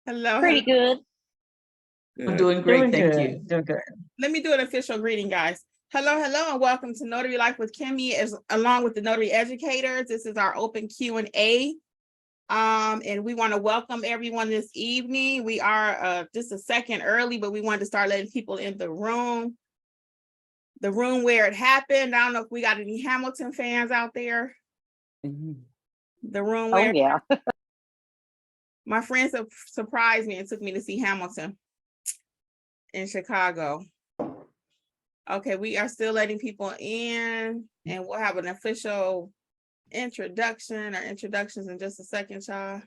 Hello. Pretty good. I'm doing great, thank you. Doing good. Let me do an official greeting, guys. Hello, and welcome to Notary Life with Kimmy, along with the Notary Educators. This is our open Q&A. And we want to welcome everyone this evening. We are just a second early, but we wanted to start letting people in the room where it happened. I don't know if we got any Hamilton fans out there. The room where my friends have surprised me and took me to see Hamilton in Chicago. Okay, we are still letting people in, and we'll have an official introduction or introductions in just a second, y'all.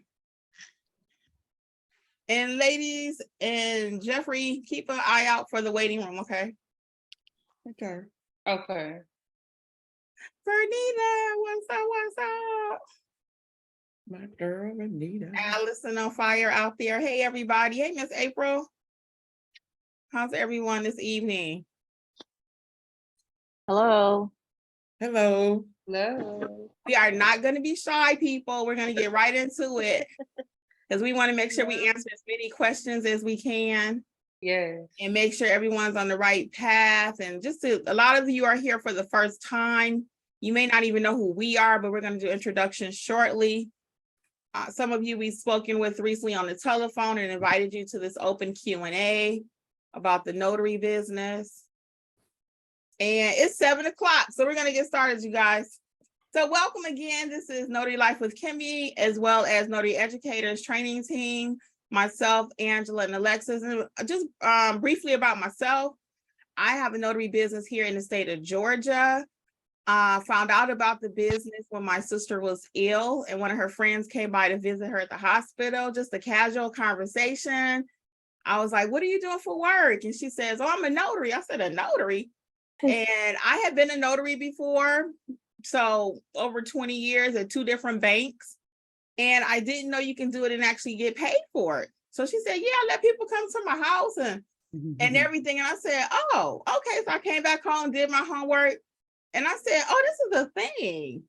And ladies and Jeffrey, keep an eye out for the waiting room, okay? Okay. Vernita, what's up? My girl, Anita. Allison on fire out there. Hey, everybody. Hey, Miss April. How's everyone this evening? Hello. Hello. We are not going to be shy, people. We're going to get right into it because we want to make sure we answer as many questions as we can. Yes. And make sure everyone's on the right path. And a lot of you are here for the first time. You may not even know who we are, but we're going to do introductions shortly. Some of you we've spoken with recently on the telephone and invited you to this open Q&A about the notary business. And it's 7 o'clock, so we're going to get started, you guys. So welcome again. This is Notary Life with Kimmy, as well as Notary Educators Training Team, myself, Angela, and Alexis. And just briefly about myself, I have a notary business here in the state of Georgia. Found out about the business when my sister was ill and one of her friends came by to visit her at the hospital, just a casual conversation. I was like, what are you doing for work? And she says, oh, I'm a notary. I said, a notary? And I had been a notary before, so over 20 years at 2 different banks. And I didn't know you can do it and actually get paid for it. So she said, yeah, I let people come to my house and everything. And I said, oh, okay. So I came back home, did my homework. And I said, oh, this is a thing.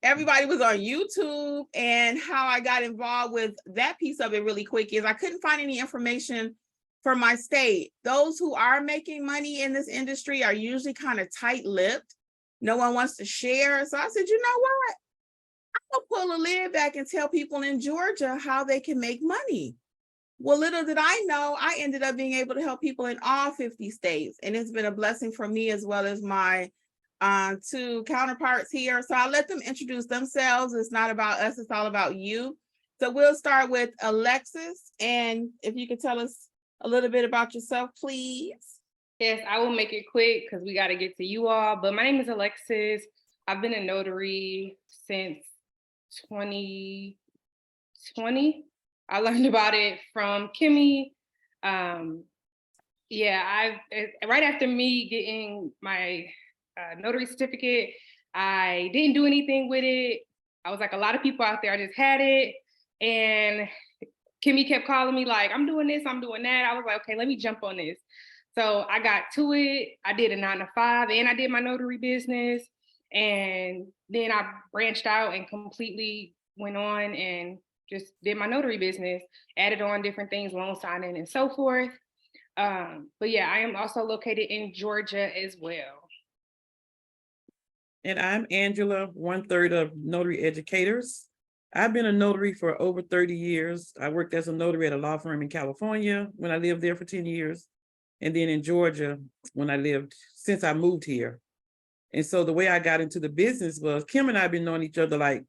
Everybody was on YouTube. And how I got involved with that piece of it really quick is I couldn't find any information for my state. Those who are making money in this industry are usually kind of tight-lipped. No one wants to share. So I said, you know what? I'm gonna pull a lid back and tell people in Georgia how they can make money. Well, little did I know, I ended up being able to help people in all 50 states. And it's been a blessing for me as well as my 2 counterparts here. So I'll let them introduce themselves. It's not about us, it's all about you. So we'll start with Alexis. And if you could tell us a little bit about yourself, please. Yes, I will make it quick because we got to get to you all. But my name is Alexis. I've been a notary since 2020. I learned about it from Kimmy. Right after me getting my notary certificate, I didn't do anything with it. I was like a lot of people out there, I just had it. And Kimmy kept calling me like, I'm doing this, I'm doing that. I was like, okay, let me jump on this. So I got to it. I did a 9-to-5 and I did my notary business. And then I branched out and completely went on and just did my notary business, added on different things, loan signing and so forth. But yeah, I am also located in Georgia as well. And I'm Angela, 1/3 of Notary Educators. I've been a notary for over 30 years. I worked as a notary at a law firm in California when I lived there for 10 years. And then in Georgia when I lived, since I moved here. And so the way I got into the business was Kim and I have been knowing each other like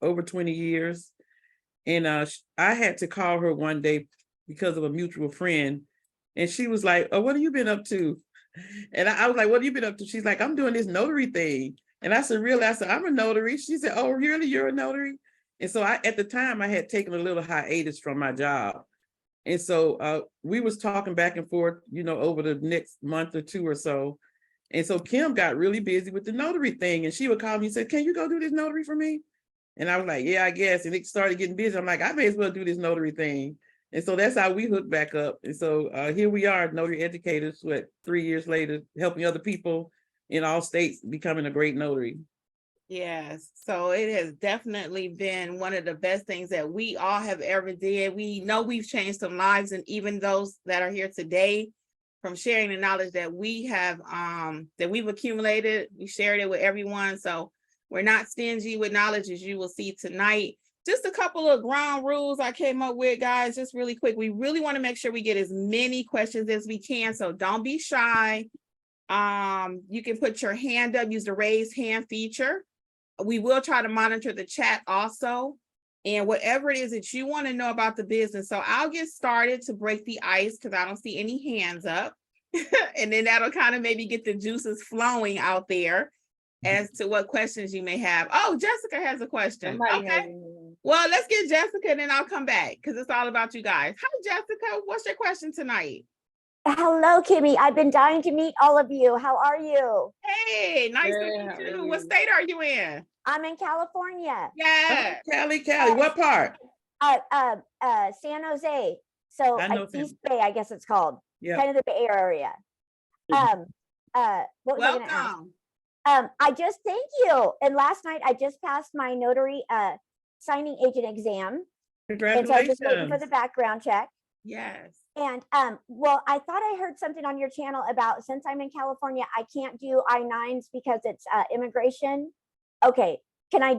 over 20 years. And I had to call her one day because of a mutual friend. And she was like, oh, what have you been up to? And I was like, what have you been up to? She's like, I'm doing this notary thing. And I said, really? I said, I'm a notary. She said, oh, really? You're a notary? And so at the time I had taken a little hiatus from my job. And so we was talking back and forth, over the next month or 2 or so. And so Kim got really busy with the notary thing. And she would call me and say, can you go do this notary for me? And I was like, yeah, I guess. And it started getting busy. I'm like, I may as well do this notary thing. And so that's how we hooked back up. And so here we are, Notary Educators, 3 years later, helping other people in all states becoming a great notary. Yes, so it has definitely been one of the best things that we all have ever did. We know we've changed some lives, and even those that are here today, from sharing the knowledge that we have that we've accumulated, we shared it with everyone. So we're not stingy with knowledge, as you will see tonight. Just a couple of ground rules I came up with, guys, just really quick. We really want to make sure we get as many questions as we can, so don't be shy. You can put your hand up, use the raise hand feature. We will try to monitor the chat also, and whatever it is that you want to know about the business. So I'll get started to break the ice because I don't see any hands up. And then that'll kind of maybe get the juices flowing out there as to what questions you may have. Oh, Jessica has a question. Okay. Well, let's get Jessica and then I'll come back because it's all about you guys. Hi, Jessica. What's your question tonight? Hello, Kimmy. I've been dying to meet all of you. How are you? Hey, nice to meet you. What state are you in? I'm in California. Yeah. Cali, what part? San Jose. So I know East Bay, I guess it's called. Yeah. Kind of the Bay Area. What was I gonna ask? Welcome. I just thank you. And last night I just passed my notary signing agent exam. And so I'm Congratulations. just waiting for the background check. Yes. And well, I thought I heard something on your channel about, since I'm in California, I can't do I-9s because it's immigration. Okay, can I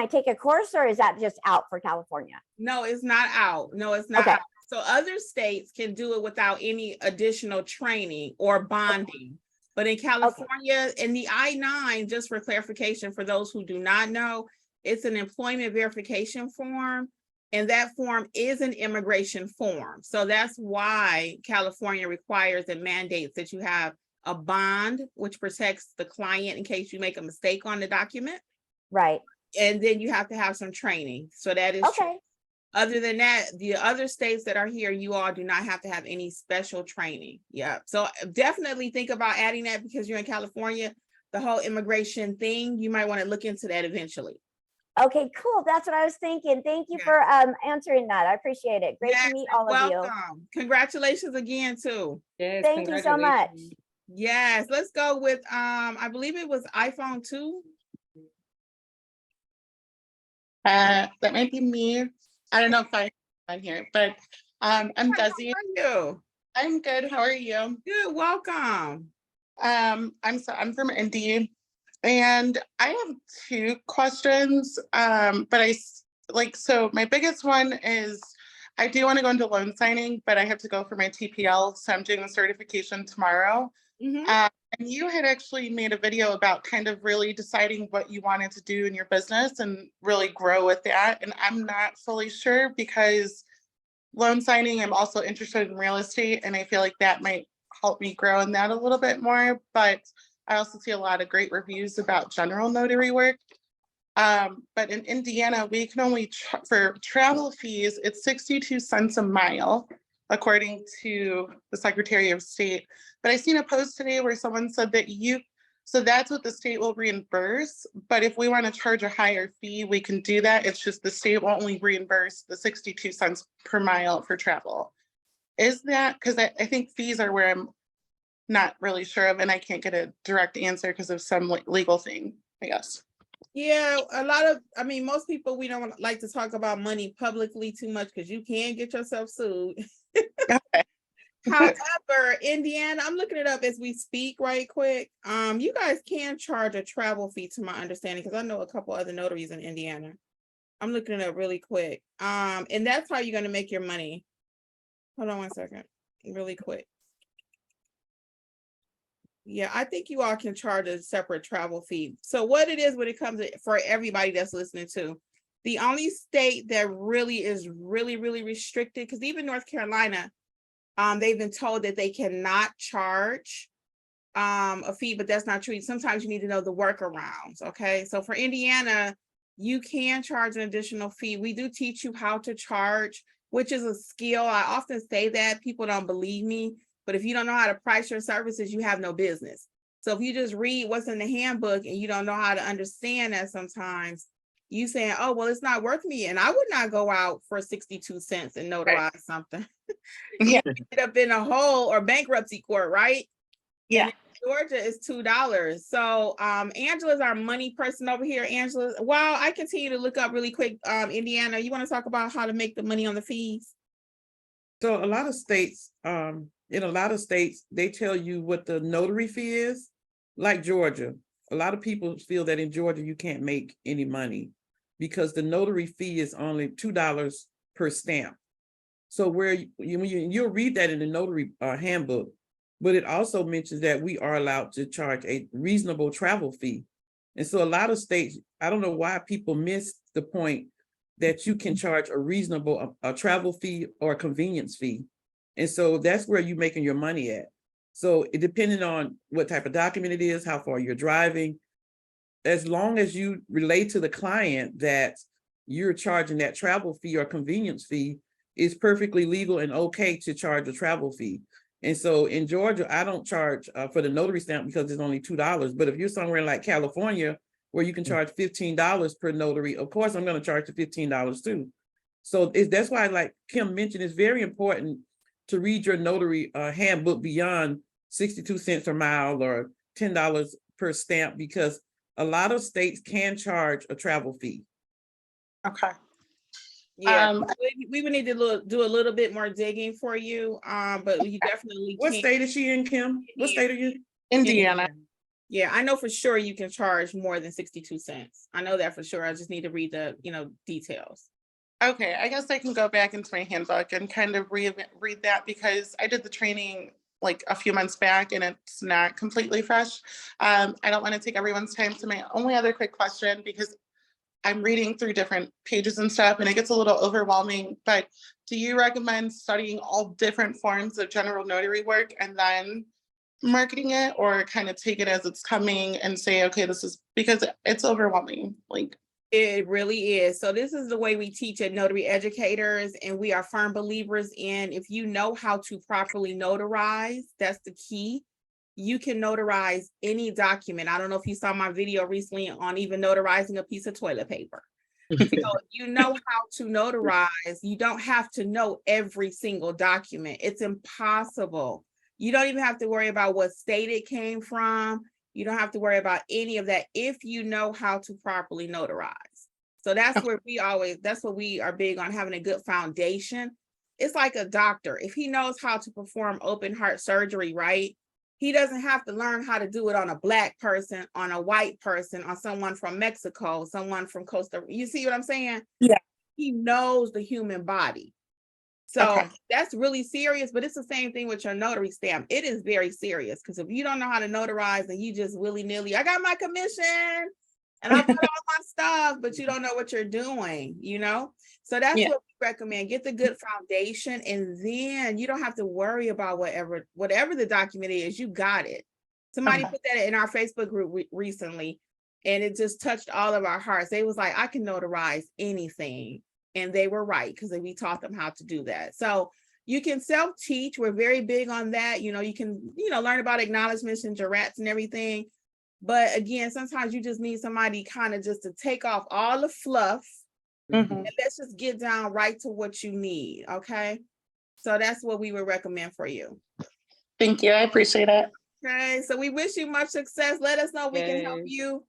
take a course, or is that just out for California? No, it's not out. No, it's not Okay. out. So other states can do it without any additional training or bonding. But in California, in the I-9, just for clarification, for those who do not know, it's an employment verification form. And that form is an immigration form. So that's why California requires and mandates that you have a bond, which protects the client in case you make a mistake on the document. Right. And then you have to have some training. So that is Okay. true. Other than that, the other states that are here, you all do not have to have any special training. Yeah. So definitely think about adding that because you're in California, the whole immigration thing, you might want to look into that eventually. Okay, cool. That's what I was thinking. Thank you for answering that. I appreciate it. Great to meet all of you. Congratulations again, too. Yes, thank you so much. Yes, let's go with I believe it was iPhone 2. That might be me. I don't know if I'm on here, but I'm Desi. How are you? I'm good. How are you? Good, welcome. I'm from Indy, and I have two questions. But so my biggest one is I do want to go into loan signing, but I have to go for my TPL, so I'm doing the certification tomorrow. And you had actually made a video about kind of really deciding what you wanted to do in your business and really grow with that. And I'm not fully sure because loan signing, I'm also interested in real estate, and I feel like that might help me grow in that a little bit more. But I also see a lot of great reviews about general notary work. But in Indiana, we can only, for travel fees, it's 62 cents a mile, according to the Secretary of State. But I seen a post today where someone said that so that's what the state will reimburse. But if we want to charge a higher fee, we can do that. It's just the state will only reimburse the 62 cents per mile for travel. Is that, because I think fees are where I'm not really sure of, and I can't get a direct answer because of some legal thing, I guess. Yeah, most people, we don't like to talk about money publicly too much because you can get yourself sued. Okay. However, Indiana, I'm looking it up as we speak right quick. You guys can charge a travel fee, to my understanding, because I know a couple other notaries in Indiana. I'm looking it up really quick. And that's how you're going to make your money. Hold on one second, really quick. Yeah, I think you all can charge a separate travel fee. So what it is when it comes to, for everybody that's listening to, the only state that really is really restricted, because even North Carolina, they've been told that they cannot charge a fee, but that's not true. Sometimes you need to know the workarounds. Okay, so for Indiana, you can charge an additional fee. We do teach you how to charge, which is a skill. I often say that people don't believe me, but if you don't know how to price your services, you have no business. So if you just read what's in the handbook and you don't know how to understand that, sometimes you saying, oh, well, it's not worth me. And I would not go out for 62 cents and notarize something. Yeah. You end up in a hole or bankruptcy court, right? Yeah. in Georgia is $2. So Angela's our money person over here. Angela, while I continue to look up really quick, Indiana, you want to talk about how to make the money on the fees? So a lot of states, in a lot of states, they tell you what the notary fee is, like Georgia. A lot of people feel that in Georgia, you can't make any money because the notary fee is only $2 per stamp. So where you'll read that in the notary handbook, but it also mentions that we are allowed to charge a reasonable travel fee. And so a lot of states, I don't know why people miss the point that you can charge a reasonable a travel fee or a convenience fee. And so that's where you're making your money at. So it depending on what type of document it is, how far you're driving, as long as you relate to the client that you're charging that travel fee or convenience fee, it's perfectly legal and okay to charge a travel fee. And so in Georgia, I don't charge for the notary stamp because it's only $2. But if you're somewhere like California, where you can charge $15 per notary, of course, I'm going to charge the $15 too. So that's why, like Kim mentioned, it's very important to read your notary handbook beyond 62 cents a mile or $10 per stamp, because a lot of states can charge a travel fee. Okay. Yeah, we would need to do a little bit more digging for you, but you definitely What can. state is she in, Kim? What state are you? Indiana. Yeah, I know for sure you can charge more than 62 cents. I know that for sure. I just need to read the, details. Okay, I guess I can go back into my handbook and kind of read that because I did the training like a few months back and it's not completely fresh. I don't want to take everyone's time. So my only other quick question, because I'm reading through different pages and stuff and it gets a little overwhelming, but do you recommend studying all different forms of general notary work and then marketing it, or kind of take it as it's coming and say, okay, this is, because it's overwhelming, like. It really is. So this is the way we teach at Notary Educators, and we are firm believers in, if you know how to properly notarize, that's the key. You can notarize any document. I don't know if you saw my video recently on even notarizing a piece of toilet paper. So you know how to notarize. You don't have to know every single document. It's impossible. You don't even have to worry about what state it came from. You don't have to worry about any of that if you know how to properly notarize. So that's where that's what we are big on, having a good foundation. It's like a doctor. If he knows how to perform open heart surgery, right? He doesn't have to learn how to do it on a Black person, on a white person, on someone from Mexico, someone from Costa Rica. You see what I'm saying? Yeah. He knows the human body. So Okay. that's really serious, but it's the same thing with your notary stamp. It is very serious because if you don't know how to notarize and you just willy-nilly, I got my commission and I put all my stuff, but you don't know what you're doing, So that's what we recommend. Get the good foundation, and then you don't have to worry about whatever the document is, you got it. Somebody put that in our Facebook group recently, and it just touched all of our hearts. They was like, I can notarize anything. And they were right, because we taught them how to do that. So you can self-teach. We're very big on that. You can, learn about acknowledgments and Jurats and everything. But again, sometimes you just need somebody kind of just to take off all the fluff. And let's just get down right to what you need. Okay. So that's what we would recommend for you. Thank you. I appreciate it. Okay. So we wish you much success. Let us know if we can help you.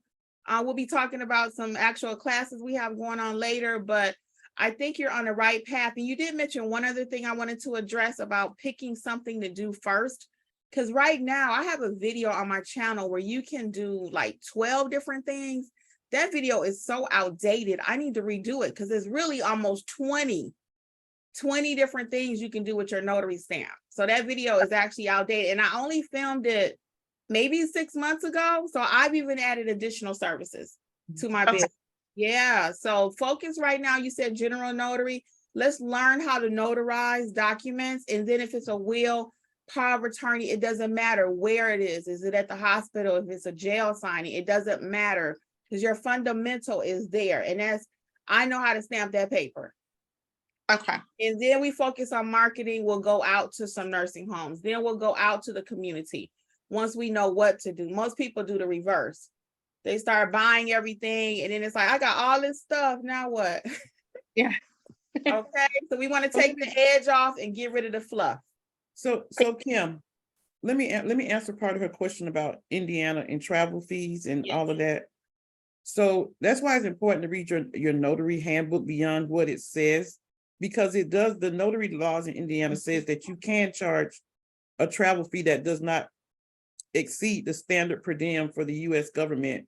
We'll be talking about some actual classes we have going on later, but I think you're on the right path. And you did mention one other thing I wanted to address about picking something to do first. Because right now I have a video on my channel where you can do like 12 different things. That video is so outdated. I need to redo it because there's really almost 20 different things you can do with your notary stamp. So that video is actually outdated. And I only filmed it maybe 6 months ago. So I've even added additional services to my business. Yeah, so focus right now. You said general notary. Let's learn how to notarize documents. And then if it's a will, power of attorney, it doesn't matter where it is. Is it at the hospital? If it's a jail signing, it doesn't matter because your fundamental is there. And I know how to stamp that paper. Okay. And then we focus on marketing. We'll go out to some nursing homes. Then we'll go out to the community. Once we know what to do, most people do the reverse. They start buying everything, and then it's like, I got all this stuff. Now what? Yeah. Okay. So we want to take the edge off and get rid of the fluff. So Kim, let me answer part of her question about Indiana and travel fees and all of that. So that's why it's important to read your notary handbook beyond what it says, because it does, the notary laws in Indiana says that you can charge a travel fee that does not exceed the standard per diem for the US government,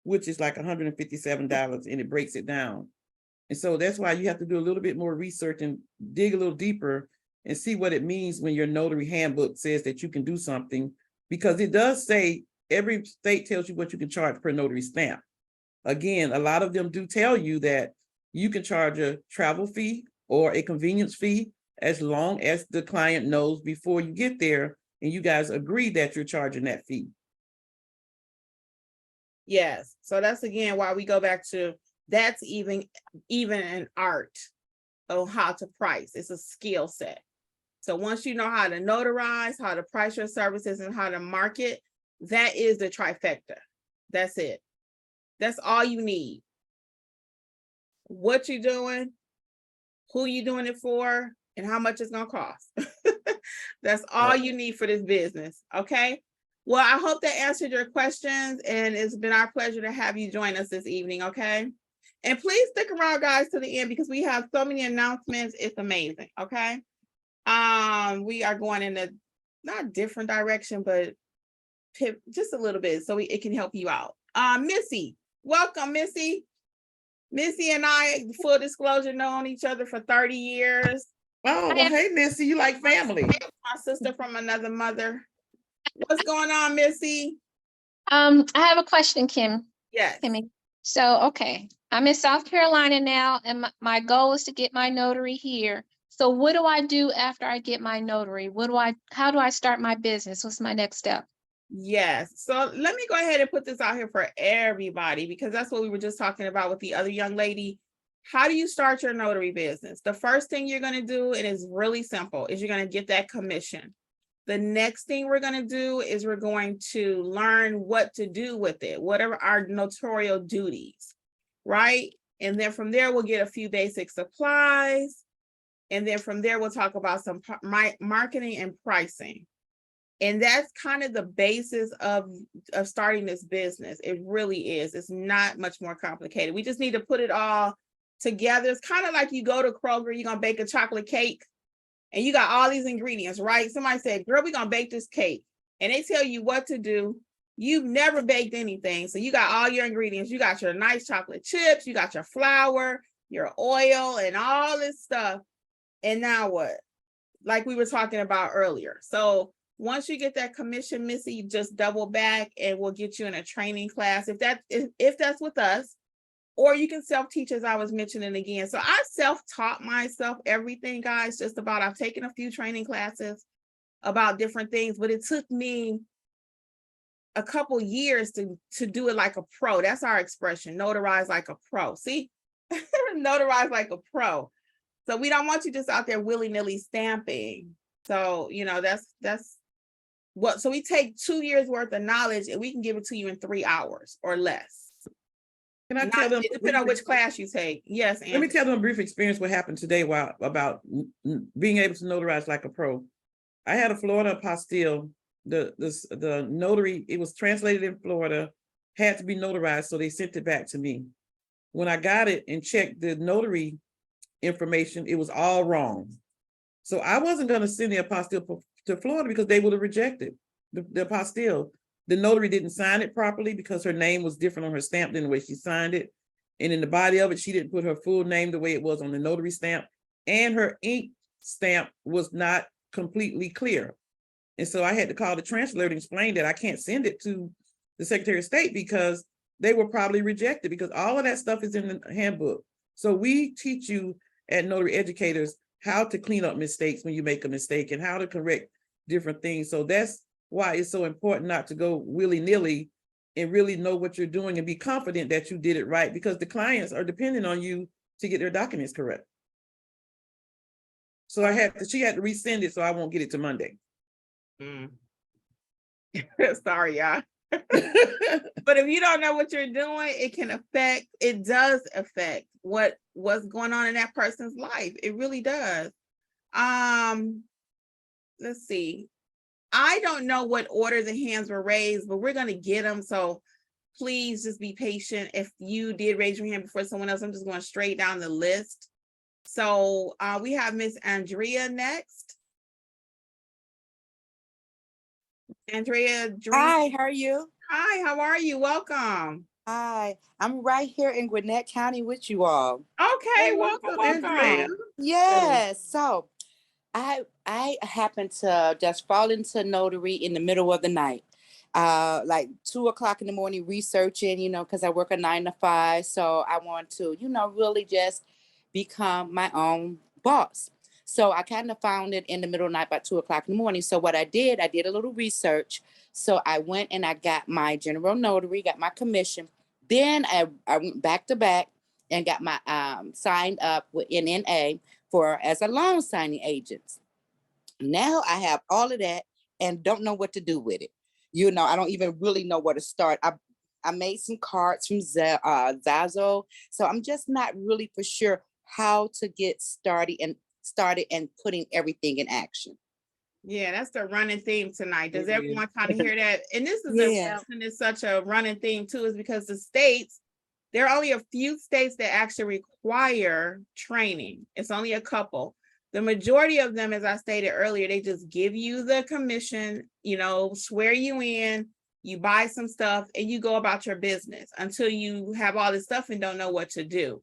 which is like $157, and it breaks it down. And so that's why you have to do a little bit more research and dig a little deeper and see what it means when your notary handbook says that you can do something, because it does say every state tells you what you can charge per notary stamp. Again, a lot of them do tell you that you can charge a travel fee or a convenience fee as long as the client knows before you get there and you guys agree that you're charging that fee. Yes, so that's again why we go back to, that's even an art of how to price. It's a skill set. So once you know how to notarize, how to price your services, and how to market, that is the trifecta. That's it. That's all you need. What you're doing, who you doing it for, and how much it's gonna cost. That's all you need for this business, okay? Well, I hope that answered your questions, and it's been our pleasure to have you join us this evening, okay? And please stick around, guys, to the end, because we have so many announcements. It's amazing, okay? We are going in a not different direction, but just a little bit so it can help you out. Missy, welcome, Missy. Missy and I, full disclosure, known each other for 30 years. Oh, well, hey, Missy, you like family. My sister from another mother. What's going on, Missy? I have a question, Kim. Yes. Kimmy. So, okay, I'm in South Carolina now, and my goal is to get my notary here. So what do I do after I get my notary? How do I start my business? What's my next step? Yes. So let me go ahead and put this out here for everybody, because that's what we were just talking about with the other young lady. How do you start your notary business? The first thing you're going to do, and it's really simple, is you're going to get that commission. The next thing we're going to do is we're going to learn what to do with it, whatever our notarial duties, right? And then from there, we'll get a few basic supplies. And then from there, we'll talk about some marketing and pricing. And that's kind of the basis of starting this business. It really is. It's not much more complicated. We just need to put it all together. It's kind of like you go to Kroger, you're going to bake a chocolate cake, and you got all these ingredients, right? Somebody said, girl, we're going to bake this cake. And they tell you what to do. You've never baked anything. So you got all your ingredients. You got your nice chocolate chips. You got your flour, your oil, and all this stuff. And now what? Like we were talking about earlier. So once you get that commission, Missy, you just double back and we'll get you in a training class if that's with us, or you can self-teach, as I was mentioning again. So I self-taught myself everything, guys, just about. I've taken a few training classes about different things, but it took me a couple years to do it like a pro. That's our expression, notarize like a pro. See, notarize like a pro. So we don't want you just out there willy-nilly stamping. So, that's what, so we take 2 years worth of knowledge and we can give it to you in 3 hours or less. Can I tell them? It depends on which class you take. Yes. Let me tell them a brief experience what happened today about being able to notarize like a pro. I had a Florida apostille. The notary, it was translated in Florida, had to be notarized, so they sent it back to me. When I got it and checked the notary information, it was all wrong. So I wasn't going to send the apostille to Florida because they would have rejected the apostille. The notary didn't sign it properly because her name was different on her stamp than the way she signed it. And in the body of it, she didn't put her full name the way it was on the notary stamp. And her ink stamp was not completely clear. And so I had to call the translator and explain that I can't send it to the Secretary of State because they were probably rejected, because all of that stuff is in the handbook. So we teach you at Notary Educators how to clean up mistakes when you make a mistake and how to correct different things. So that's why it's so important not to go willy-nilly and really know what you're doing and be confident that you did it right, because the clients are depending on you to get their documents correct. So she had to resend it, so I won't get it to Monday. Sorry, y'all. But if you don't know what you're doing, it does affect what's going on in that person's life. It really does. Let's see. I don't know what order the hands were raised, but we're gonna get them. So please just be patient. If you did raise your hand before someone else, I'm just going straight down the list. So we have Miss Andrea next. Andrea. Hi, how are you? Hi, how are you? Welcome. Hi, I'm right here in Gwinnett County with you all. Okay, welcome, Andrea. Yes, so I happened to just fall into notary in the middle of the night. Like 2 o'clock in the morning researching, because I work a 9 to 5. So I want to, really just become my own boss. So I kind of found it in the middle of the night, about 2 o'clock in the morning. So what I did a little research. So I went and I got my general notary, got my commission. Then I went back to back and got my signed up with NNA as a loan signing agent. Now I have all of that and don't know what to do with it. I don't even really know where to start. I made some cards from Zazzle. So I'm just not really for sure how to get started and putting everything in action. Yeah, that's the running theme tonight. Does It is. everyone kind of hear that? And this is Yeah. the reason it's such a running theme too, is because the states, there are only a few states that actually require training. It's only a couple. The majority of them, as I stated earlier, they just give you the commission, swear you in, you buy some stuff and you go about your business until you have all this stuff and don't know what to do.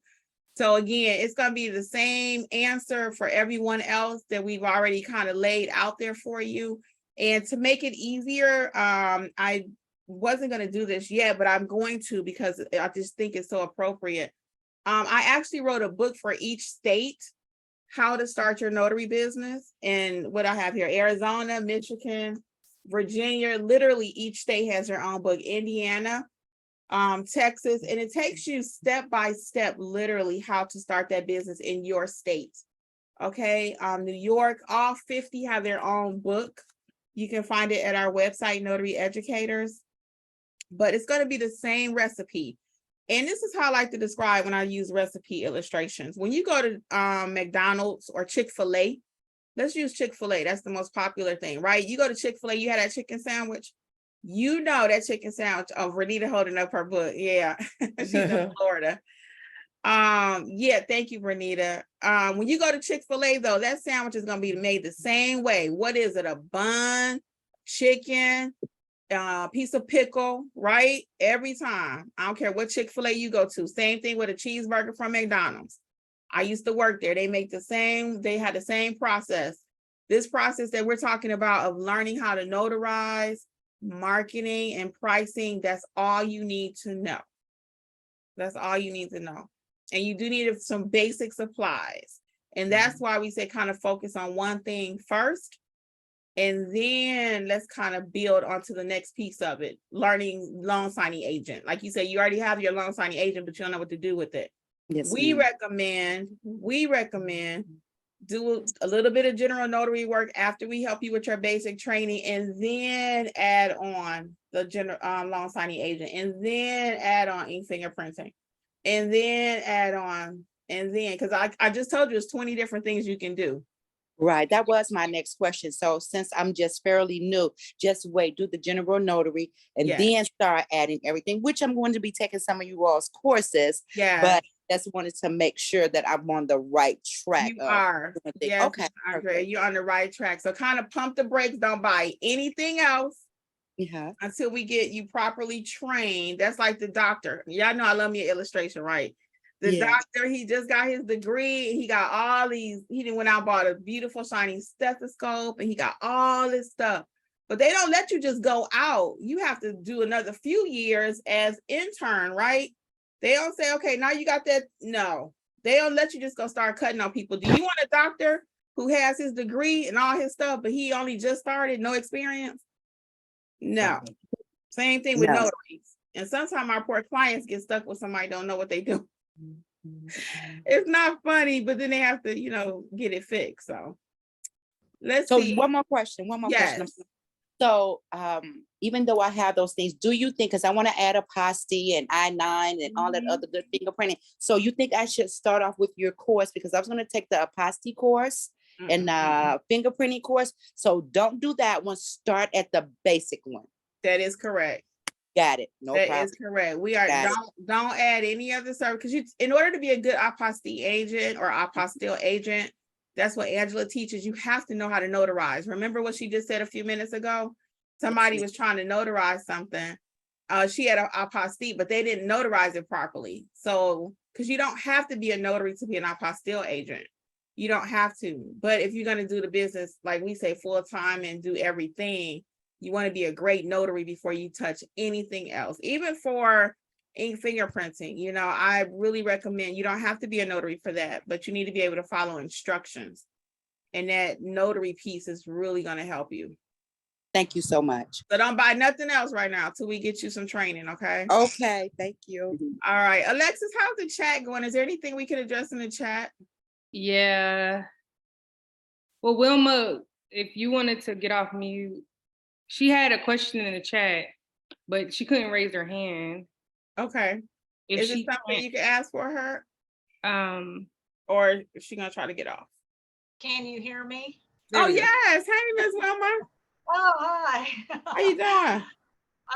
So again, it's going to be the same answer for everyone else that we've already kind of laid out there for you. And to make it easier, I wasn't going to do this yet, but I'm going to, because I just think it's so appropriate. I actually wrote a book for each state, how to start your notary business. And what I have here, Arizona, Michigan, Virginia, literally each state has their own book, Indiana, Texas, and it takes you step by step, literally how to start that business in your state. Okay, New York, all 50 have their own book. You can find it at our website, Notary Educators, but it's going to be the same recipe. And this is how I like to describe when I use recipe illustrations. When you go to McDonald's or Chick-fil-A, let's use Chick-fil-A. That's the most popular thing, right? You go to Chick-fil-A, you had that chicken sandwich. That chicken sandwich. Oh, Renita holding up her book. Yeah, she's in Florida. Yeah, thank you, Renita. When you go to Chick-fil-A, though, that sandwich is gonna be made the same way. What is it? A bun, chicken, piece of pickle, right? Every time. I don't care what Chick-fil-A you go to. Same thing with a cheeseburger from McDonald's. I used to work there. They had the same process. This process that we're talking about of learning how to notarize, marketing, and pricing, that's all you need to know. That's all you need to know. And you do need some basic supplies. And that's why we say kind of focus on one thing first. And then let's kind of build onto the next piece of it. Learning loan signing agent. Like you said, you already have your loan signing agent, but you don't know what to do with it. Yes, We ma'am. recommend do a little bit of general notary work after we help you with your basic training, and then add on the general loan signing agent, and then add on e-fingerprinting, and then add on, and then, because I just told you it's 20 different things you can do. Right, that was my next question. So since I'm just fairly new, just wait, do the general notary and Yes. then start adding everything, which I'm going to be taking some of you all's courses. Yeah, But just wanted to make sure that I'm on the right track. you are. doing things. Yes, Okay, Andrea, perfect. you're on the right track. So kind of pump the brakes. Don't buy anything else Yeah. until we get you properly trained. That's like the doctor. Y'all know I love me an illustration, right? The Yeah. doctor, he just got his degree. He got all these, he went out and bought a beautiful shiny stethoscope, and he got all this stuff. But they don't let you just go out. You have to do another few years as intern, right? They don't say, okay, now you got that. No, they don't let you just go start cutting on people. Do you want a doctor who has his degree and all his stuff, but he only just started, no experience? No. Same thing with No. notaries. And sometimes our poor clients get stuck with somebody don't know what they do. It's not funny, but then they have to, get it fixed. So let's So see. one more question. Yes. So even though I have those things, do you think, because I want to add apostille and I-9 and all that other good fingerprinting. So you think I should start off with your course? Because I was going to take the apostille course and fingerprinting course. So don't do that one. Start at the basic one. That is correct. Got it. No That problem. is correct. We are Got it. don't add any other service because you in order to be a good apostille agent or apostille agent, that's what Angela teaches. You have to know how to notarize. Remember what she just said a few minutes ago? Somebody was trying to notarize something. She had an apostille, but they didn't notarize it properly. So because you don't have to be a notary to be an apostille agent. You don't have to. But if you're going to do the business, like we say, full time and do everything, you want to be a great notary before you touch anything else. Even for ink fingerprinting, you know, I really recommend, you don't have to be a notary for that, but you need to be able to follow instructions. And that notary piece is really going to help you. Thank you so much. So don't buy nothing else right now till we get you some training, okay? Okay, thank you. All right. Alexis, how's the chat going? Is there anything we can address in the chat? Yeah. Well, Wilma, if you wanted to get off mute, she had a question in the chat, but she couldn't raise her hand. Okay. If Is it she something can't, you can ask for her? um, Or is she gonna try to get off? Can you hear me? there Oh we go. yes. Hey, Miss Wilma. Oh, hi. How you doing?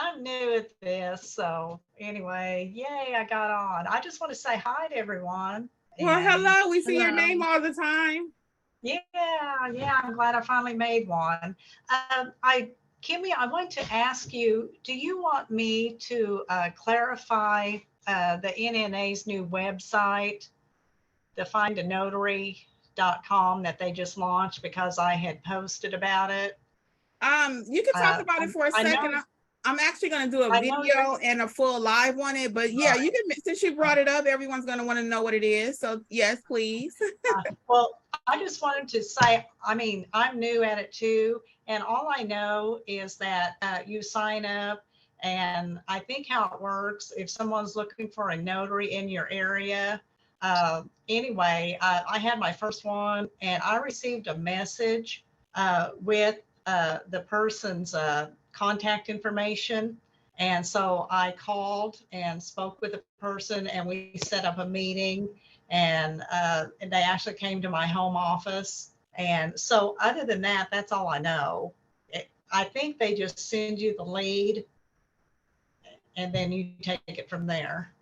I'm new at this, so anyway, yay, I got on. I just want to say hi to everyone. Well, and- hello. We see your Hello. name all the time. Yeah, I'm glad I finally made one. Kimmy, I want to ask you, do you want me to clarify the NNA's new website, the findanotary.com that they just launched because I had posted about it? You can talk about it for a I know- second. I'm actually going to do a I know video and a full live on it, but yeah, you can, since you brought it up, everyone's going to want to know what it is. So yes, please. Well, I just wanted to say, I mean, I'm new at it too. And all I know is that you sign up, and I think how it works, if someone's looking for a notary in your area, anyway, I had my first one and I received a message with the person's contact information. And so I called and spoke with the person, and we set up a meeting, and they actually came to my home office. And so other than that, that's all I know. I think they just send you the lead and then you take it from there.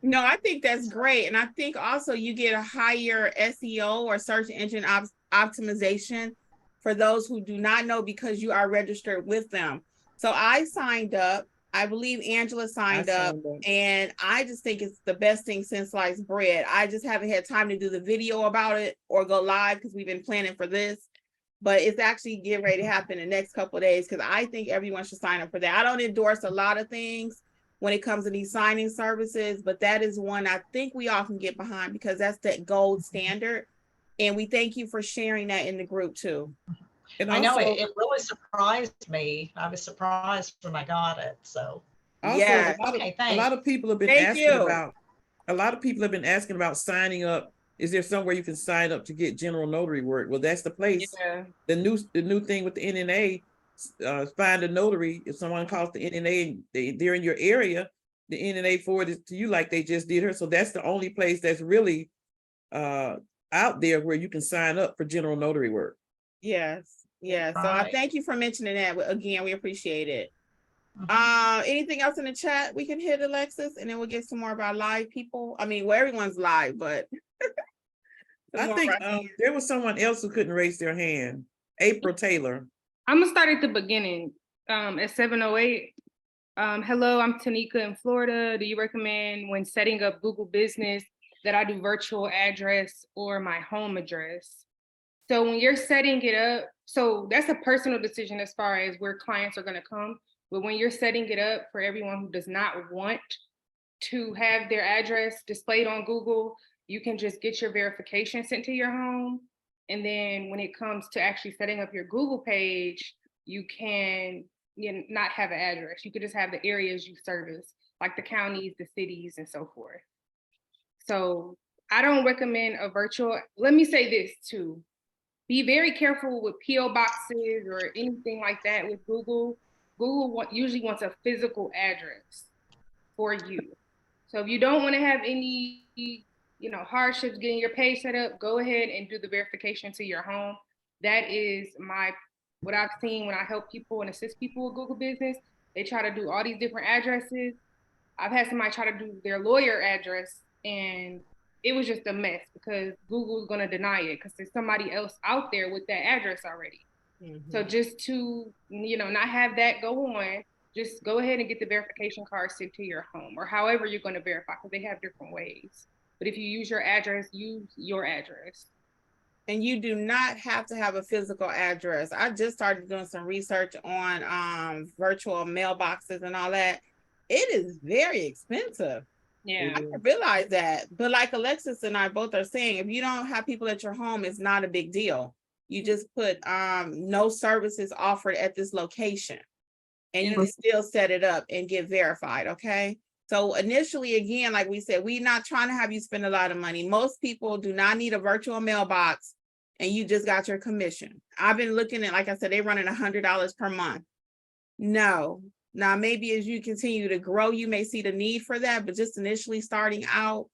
No, I think that's great. And I think also you get a higher SEO or search engine optimization for those who do not know because you are registered with them. So I signed up. I believe Angela signed up, and I just think it's the best thing since sliced bread. I just haven't had time to do the video about it or go live because we've been planning for this, but it's actually getting ready to happen in the next couple of days because I think everyone should sign up for that. I don't endorse a lot of things when it comes to these signing services, but that is one I think we all can get behind because that's that gold standard. And we thank you for sharing that in the group too. And I know also, it really surprised me. I was surprised when I got it. So also Yeah. a lot of people have been Thank asking you. about, a lot of people have been asking about signing up. Is there somewhere you can sign up to get general notary work? Well, that's the place. Yeah. The new thing with the NNA, find a notary. If someone calls the NNA and they're in your area, the NNA forwards it to you like they just did her. So that's the only place that's really out there where you can sign up for general notary work. Yes. Yeah. So I Right. thank you for mentioning that. Again, we appreciate it. Anything else in the chat we can hit, Alexis, and then we'll get some more about live people. I mean, well, everyone's live, but I think there was someone else who couldn't raise their hand. April Taylor. I'm gonna start at the beginning. At 7:08. Hello, I'm Tanika in Florida. Do you recommend when setting up Google Business that I do virtual address or my home address? So when you're setting it up, so that's a personal decision as far as where clients are gonna come. But when you're setting it up for everyone who does not want to have their address displayed on Google, you can just get your verification sent to your home. And then when it comes to actually setting up your Google page, you can not have an address. You could just have the areas you service, like the counties, the cities, and so forth. So I don't recommend a virtual. Let me say this too. Be very careful with PO boxes or anything like that with Google. Google usually wants a physical address for you. So if you don't want to have any, hardships getting your page set up, go ahead and do the verification to your home. That is what I've seen when I help people and assist people with Google Business. They try to do all these different addresses. I've had somebody try to do their lawyer address, and it was just a mess because Google's going to deny it because there's somebody else out there with that address already. So just to, not have that go on, just go ahead and get the verification card sent to your home or however you're going to verify, because they have different ways. But if you use your address, use your address. And you do not have to have a physical address. I just started doing some research on virtual mailboxes and all that. It is very expensive. Yeah. I didn't realize that. But like Alexis and I both are saying, if you don't have people at your home, it's not a big deal. You just put no services offered at this location, and you can still set it up and get verified. Okay. So initially, again, like we said, we're not trying to have you spend a lot of money. Most people do not need a virtual mailbox, and you just got your commission. I've been looking at, like I said, they're running $100 per month. No. Now, maybe as you continue to grow, you may see the need for that, but just initially starting out,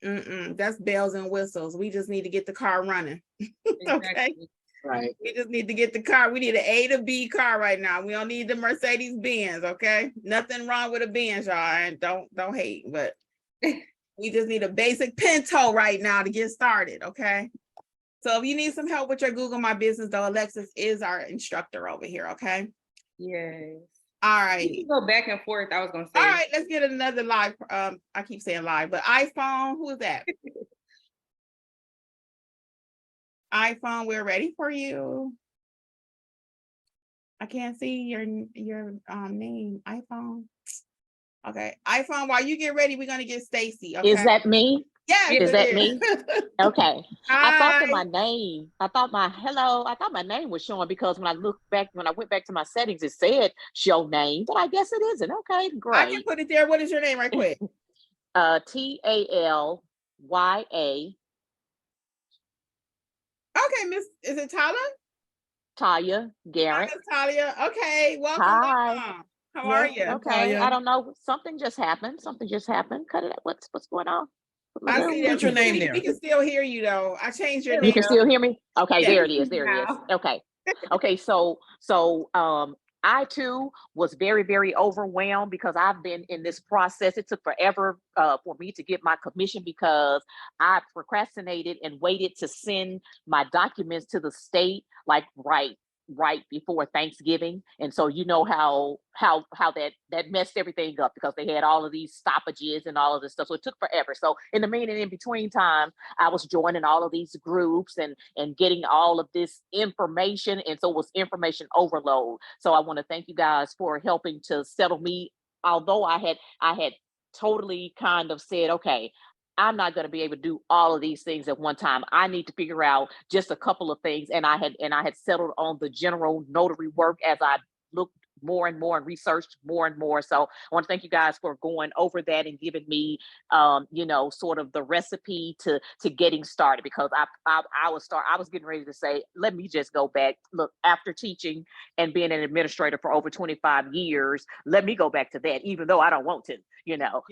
that's bells and whistles. We just need to get the car running. Okay. Right. We just need to get the car. We need an A to B car right now. We don't need the Mercedes Benz. Okay. Nothing wrong with a Benz, y'all. And don't hate, but we just need a basic Pinto right now to get started. Okay. So if you need some help with your Google My Business, though, Alexis is our instructor over here. Okay. Yes. All right. You can go back and forth. I was going to say. All right. Let's get another live. I keep saying live, but iPhone. Who is that? iPhone, we're ready for you. I can't see your name. iPhone. Okay, iPhone. While you get ready, we're gonna get Stacy. Okay. Is that me? Yes, Is it that is. me? Okay. I thought that Hi. my name, I thought my name was showing because when I went back to my settings, it said show name, but I guess it isn't. Okay, I can great. put it there. What is your name, right quick? Talya. Okay, Miss. Is it Tyler? Talia Hi, Garrett. Miss Talia. Okay, welcome. Hi. Welcome. How are you? Okay. Talia. I don't know. Something just happened. Cut it out. What's going on? I see that. Put your name there. We can still hear you though. I changed your You name. can still hear me? Okay, Yeah. there it is. There it is. Okay. Okay, so I too was very, very overwhelmed because I've been in this process. It took forever for me to get my commission because I procrastinated and waited to send my documents to the state like right before Thanksgiving. And so you know how that messed everything up because they had all of these stoppages and all of this stuff. So it took forever. So in the mean and in between time, I was joining all of these groups and getting all of this information. And so it was information overload. So I want to thank you guys for helping to settle me. Although I had totally kind of said, okay, I'm not going to be able to do all of these things at one time. I need to figure out just a couple of things. And I had settled on the general notary work as I looked more and more and researched more and more. So I want to thank you guys for going over that and giving me, sort of the recipe to getting started, because I was getting ready to say, let me just go back. Look, after teaching and being an administrator for over 25 years, let me go back to that, even though I don't want to,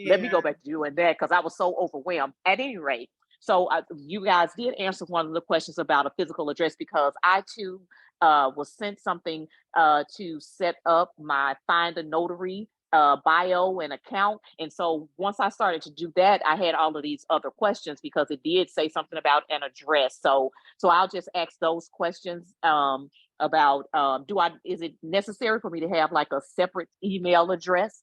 let me go back to doing that because I was so overwhelmed. At any rate, so you guys did answer one of the questions about a physical address, because I too was sent something to set up my Find a Notary bio and account. And so once I started to do that, I had all of these other questions because it did say something about an address. So I'll just ask those questions about is it necessary for me to have like a separate email address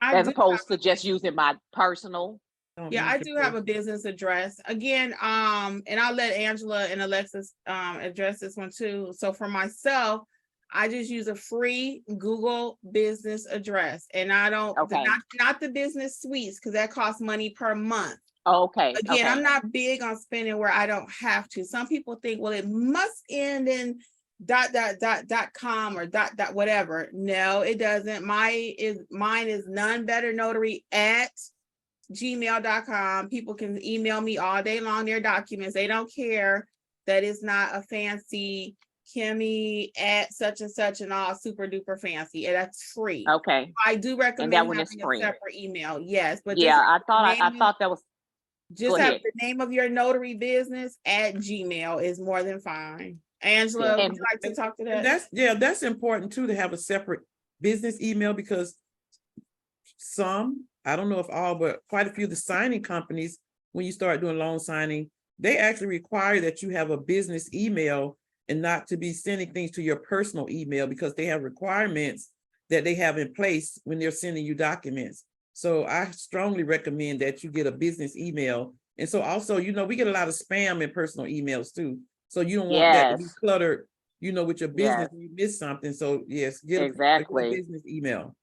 as opposed to just using my personal? Yeah, I do have a business address. Again, and I'll let Angela and Alexis address this one too. So for myself, I just use a free Google business address, and I don't not the business suites because that costs money per month. Okay. Again, I'm not big on spending where I don't have to. Some people think, well, it must end in .com or whatever. No, it doesn't. Mine is nonebetternotary@gmail.com. People can email me all day long their documents. They don't care that it's not a fancy Kimmy at such and such and all super duper fancy. And that's free. Okay. I do recommend having a separate email. Yes, but yeah, I thought that was Just Go have ahead. the name of your notary business at Gmail is more than fine. Angela, would And- you like to talk to And that? that's important too, to have a separate business email, because some, I don't know if all, but quite a few of the signing companies, when you start doing loan signing, they actually require that you have a business email and not to be sending things to your personal email, because they have requirements that they have in place when they're sending you documents. So I strongly recommend that you get a business email. And so also, we get a lot of spam in personal emails too. So you don't want that to be Yes. cluttered, with your business, Yes. and you miss something. So yes, get a Exactly. business email.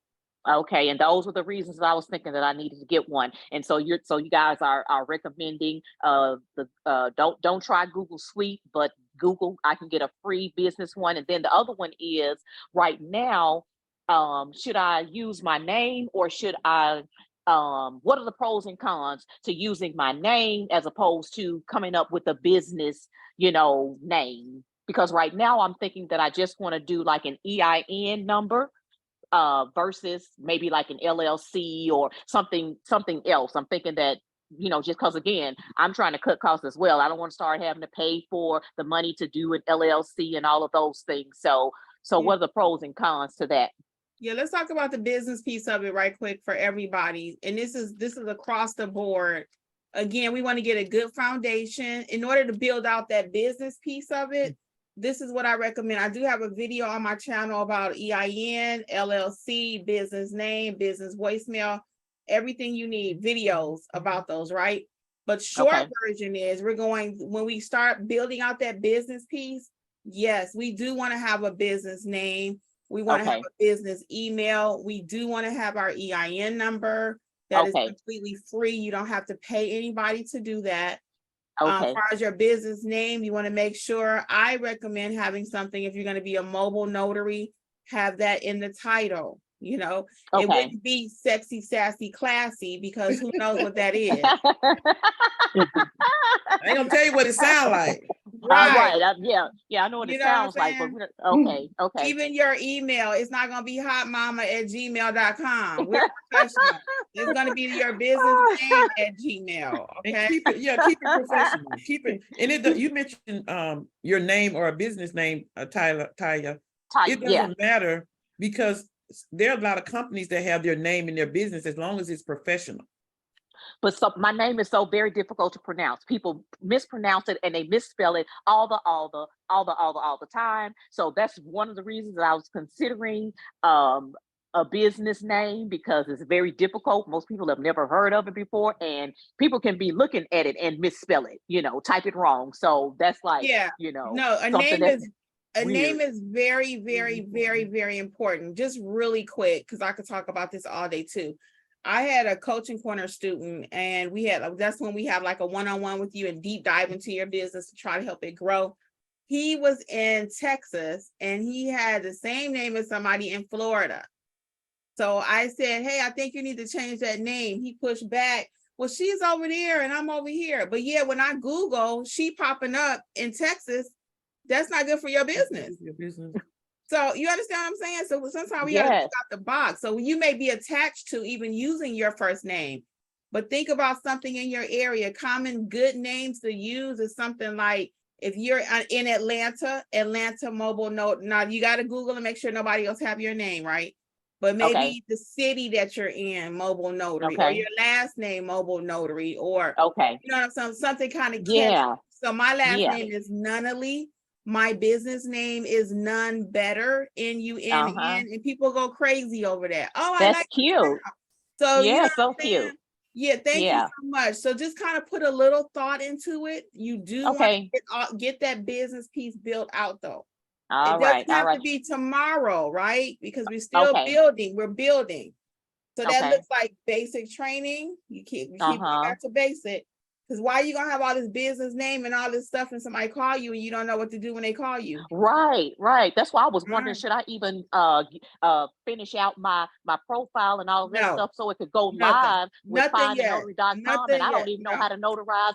Okay, and those were the reasons that I was thinking that I needed to get one. And so you guys are recommending don't try Google Suite, but Google, I can get a free business one. And then the other one is, right now, should I use my name, or should I what are the pros and cons to using my name as opposed to coming up with a business, name? Because right now I'm thinking that I just want to do like an EIN number versus maybe like an LLC or something else. I'm thinking that, just because, again, I'm trying to cut costs as well. I don't want to start having to pay for the money to do an LLC and all of those things. So what are the pros and cons to that? Yeah, let's talk about the business piece of it right quick for everybody. And this is across the board. Again, we want to get a good foundation in order to build out that business piece of it. This is what I recommend. I do have a video on my channel about EIN, LLC, business name, business voicemail, everything you need, videos about those, right? But short Okay. version is when we start building out that business piece, yes, we do want to have a business name. We want to have Okay. a business email. We do want to have our EIN number. That is Okay. completely free. You don't have to pay anybody to do that. Okay. As far as your business name, you want to make sure, I recommend having something, if you're going to be a mobile notary, have that in the title. It Okay. wouldn't be sexy, sassy, classy, because who knows what that is. I ain't gonna tell you what it sounds like. Right. Right. Yeah, I know what You it know what I'm sounds like, but saying? okay. Even your email, it's not going to be hotmama@gmail.com. We're professional. It's going to be your business name at Gmail. And Okay. keep it professional. Keep it. And you mentioned your name or a business name, Taya. It Yeah. doesn't matter, because there are a lot of companies that have their name in their business as long as it's professional. But my name is so very difficult to pronounce. People mispronounce it and they misspell it all the time. So that's one of the reasons that I was considering a business name, because it's very difficult. Most people have never heard of it before, and people can be looking at it and misspell it, type it wrong. So that's like, Yeah. No, a something name is very, very, very, very important. Just really quick, because I could talk about this all day too. I had a coaching corner student, and that's when we have like a one-on-one with you and deep dive into your business to try to help it grow. He was in Texas and he had the same name as somebody in Florida. So I said, hey, I think you need to change that name. He pushed back. Well, she's over there and I'm over here. But yeah, when I Google, she popping up in Texas, that's not good for your business. So you understand what I'm saying? So sometimes we gotta think out the box. So you may be attached to even using your first name, but think about something in your area. Common good names to use is something like, if you're in Atlanta mobile note. Now you got to Google and make sure nobody else have your name, right? But maybe the city that you're in, mobile notary, or your last name, mobile notary, or you know what I'm saying? Something kind of catchy. So my last name is Nunnally. My business name is None Better, N-U-N-N, and people go crazy over that. Oh, I that's like cute. So yeah, so cute. Yeah, thank you so much. So just kind of put a little thought into it. You do want to get that business piece built out, though. It doesn't have to be tomorrow, right? Because we're still building. We're building. So that looks like basic training. You keep going back to basic. Because why are you gonna have all this business name and all this stuff, and somebody call you and you don't know what to do when they call you? Right. That's why I was wondering, should I even finish out my profile and all of that stuff so it could go live with findthenotary.com, and I don't even know how to notarize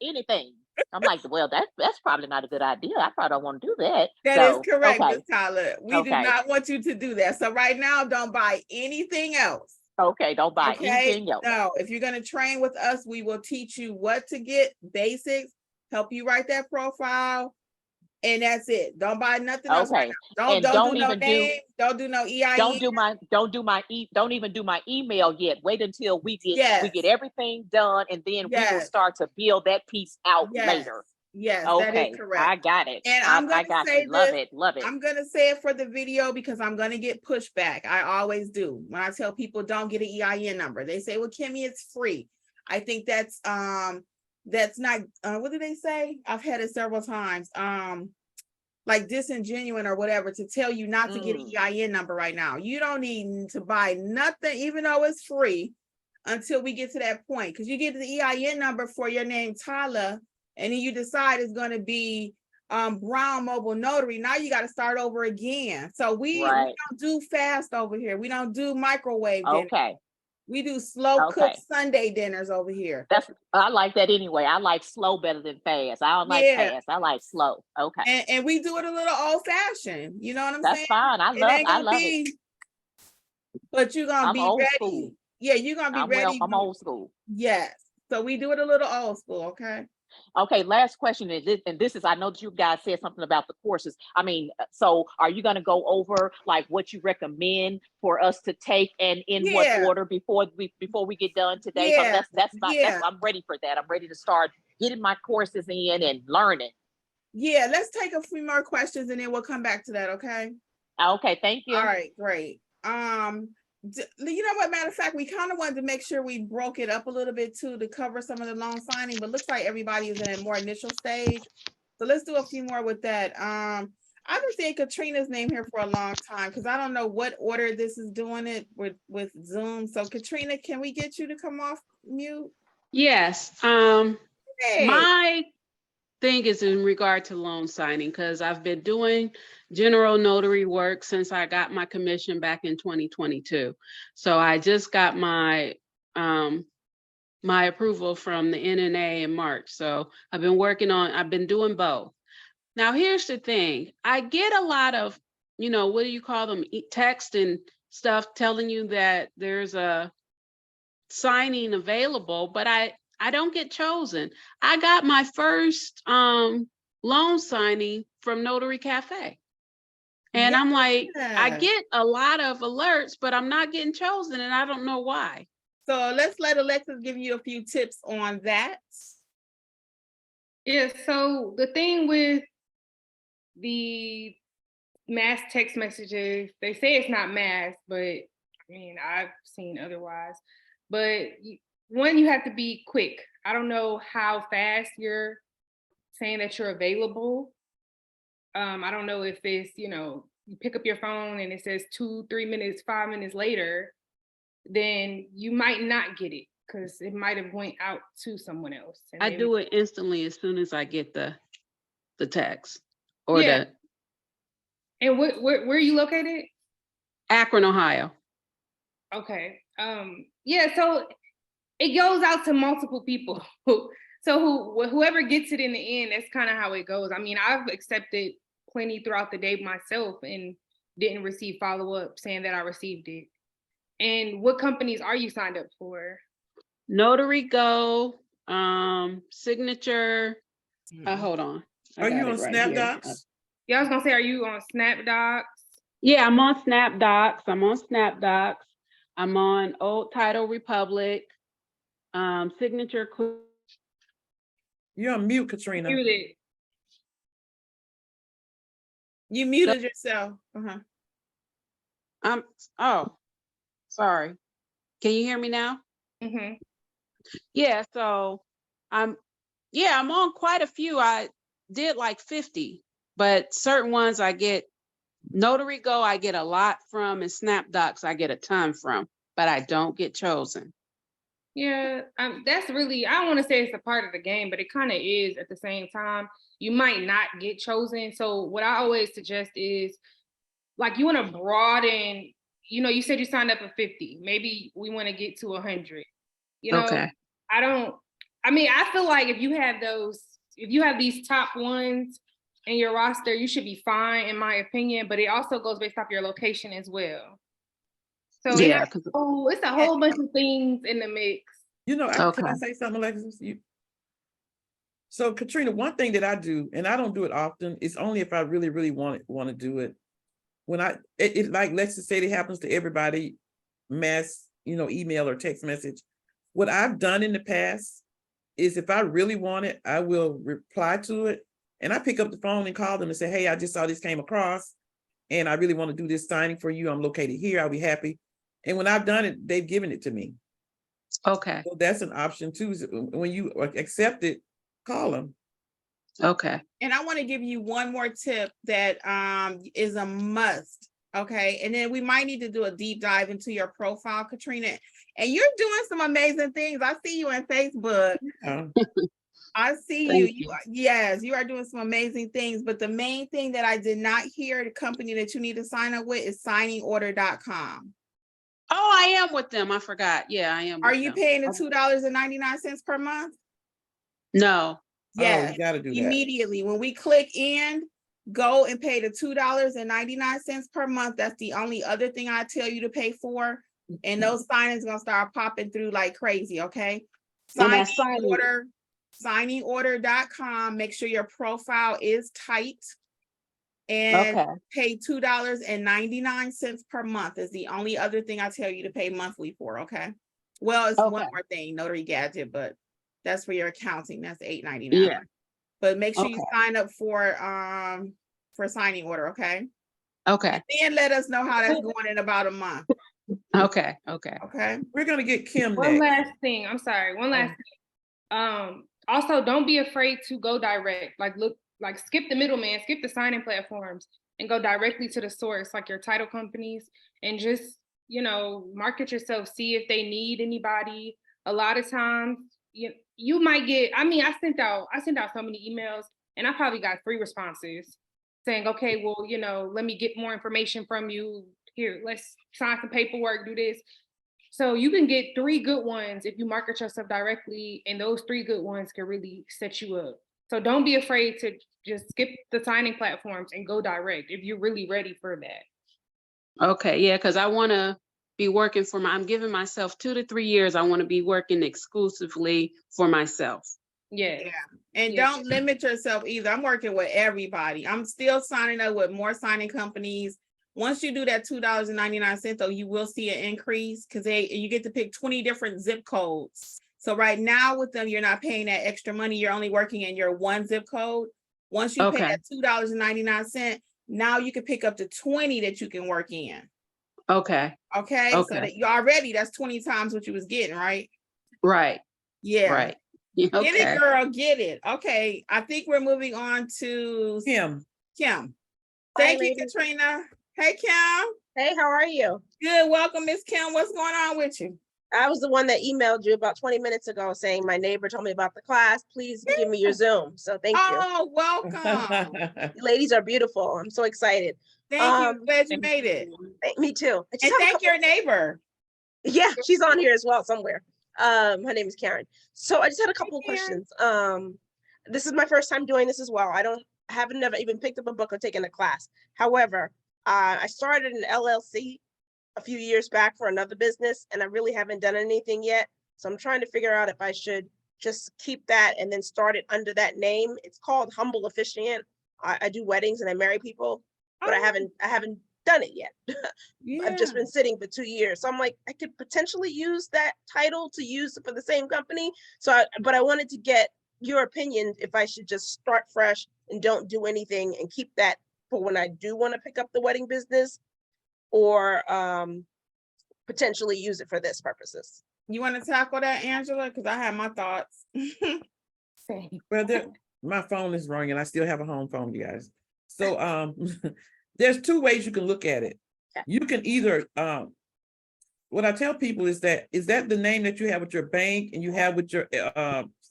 anything. I'm like, well, that's probably not a good idea. I probably don't want to do that. That is correct, Ms. Tyler. We do not want you to do that. So right now, don't buy anything else. Okay, don't buy Okay, anything else. no, if you're gonna train with us, we will teach you what to get, basics, help you write that profile. And that's it. Don't buy nothing else right Okay, now. and Don't don't do no even do, name, don't do no EIN. don't even do my email yet. Wait until we get Yes, everything done, and then we will yes, start to build that piece out yes, later. yes, that is Okay, correct. I got it. And I I'm gonna got say you. Love this, it. Love it. I'm gonna say it for the video because I'm gonna get pushback. I always do. When I tell people don't get an EIN number, they say, well, Kimmy, it's free. I think that's not, what do they say? I've had it several times. Like disingenuous or whatever to tell you not to get an EIN number right now. You don't need to buy nothing, even though it's free, until we get to that point. Because you get the EIN number for your name, Tyler, and then you decide it's going to be Brown Mobile Notary. Now you got to start over again. So we Right. don't do fast over here. We don't do microwave dinner. Okay. We do slow cooked Okay. Sunday dinners over here. I like that anyway. I like slow better than fast. I don't like Yeah. fast. I like slow. Okay. And we do it a little old fashioned. You know what I'm That's saying? fine. I It love ain't I gonna love be, it. but you're gonna I'm be old ready. school. Yeah, you're gonna be ready. I'm old school. Yes. So we do it a little old school, okay? Okay, last question is this, and this is, I know that you guys said something about the courses. I mean, so are you going to go over like what you recommend for us to take and in what Yeah. order before we get done today? Because Yeah. that's I'm ready for that. I'm ready to start getting my courses in and learning. Yeah, let's take a few more questions and then we'll come back to that, okay? Okay, thank you. All right, great. You know what, matter of fact, we kind of wanted to make sure we broke it up a little bit too to cover some of the loan signing, but looks like everybody is in a more initial stage. So let's do a few more with that. I've been seeing Katrina's name here for a long time because I don't know what order this is doing it with Zoom. So Katrina, can we get you to come off mute? Yes, Hey. my thing is in regard to loan signing, because I've been doing general notary work since I got my commission back in 2022. So I just got my approval from the NNA in March. So I've been doing both. Now, here's the thing. I get a lot of, what do you call them? Text and stuff telling you that there's a signing available, but I don't get chosen. I got my first loan signing from Notary Cafe. And I'm like, I Yes. get a lot of alerts, but I'm not getting chosen and I don't know why. So let's let Alexis give you a few tips on that. Yeah, so the thing with the mass text messages, they say it's not mass, but I mean, I've seen otherwise. But one, you have to be quick. I don't know how fast you're saying that you're available. I don't know if it's, you pick up your phone and it says 2, 3 minutes, 5 minutes later, then you might not get it because it might have went out to someone else. I do it instantly as soon as I get the text or Yeah. the And where are you located? Akron, Ohio. Okay. Yeah, so it goes out to multiple people. So whoever gets it in the end, that's kind of how it goes. I mean, I've accepted plenty throughout the day myself and didn't receive follow-up saying that I received it. And what companies are you signed up for? Notary Go, Signature. Hold on. Are you on SnapDocs? Yeah, I was gonna say, are you on SnapDocs? Yeah, I'm on SnapDocs. I'm on Old Title Republic, Signature. You're on mute, Katrina. Muted. You muted yourself. Oh, sorry. Can you hear me now? Mm-hmm. Yeah, so I'm on quite a few. I did like 50, but certain ones I get Notary Go, I get a lot from, and SnapDocs, I get a ton from, but I don't get chosen. Yeah, that's really, I don't want to say it's a part of the game, but it kind of is at the same time. You might not get chosen. So what I always suggest is, like, you want to broaden, you said you signed up for 50. Maybe we want to get to 100. Okay. I feel like if you have these top ones in your roster, you should be fine, in my opinion, but it also goes based off your location as well. So Yeah, it's a whole bunch of things in the mix. You know, can I Okay. say something, Alexis? So Katrina, one thing that I do, and I don't do it often, it's only if I really, really want to do it. When it like, let's just say it happens to everybody, mass, email or text message. What I've done in the past is if I really want it, I will reply to it. And I pick up the phone and call them and say, hey, I just saw this came across and I really want to do this signing for you. I'm located here. I'll be happy. And when I've done it, they've given it to me. Okay. So that's an option too. When you accept it, call them. Okay. And I want to give you one more tip that is a must. Okay. And then we might need to do a deep dive into your profile, Katrina. And you're doing some amazing things. I see you on Facebook. I see you. Yes, you are doing some amazing things. But the main thing that I did not hear, the company that you need to sign up with, is signingorder.com. Oh, I am with them. I forgot. Yeah, I am. Are with you them. paying the $2.99 per month? No. Yes, you gotta do that. immediately. When we click in, go and pay the $2.99 per month. That's the only other thing I tell you to pay for. And those signings gonna start popping through like crazy, okay? And that's signing. Signingorder.com. Make sure your profile is tight. And Okay. pay $2.99 per month is the only other thing I tell you to pay monthly for, okay? Well, it's one Okay. more thing, Notary Gadget, but that's for your accounting. That's $8.99. Yeah. But make sure you Okay. sign up for signing order, okay? Okay. Then let us know how that's going in about a month. Okay. Okay. Okay. We're gonna get Kim One next. last thing. I'm sorry. One last thing. Also, don't be afraid to go direct. Like skip the middleman, skip the signing platforms, and go directly to the source, like your title companies, and just market yourself. See if they need anybody. A lot of times, you might get. I mean, I sent out so many emails, and I probably got 3 responses saying, "Okay, well, let me get more information from you. Here, let's sign some paperwork. Do this." So you can get 3 good ones if you market yourself directly, and those 3 good ones can really set you up. So don't be afraid to just skip the signing platforms and go direct if you're really ready for that. Okay. Yeah, because I want to be working I'm giving myself 2 to 3 years. I want to be working exclusively for myself. Yeah. And Yeah. don't limit yourself either. I'm working with everybody. I'm still signing up with more signing companies. Once you do that $2.99 though, you will see an increase because you get to pick 20 different zip codes. So right now with them, you're not paying that extra money. You're only working in your one zip code. Once you pay that $2.99, now you can pick up to 20 that you can work in. Okay. Okay. So that you already, that's 20 times what you was getting, right? Right. Yeah. Right. Okay. Get it, girl, get it. Okay. I think we're moving on to Kim. Thank you, Katrina. Hey, Kim. Hey, how are you? Good. Welcome, Miss Kim. What's going on with you? I was the one that emailed you about 20 minutes ago saying my neighbor told me about the class. Please give me your Zoom. So thank you. Oh, welcome. You ladies are beautiful. I'm so excited. Thank you. Glad you made it. Me too. And thank your neighbor. Yeah, she's on here as well somewhere. Her name is Karen. So I just had a couple of questions. This is my first time doing this as well. I haven't never even picked up a book or taken a class. However, I started an LLC a few years back for another business, and I really haven't done anything yet. So I'm trying to figure out if I should just keep that and then start it under that name. It's called Humble Officiant. I do weddings and I marry people, but I haven't done it yet. I've just been sitting for 2 years. So I'm like, I could potentially use that title to use for the same company. But I wanted to get your opinion if I should just start fresh and don't do anything and keep that for when I do want to pick up the wedding business, or potentially use it for this purposes. You want to tackle that, Angela? Because I have my thoughts. Well, my phone is ringing. I still have a home phone, you guys. So there's 2 ways you can look at it. You can either what I tell people is that the name that you have with your bank and you have with your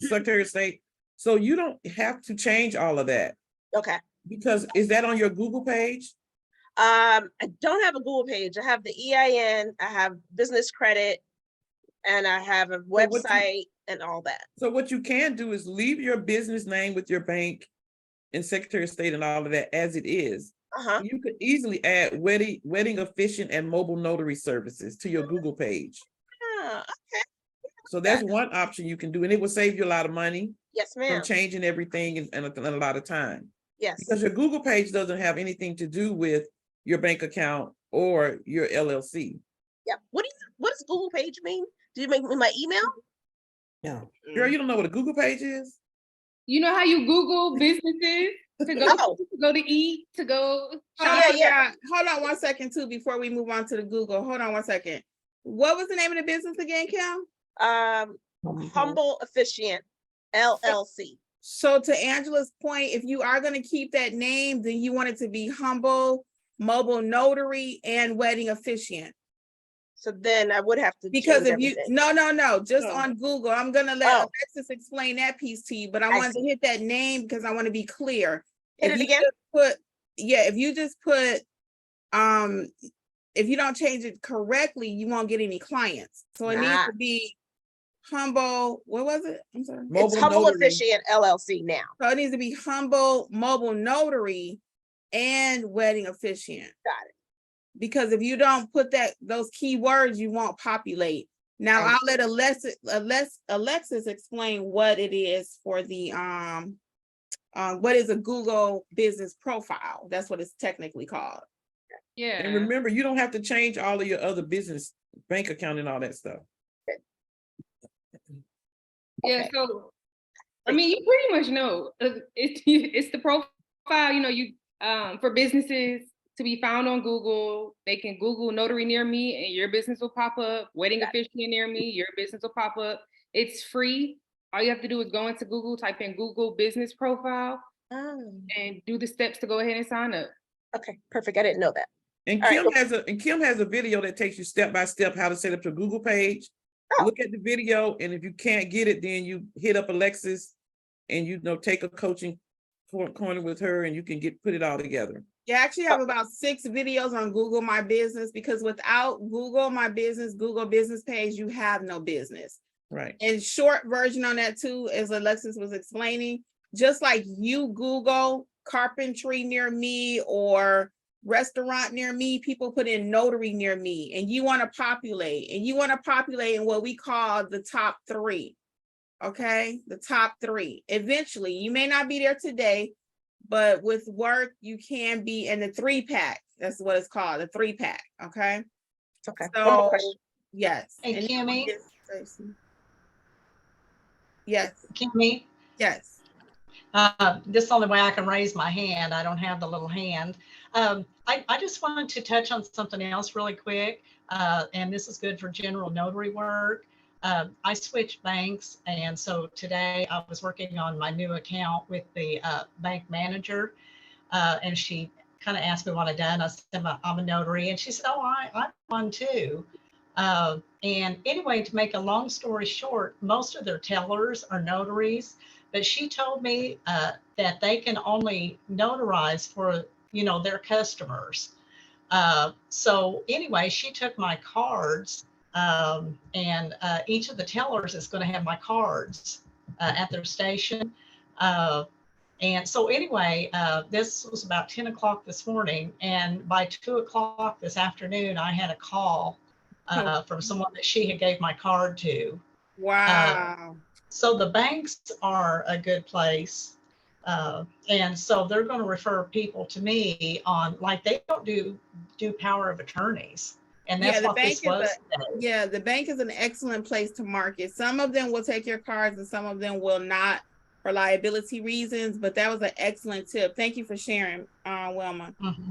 Secretary of State. So you don't have to change all of that. Okay. Because is that on your Google page? I don't have a Google page. I have the EIN, I have business credit, and I have a website and all that. So what you can do is leave your business name with your bank and Secretary of State and all of that as it is. you could easily add wedding officiant and mobile notary services to your Google page. Okay. So that's one option you can do, and it will save you a lot of money Yes, from ma'am. changing everything and a lot of time. Yes. Because your Google page doesn't have anything to do with your bank account or your LLC. Yeah. What does Google page mean? Do you make me my email? No. Girl, you don't know what a Google page is? You know how you Google businesses to go No. to go to eat, to go Yeah. Hold on 1 second too, before we move on to the Google. Hold on 1 second. What was the name of the business again, Kim? Humble Officiant LLC. So to Angela's point, if you are going to keep that name, then you want it to be Humble Mobile Notary and Wedding Officiant. So then I would have to Because change if you, everything. no, just Oh. on Google, I'm going to let Oh. Alexis explain that piece to you, but I I want to see. hit that name because I want to be clear. Hit If it you again? just put, if you just put, if you don't change it correctly, you won't get any clients. So it needs Nah. to be Humble, what was it? I'm sorry. It's Mobile Humble notary. Officiant LLC now. So it needs to be Humble Mobile Notary and Wedding Officiant. Got it. Because if you don't put those keywords, you won't populate. Now I I'll let Alexis explain what it is for the what is a Google business profile? That's what it's technically called. Yeah. And remember, you don't have to change all of your other business bank account and all that stuff. Yeah, Okay. so I mean, you pretty much know it's the profile, you know, you for businesses to be found on Google. They can Google notary near me and your business will pop up. Wedding officiant near me, your business will pop up. It's free. All you have to do is go into Google, type in Google business profile, and do the steps to go ahead and sign up. Okay, perfect. I didn't know that. And All Kim has a video that takes you step by step how to set up your Google page. Oh. Look at the video, and if you can't get it, then you hit up Alexis and take a coaching corner with her, and you can put it all together. You actually have about 6 videos on Google My Business, because without Google My Business, Google Business page, you have no business. Right. And short version on that too, as Alexis was explaining, just like you Google carpentry near me or restaurant near me, people put in notary near me, and you want to populate, in what we call the top 3. Okay, the top 3. Eventually, you may not be there today, but with work, you can be in the 3-pack. That's what it's called, the 3-pack. Okay. Okay. So, One more question. yes. Hey, And Kimmy? Yes. Kimmy, Yes. this is the only way I can raise my hand. I don't have the little hand. I just wanted to touch on something else really quick, and this is good for general notary work. I switched banks, and so today I was working on my new account with the bank manager, and she kind of asked me what I'd done. I said, I'm a notary, and she said, oh, I'm one too. And anyway, to make a long story short, most of their tellers are notaries, but she told me that they can only notarize for, their customers. So anyway, she took my cards, and each of the tellers is going to have my cards at their station. And so anyway, this was about 10 o'clock this morning, and by 2 o'clock this afternoon, I had a call from someone that she had gave my card to. Wow. So the banks are a good place. And so they're going to refer people to me on, like, they don't do power of attorneys. And that's what this was. The bank is an excellent place to market. Some of them will take your cards and some of them will not for liability reasons, but that was an excellent tip. Thank you for sharing, Wilma. Mm-hmm.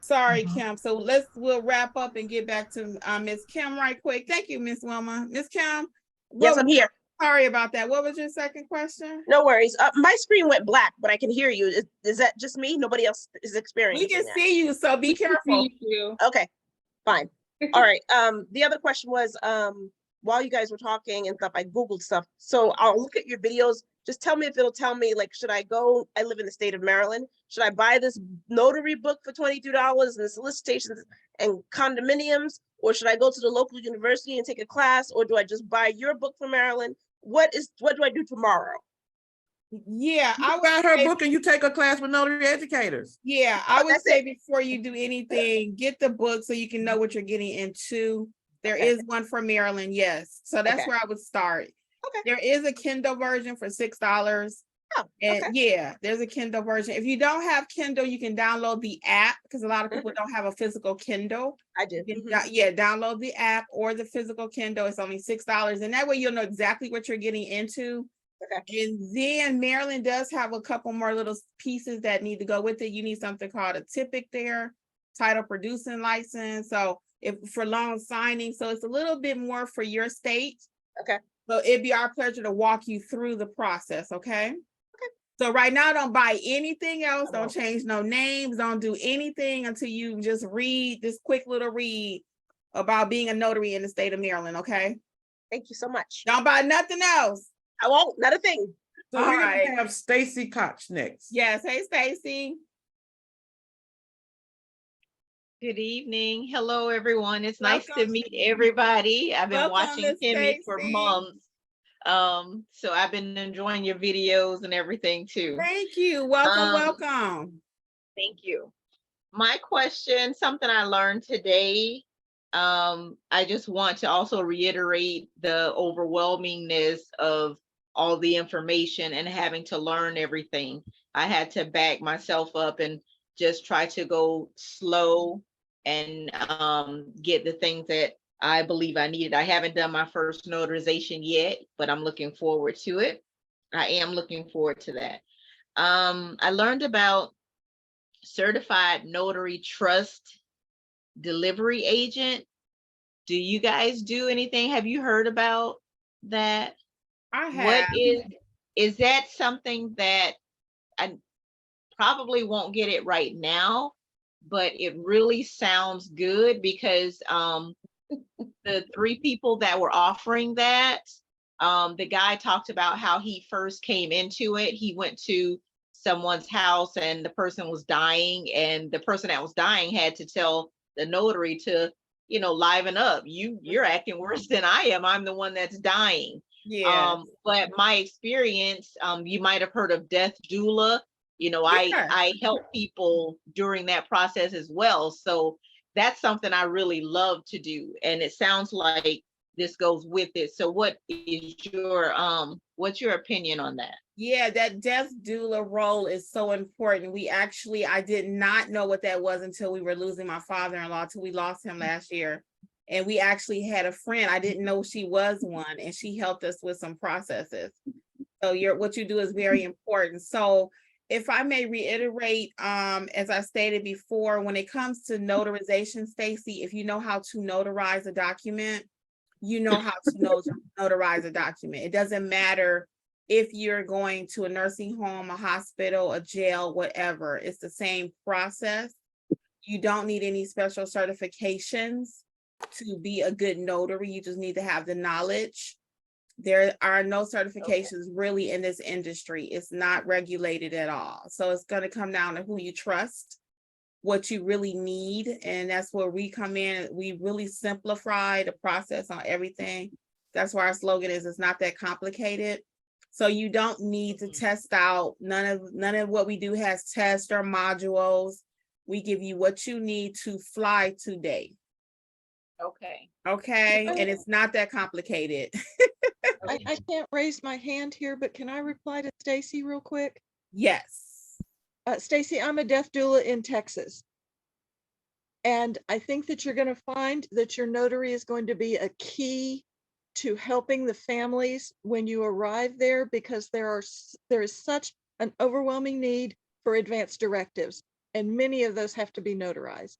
Sorry, Kim. So we'll wrap up and get back to Miss Kim right quick. Thank you, Miss Wilma. Miss Kim. Yes, I'm here. Sorry about that. What was your second question? No worries. My screen went black, but I can hear you. Is that just me? Nobody else is experiencing We can that? see you, so be careful. Okay, fine. All right. The other question was, while you guys were talking and stuff, I Googled stuff. So I'll look at your videos. Just tell me if it'll tell me, like, should I go? I live in the state of Maryland. Should I buy this notary book for $22 and solicitations and condominiums? Or should I go to the local university and take a class? Or do I just buy your book for Maryland? What do I do tomorrow? Yeah, I You would buy her say, book and you take a class with notary educators. yeah, I would that's say before you do anything, get the book so you can know what you're getting into. There is one for Maryland, yes. So that's Okay. where I would start. Okay. There is a Kindle version for $6. Oh, And okay. yeah, there's a Kindle version. If you don't have Kindle, you can download the app because a lot of people don't have a physical Kindle. I do. You can Mhm. yeah, download the app or the physical Kindle. It's only $6. And that way you'll know exactly what you're getting into. Okay. And then Maryland does have a couple more little pieces that need to go with it. You need something called a TIPIC there, title producing license. So if for loan signing, so it's a little bit more for your state. Okay. So it'd be our pleasure to walk you through the process, okay? So right now, don't buy anything else. Don't change no names. Don't do anything until you just read this quick little read about being a notary in the state of Maryland, okay? Thank you so much. Don't buy nothing else. I won't, not a thing. So All we're right. gonna have Stacy Koch next. Yes, hey, Stacy. Good evening. Hello, everyone. It's nice to Welcome. meet everybody. I've been Welcome, watching Miss Kimmy for Stacy. months. So I've been enjoying your videos and everything too. Thank you. Welcome, Um, welcome. Thank you. My question, something I learned today. I just want to also reiterate the overwhelmingness of all the information and having to learn everything. I had to back myself up and just try to go slow and get the things that I believe I needed. I haven't done my first notarization yet, but I'm looking forward to it. I am looking forward to that. I learned about certified notary trust delivery agent. Do you guys do anything? Have you heard about that? I What have. is that something that I probably won't get it right now, but it really sounds good because the 3 people that were offering that, the guy talked about how he first came into it. He went to someone's house and the person was dying, and the person that was dying had to tell the notary to, you know, liven up. You're acting worse than I am. I'm the one that's dying. Yeah. But my experience, you might have heard of death doula. You know, Yeah. I help people during that process as well. So that's something I really love to do. And it sounds like this goes with it. So what is your what's your opinion on that? Yeah, that death doula role is so important. I did not know what that was until we were losing my father-in-law, till we lost him last year. And we actually had a friend, I didn't know she was one, and she helped us with some processes. So what you do is very important. So if I may reiterate, as I stated before, when it comes to notarization, Stacy, if you know how to notarize a document, you know how to notarize a document. It doesn't matter if you're going to a nursing home, a hospital, a jail, whatever. It's the same process. You don't need any special certifications to be a good notary. You just need to have the knowledge. There are no certifications really in this industry. It's not regulated at all. So it's going to come down to who you trust, what you really need. And that's where we come in. We really simplify the process on everything. That's why our slogan is, it's not that complicated. So you don't need to test out. None of what we do has tests or modules. We give you what you need to fly today. Okay. Okay. And it's not that complicated. I can't raise my hand here, but can I reply to Stacy real quick? Yes. Stacy, I'm a death doula in Texas. And I think that you're going to find that your notary is going to be a key to helping the families when you arrive there, because there is such an overwhelming need for advance directives, and many of those have to be notarized.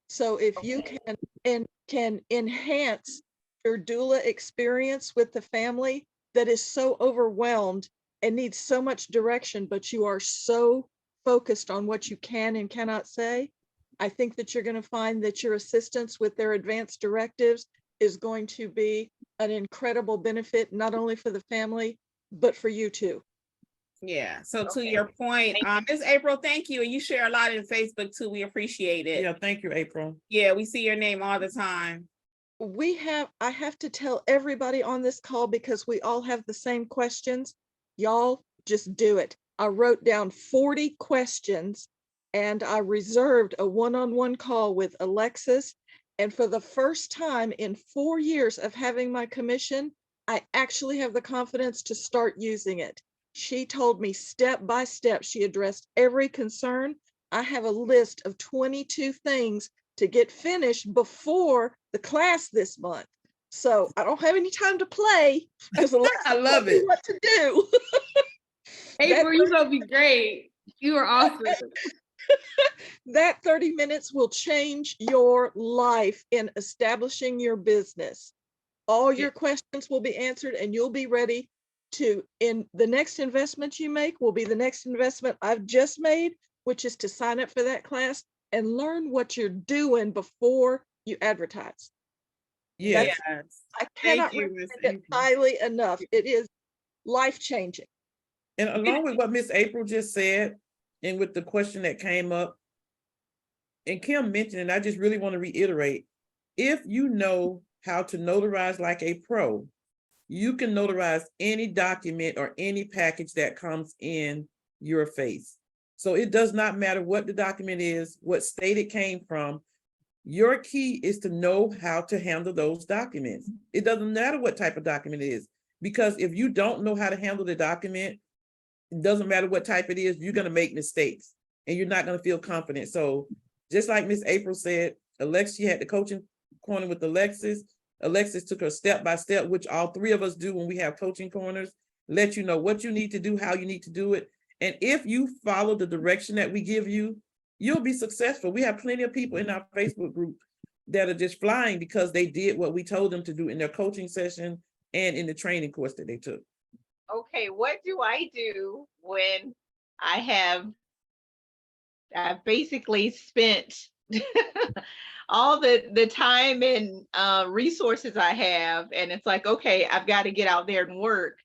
So if you can enhance your doula experience with the family that is so overwhelmed and needs so much direction, but you are so focused on what you can and cannot say, I think that you're going to find that your assistance with their advance directives is going to be an incredible benefit, not only for the family, but for you too. Yeah. So to your point, Ms. April, thank you. And you share a lot in Facebook too. We appreciate it. Yeah, thank you, April. Yeah, we see your name all the time. I have to tell everybody on this call, because we all have the same questions. Y'all just do it. I wrote down 40 questions and I reserved a one-on-one call with Alexis. And for the first time in 4 years of having my commission, I actually have the confidence to start using it. She told me step by step, she addressed every concern. I have a list of 22 things to get finished before the class this month. So I don't have any time to play because I love it. What to do. April, you're gonna be great. You are awesome. That 30 minutes will change your life in establishing your business. All your questions will be answered and you'll be ready to, in the next investment you make will be the next investment I've just made, which is to sign up for that class and learn what you're doing before you advertise. Yes. I cannot recommend it highly enough. It is life-changing. And along with what Miss April just said, and with the question that came up, and Kim mentioned, and I just really want to reiterate, if you know how to notarize like a pro, you can notarize any document or any package that comes in your face. So it does not matter what the document is, what state it came from. Your key is to know how to handle those documents. It doesn't matter what type of document it is, because if you don't know how to handle the document, it doesn't matter what type it is, you're going to make mistakes and you're not going to feel confident. So just like Miss April said, Alexis, she had the coaching corner with Alexis. Alexis took her step by step, which all three of us do when we have coaching corners, let you know what you need to do, how you need to do it. And if you follow the direction that we give you, you'll be successful. We have plenty of people in our Facebook group that are just flying because they did what we told them to do in their coaching session and in the training course that they took. Okay, what do I do when I've basically spent all the time and resources I have, and it's like, okay, I've got to get out there and work,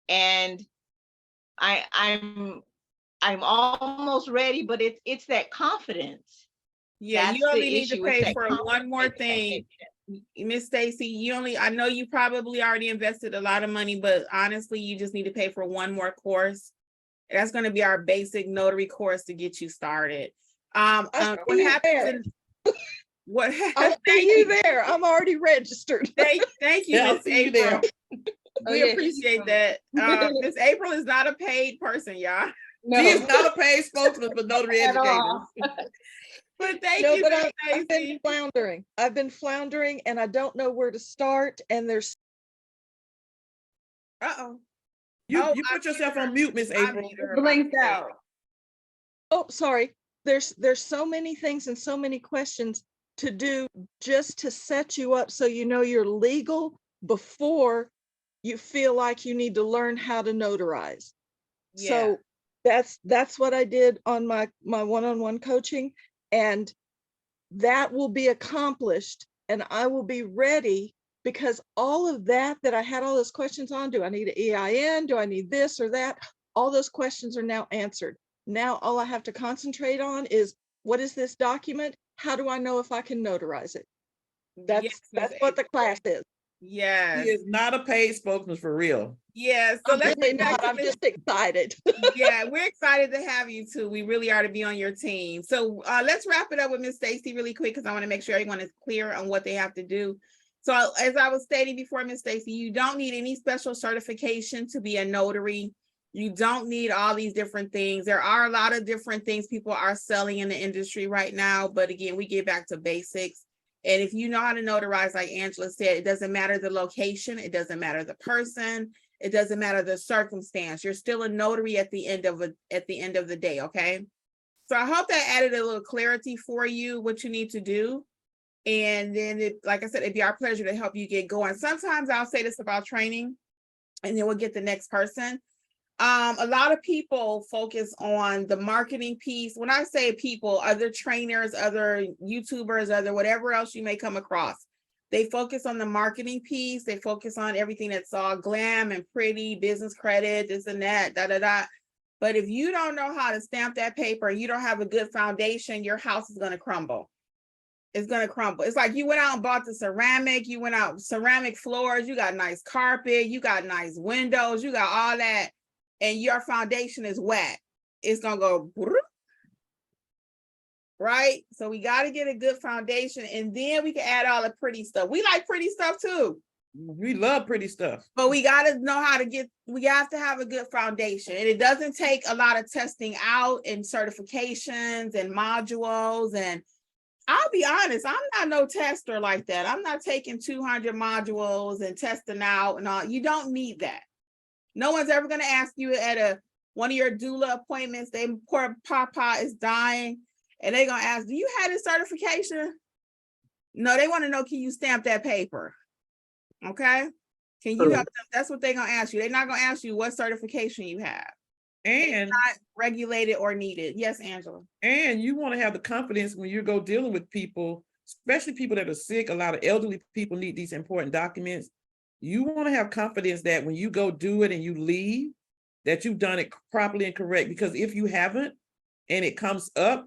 and I'm almost ready, but it's that confidence. Yeah, That's you only the need to issue. It's pay that for one confidence more that thing. Miss Stacy, I know you probably already invested a lot of money, but honestly, you just need to pay for one more course. That's going to be our basic notary course to get you started. What happens? What I'll see you there. I'm already registered. Thank you, Miss April. We appreciate that. Miss April is not a paid person, y'all. She is not a paid spokesman for notary educators. But thank you, but Miss I've been Stacy. floundering. I've been floundering and I don't know where to start. And there's You put yourself on mute, Miss April. Blinked out. oh, sorry. There's so many things and so many questions to do just to set you up so you know you're legal before you feel like you need to learn how to notarize. So that's what I did on my one-on-one coaching, and that will be accomplished and I will be ready, because all of that I had all those questions on, do I need an EIN? Do I need this or that? All those questions are now answered. Now all I have to concentrate on is, what is this document? How do I know if I can notarize it? That's what the class is. Yes. He is not a paid spokesman for real. Yeah, so let's Really get back not. to I'm Miss- just excited. Yeah, we're excited to have you too. We really are to be on your team. So let's wrap it up with Miss Stacy really quick, because I want to make sure everyone is clear on what they have to do. So as I was stating before, Miss Stacy, you don't need any special certification to be a notary. You don't need all these different things. There are a lot of different things people are selling in the industry right now, but again, we get back to basics. And if you know how to notarize, like Angela said, it doesn't matter the location, it doesn't matter the person, it doesn't matter the circumstance. You're still a notary at the end of the day, okay? So I hope that added a little clarity for you, what you need to do. And then, like I said, it'd be our pleasure to help you get going. Sometimes I'll say this about training, and then we'll get the next person. A lot of people focus on the marketing piece. When I say people, other trainers, other YouTubers, other whatever else you may come across, they focus on the marketing piece. They focus on everything that's all glam and pretty, business credit, this and that, da, da, da. But if you don't know how to stamp that paper, you don't have a good foundation, your house is going to crumble. It's going to crumble. It's like you went out and bought the ceramic, you went out ceramic floors, you got nice carpet, you got nice windows, you got all that. and your foundation is wet, it's gonna go right. So we got to get a good foundation, and then we can add all the pretty stuff. We like pretty stuff too. We love pretty stuff. But we got to know how to we have to have a good foundation. And it doesn't take a lot of testing out and certifications and modules. And I'll be honest, I'm not no tester like that. I'm not taking 200 modules and testing out and all. You don't need that. No one's ever going to ask you at one of your doula appointments, poor Papa is dying, and they're going to ask, do you have a certification? No, they want to know, can you stamp that paper? Okay. Can you help them? That's what they're going to ask you. They're not going to ask you what certification you have. And it's not regulated or needed. Yes, Angela. And you want to have the confidence when you go dealing with people, especially people that are sick. A lot of elderly people need these important documents. You want to have confidence that when you go do it and you leave, that you've done it properly and correct. Because if you haven't and it comes up,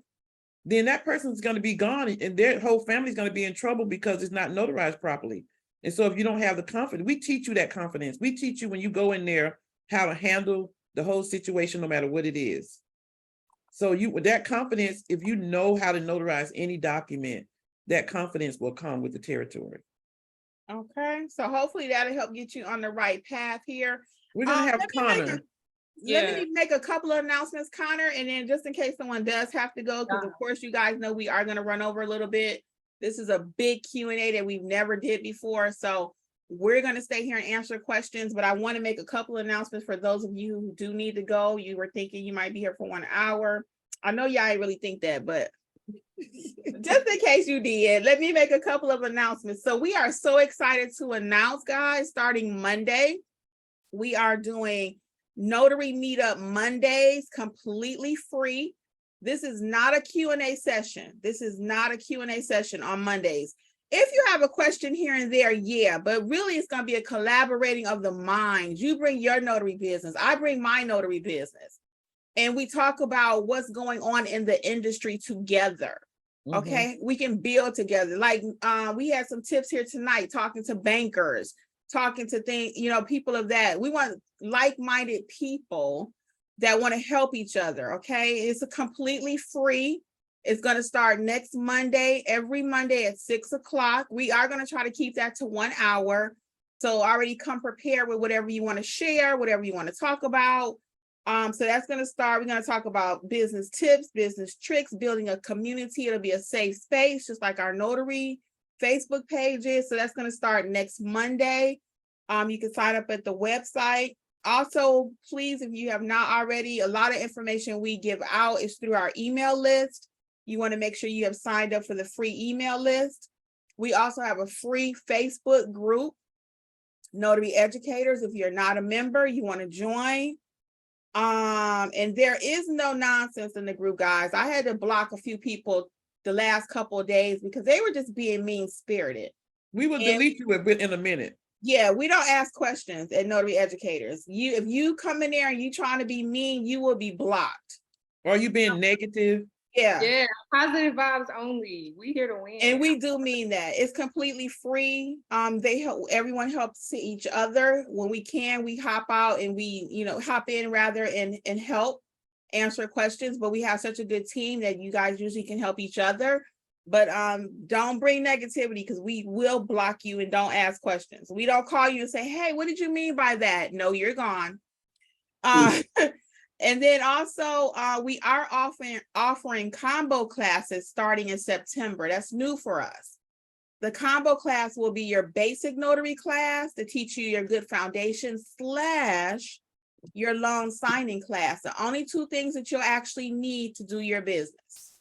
then that person's going to be gone and their whole family's going to be in trouble because it's not notarized properly. And so if you don't have the confidence, we teach you that confidence. We teach you when you go in there how to handle the whole situation, no matter what it is. So you, with that confidence, if you know how to notarize any document, that confidence will come with the territory. Okay, so hopefully that'll help get you on the right path here. We're gonna have Connor. Let me make a couple of announcements, Connor, and then just in case someone does have to go, because of course you guys know we are going to run over a little bit. This is a big Q&A that we've never did before, so we're going to stay here and answer questions, but I want to make a couple of announcements for those of you who do need to go. You were thinking you might be here for 1 hour. I know y'all ain't really think that, but just in case you did, let me make a couple of announcements. So we are so excited to announce, guys, starting Monday, we are doing Notary Meetup Mondays, completely free. This is not a Q&A session. This is not a Q&A session on Mondays. If you have a question here and there, yeah, but really it's going to be a collaborating of the minds. You bring your notary business. I bring my notary business. And we talk about what's going on in the industry together. Okay, we can build together. Like we had some tips here tonight, talking to bankers, talking to things, people of that. We want like-minded people that want to help each other. Okay, it's a completely free. It's going to start next Monday, every Monday at 6 o'clock. We are going to try to keep that to 1 hour. So already come prepared with whatever you want to share, whatever you want to talk about. So that's going to start. We're going to talk about business tips, business tricks, building a community. It'll be a safe space, just like our notary Facebook pages. So that's going to start next Monday. You can sign up at the website. Also, please, if you have not already, a lot of information we give out is through our email list. You want to make sure you have signed up for the free email list. We also have a free Facebook group, Notary Educators. If you're not a member, you want to join. And there is no nonsense in the group, guys. I had to block a few people the last couple of days because they were just being mean-spirited. We will delete you in a minute. Yeah, we don't ask questions at Notary Educators. If you come in there and you trying to be mean, you will be blocked. Or you being negative. Yeah, positive vibes only. We here to win. And we do mean that. It's completely free. They help, everyone helps each other. When we can, we hop out and we, hop in rather and help answer questions. But we have such a good team that you guys usually can help each other. But don't bring negativity, because we will block you and don't ask questions. We don't call you and say, hey, what did you mean by that? No, you're gone. And then also we are offering combo classes starting in September. That's new for us. The combo class will be your basic notary class to teach you your good foundation / your loan signing class. The only two things that you'll actually need to do your business.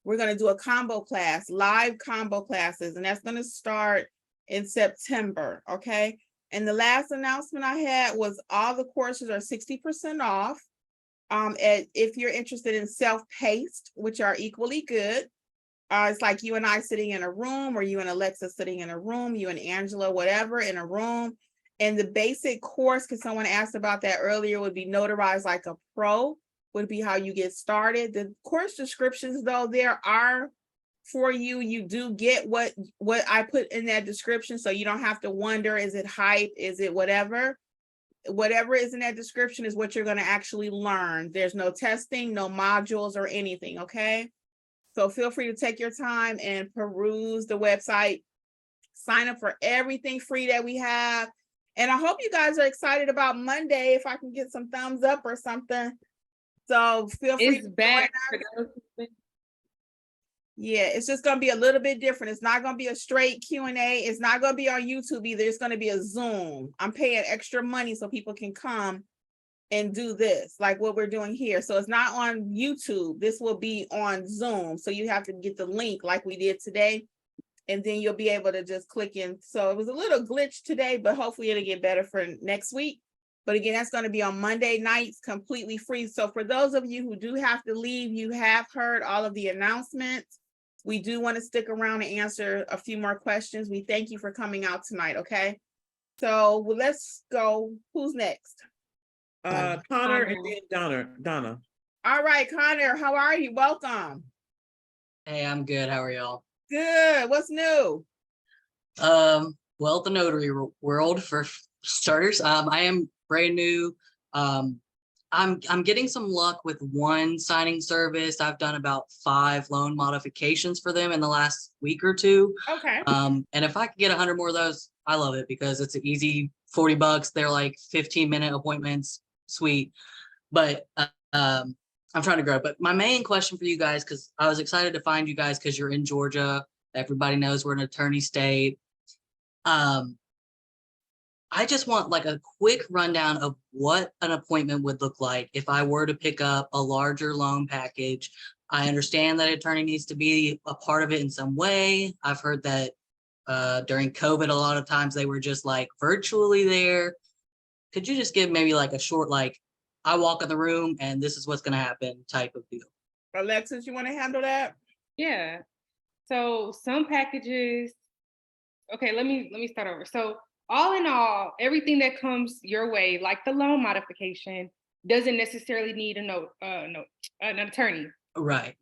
We're going to do a combo class, live combo classes, and that's going to start in September. Okay. And the last announcement I had was all the courses are 60% off. If you're interested in self-paced, which are equally good, it's like you and I sitting in a room, or you and Alexa sitting in a room, you and Angela, whatever, in a room. And the basic course, because someone asked about that earlier, would be Notarize Like a Pro, would be how you get started. The course descriptions, though, there are for you. You do get what I put in that description, so you don't have to wonder, is it hype, is it whatever. whatever is in that description is what you're going to actually learn. There's no testing, no modules or anything, okay? So feel free to take your time and peruse the website, sign up for everything free that we have. And I hope you guys are excited about Monday, if I can get some thumbs up or something. So feel free It's to back. join us. Yeah, it's just gonna be a little bit different. It's not gonna be a straight Q&A. It's not gonna be on YouTube either. It's gonna be a Zoom. I'm paying extra money so people can come and do this, like what we're doing here. So it's not on YouTube. This will be on Zoom. So you have to get the link like we did today, and then you'll be able to just click in. So it was a little glitch today, but hopefully it'll get better for next week. But again, that's going to be on Monday nights, completely free. So for those of you who do have to leave, you have heard all of the announcements. We do want to stick around and answer a few more questions. We thank you for coming out tonight, okay? So well, let's go. Who's next? Connor and then Donna. All right, Connor, how are you? Welcome. Hey, I'm good. How are y'all? Good. What's new? Well, the notary world for starters. I am brand new. I'm getting some luck with one signing service. I've done about 5 loan modifications for them in the last week or two. Okay. And if I could get 100 more of those, I love it because it's an easy $40. They're like 15-minute appointments. Sweet. But I'm trying to grow. But my main question for you guys, because I was excited to find you guys because you're in Georgia. Everybody knows we're an attorney state. I just want like a quick rundown of what an appointment would look like if I were to pick up a larger loan package. I understand that attorney needs to be a part of it in some way. I've heard that during COVID, a lot of times they were just like virtually there. Could you just give maybe like a short, like, I walk in the room and this is what's going to happen type of deal? Alexis, you want to handle that? Yeah. So some packages, okay, let me start over. So all in all, everything that comes your way, like the loan modification, doesn't necessarily need an attorney. Right.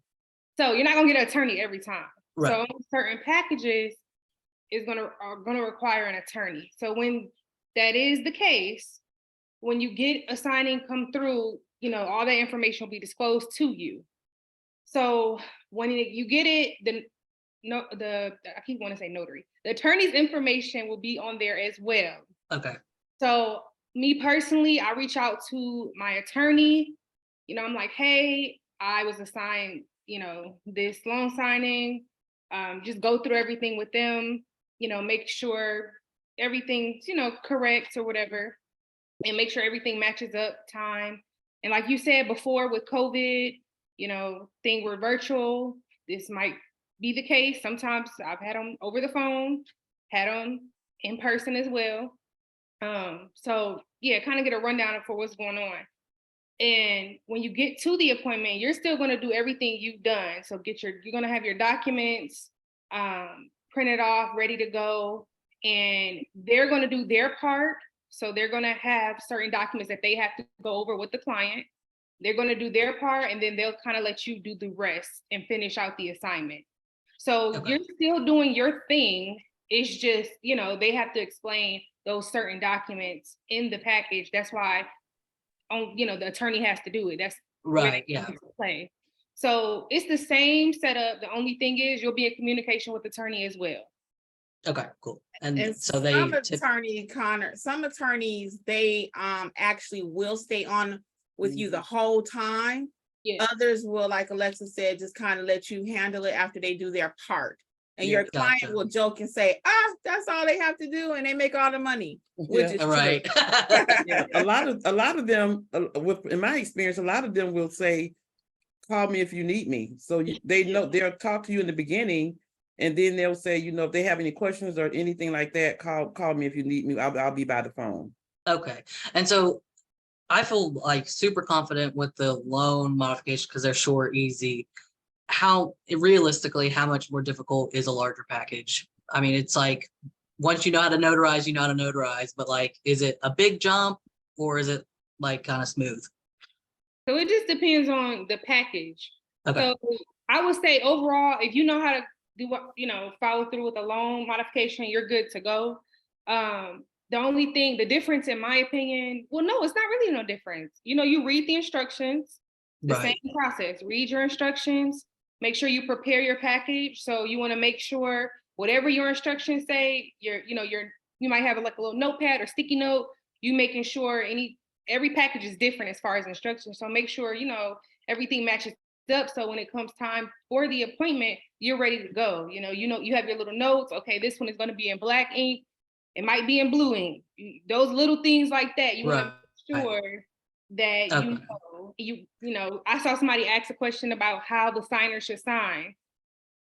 So you're not gonna get an attorney every time. Right. So certain packages are gonna require an attorney. So when that is the case, when you get a signing come through, all that information will be disclosed to you. So when you get it, I keep wanting to say notary. The attorney's information will be on there as well. Okay. So me personally, I reach out to my attorney. I'm like, hey, I was assigned, this loan signing. Just go through everything with them. Make sure everything's, correct or whatever, and make sure everything matches up time. And like you said before, with COVID, thing we're virtual. This might be the case. Sometimes I've had them over the phone, had them in person as well. So yeah, kind of get a rundown for what's going on. And when you get to the appointment, you're still going to do everything you've done. So you're going to have your documents printed off, ready to go, and they're going to do their part. So they're going to have certain documents that they have to go over with the client. They're going to do their part, and then they'll kind of let you do the rest and finish out the assignment. So You're still doing your thing. It's just, they have to explain those certain documents in the package. That's why, the attorney has to do it. That's right. Yeah. Play. So it's the same setup. The only thing is you'll be in communication with the attorney as well. Okay, cool. And so some attorneys, they actually will stay on with you the whole time. Yeah. Others will, like Alexa said, just kind of let you handle it after they do their part. And your client will joke and say, that's all they have to do, and they make all the money, which is right. Yeah, a lot of them, in my experience, a lot of them will say, call me if you need me. So they know they'll talk to you in the beginning, and then they'll say, if they have any questions or anything like that, call me if you need me. I'll be by the phone. Okay. And so I feel like super confident with the loan modification because they're short, easy. Realistically, how much more difficult is a larger package? I mean, it's like, once you know how to notarize, you know how to notarize, but like, is it a big jump or is it like kind of smooth? So it just depends on the package. Okay. So I would say overall, if you know how to do, follow through with a loan modification, you're good to go. The only thing, the difference in my opinion, well, no, it's not really no difference. You know, you read the instructions, the Right. same process, read your instructions, make sure you prepare your package. So you want to make sure whatever your instructions say, you might have like a little notepad or sticky note, you making sure every package is different as far as instructions. So make sure, everything matches up. So when it comes time for the appointment, you're ready to go. You have your little notes. Okay, this one is going to be in black ink. It might be in blue ink. Those little things like that. You want to make sure that Okay. I saw somebody ask a question about how the signer should sign.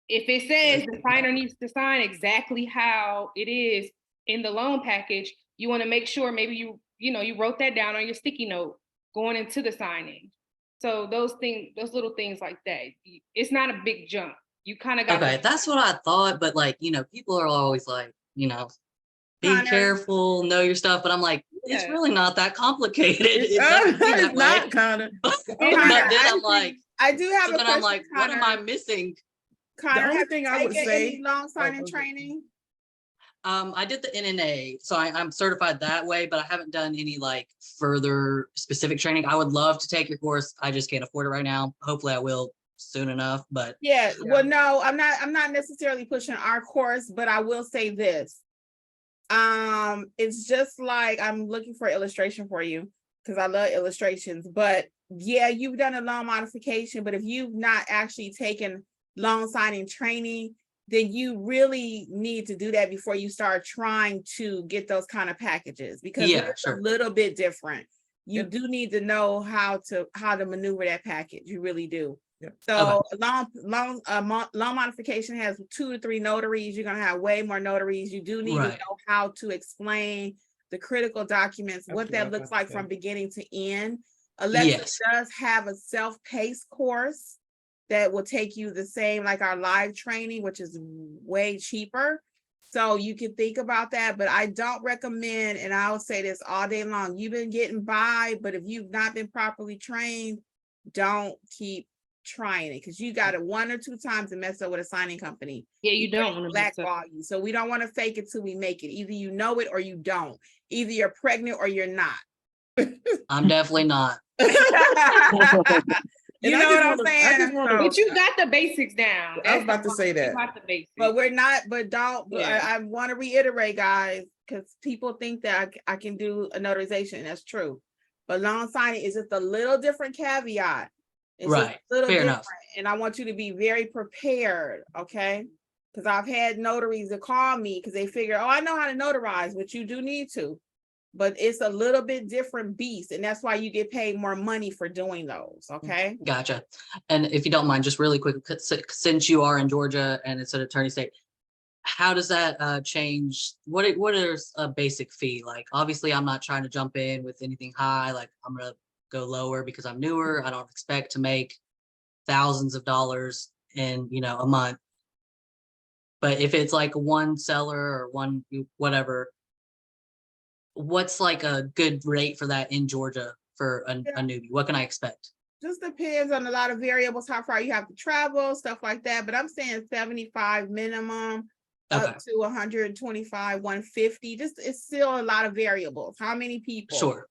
If it says the signer needs to sign exactly how it is in the loan package, you want to make sure maybe you wrote that down on your sticky note going into the signing. So those little things like that, it's not a big jump. You kind of got Okay, that's what I thought, but like, people are always like, be Connor. careful, know your stuff, but I'm like, it's really not that complicated. It doesn't seem that It's not way. kind of. But Connor, then I'm like, I do have so a then question, I'm like, what am I Connor. missing? Connor, only have thing you I would taken say- any loan signing okay. training? I did the NNA, so I'm certified that way, but I haven't done any like further specific training. I would love to take your course. I just can't afford it right now. Hopefully I will soon enough, but Yeah, well, no, I'm not necessarily pushing our course, but I will say this. It's just like I'm looking for illustration for you because I love illustrations, but yeah, you've done a loan modification, but if you've not actually taken loan signing training, then you really need to do that before you start trying to get those kind of packages because Yeah, it's sure. a little bit different. You Yep. do need to know how to maneuver that package. You really do. Yep. So loan modification has 2 to 3 notaries. You're gonna have way more notaries. You do need to Right. know how to explain the critical documents, That's what what I that was looks about to like say. from beginning to end. Alexa Yes. does have a self-paced course that will take you the same like our live training, which is way cheaper. So you can think about that, but I don't recommend, and I will say this all day long, you've been getting by, but if you've not been properly trained, don't keep trying it because you got it 1 or 2 times and mess up with a signing company. Yeah, you don't want to Blackball you. So we don't want to fake it till we make it. Either you know it or you don't. Either you're pregnant or you're not. I'm definitely not. You And know I what I'm just saying? wanna- So- But you got the basics down. I was about to say You that. got the basics. But we're not, but don't, Yeah. I want to reiterate, guys, because people think that I can do a notarization. That's true. But loan signing is just a little different caveat. It's just Right. a little Fair different. enough. And I want you to be very prepared, okay? Because I've had notaries that call me because they figure, oh, I know how to notarize, which you do need to. But it's a little bit different beast. And that's why you get paid more money for doing those, okay? Gotcha. And if you don't mind, just really quick, since you are in Georgia and it's an attorney state, how does that change? What is a basic fee? Like, obviously I'm not trying to jump in with anything high, like I'm gonna go lower because I'm newer. I don't expect to make thousands of dollars in, a month. But if it's like one seller or one, whatever, what's like a good rate for that in Georgia for a newbie? What can I expect? Just depends on a lot of variables, how far you have to travel, stuff like that. But I'm saying 75 minimum, Okay. up to 125, 150. Just it's still a lot of variables. How many people? Sure.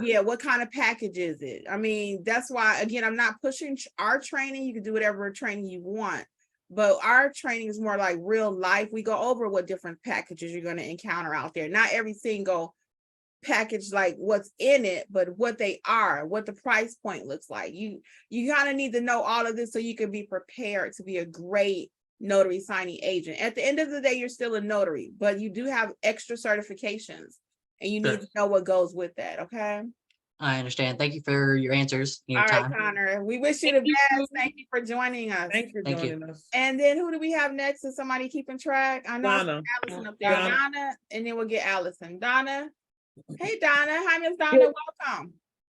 Yeah, what kind of package is it? I mean, that's why, again, I'm not pushing our training. You can do whatever training you want. But our training is more like real life. We go over what different packages you're going to encounter out there. Not every single package like what's in it, but what they are, what the price point looks like. You kind of need to know all of this so you can be prepared to be a great notary signing agent. At the end of the day, you're still a notary, but you do have extra certifications and you need to know what goes with that. Okay. I understand. Thank you for your answers. Your All right, time. Connor. We wish you the best. Thank you for joining us. Thank you for Thank you. joining us. And then who do we have next? Is somebody keeping track? I know I see Donna. Allison up there. Donna. Donna, and then we'll get Allison. Donna. Hey, Donna. Hi, Miss Donna. Welcome.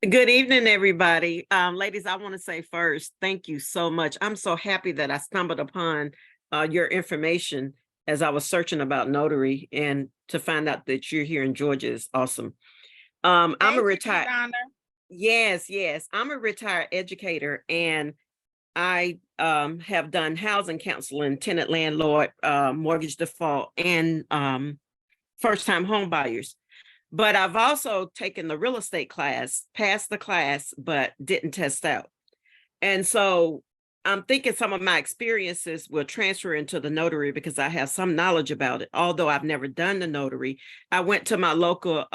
Good evening, everybody. Ladies, I want to say first, thank you so much. I'm so happy that I stumbled upon your information as I was searching about notary, and to find out that you're here in Georgia is awesome. I'm Thank a you, retired. Donna. Yes. I'm a retired educator, and I have done housing counseling, tenant landlord, mortgage default, and first-time home buyers. But I've also taken the real estate class, passed the class, but didn't test out. And so I'm thinking some of my experiences will transfer into the notary because I have some knowledge about it. Although I've never done the notary, I went to my local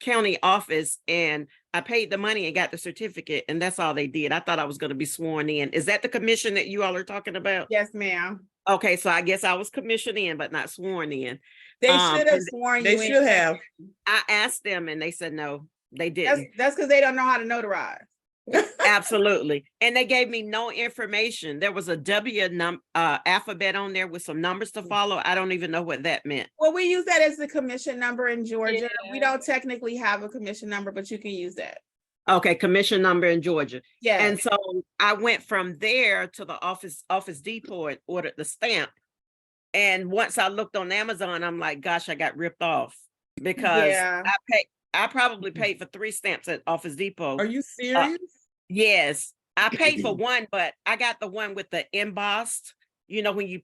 county office and I paid the money and got the certificate, and that's all they did. I thought I was going to be sworn in. Is that the commission that you all are talking about? Yes, ma'am. Okay, so I guess I was commissioned in, but not sworn in. They should have and sworn you They in. should have. I asked them and they said no, they That's didn't. because they don't know how to notarize. Absolutely. And they gave me no information. There was a alphabet on there with some numbers to follow. I don't even know what that meant. Well, we use that as the commission number in Georgia. We Yeah. don't technically have a commission number, but you can use that. Okay, commission number in Georgia. Yeah. And so I went from there to the Office Depot and ordered the stamp. And once I looked on Amazon, I'm like, gosh, I got ripped off because Yeah. I probably paid for 3 stamps at Office Depot. Are you serious? Yes, I paid for one, but I got the one with the embossed, when you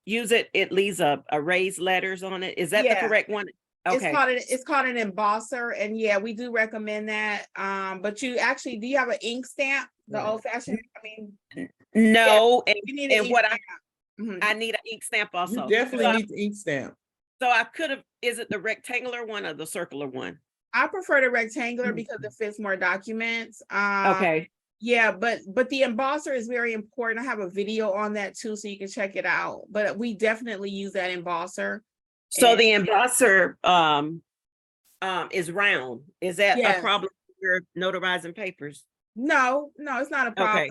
use it, it leaves a raised letters on it. Is that the Yeah. correct one? Okay. It's called an embosser, and yeah, we do recommend that. But do you have an ink stamp? The Yeah. old fashioned, No, you need an and ink what stamp. Mhm. I need an ink stamp also. You definitely So- need the ink stamp. So I could have, is it the rectangular one or the circular one? I prefer the rectangular because it fits more documents. Okay. Yeah, but the embosser is very important. I have a video on that too, so you can check it out. But we definitely use that embosser. So And- the embosser is round. Is that a Yes. problem when you're notarizing papers? No, it's not a problem. Okay.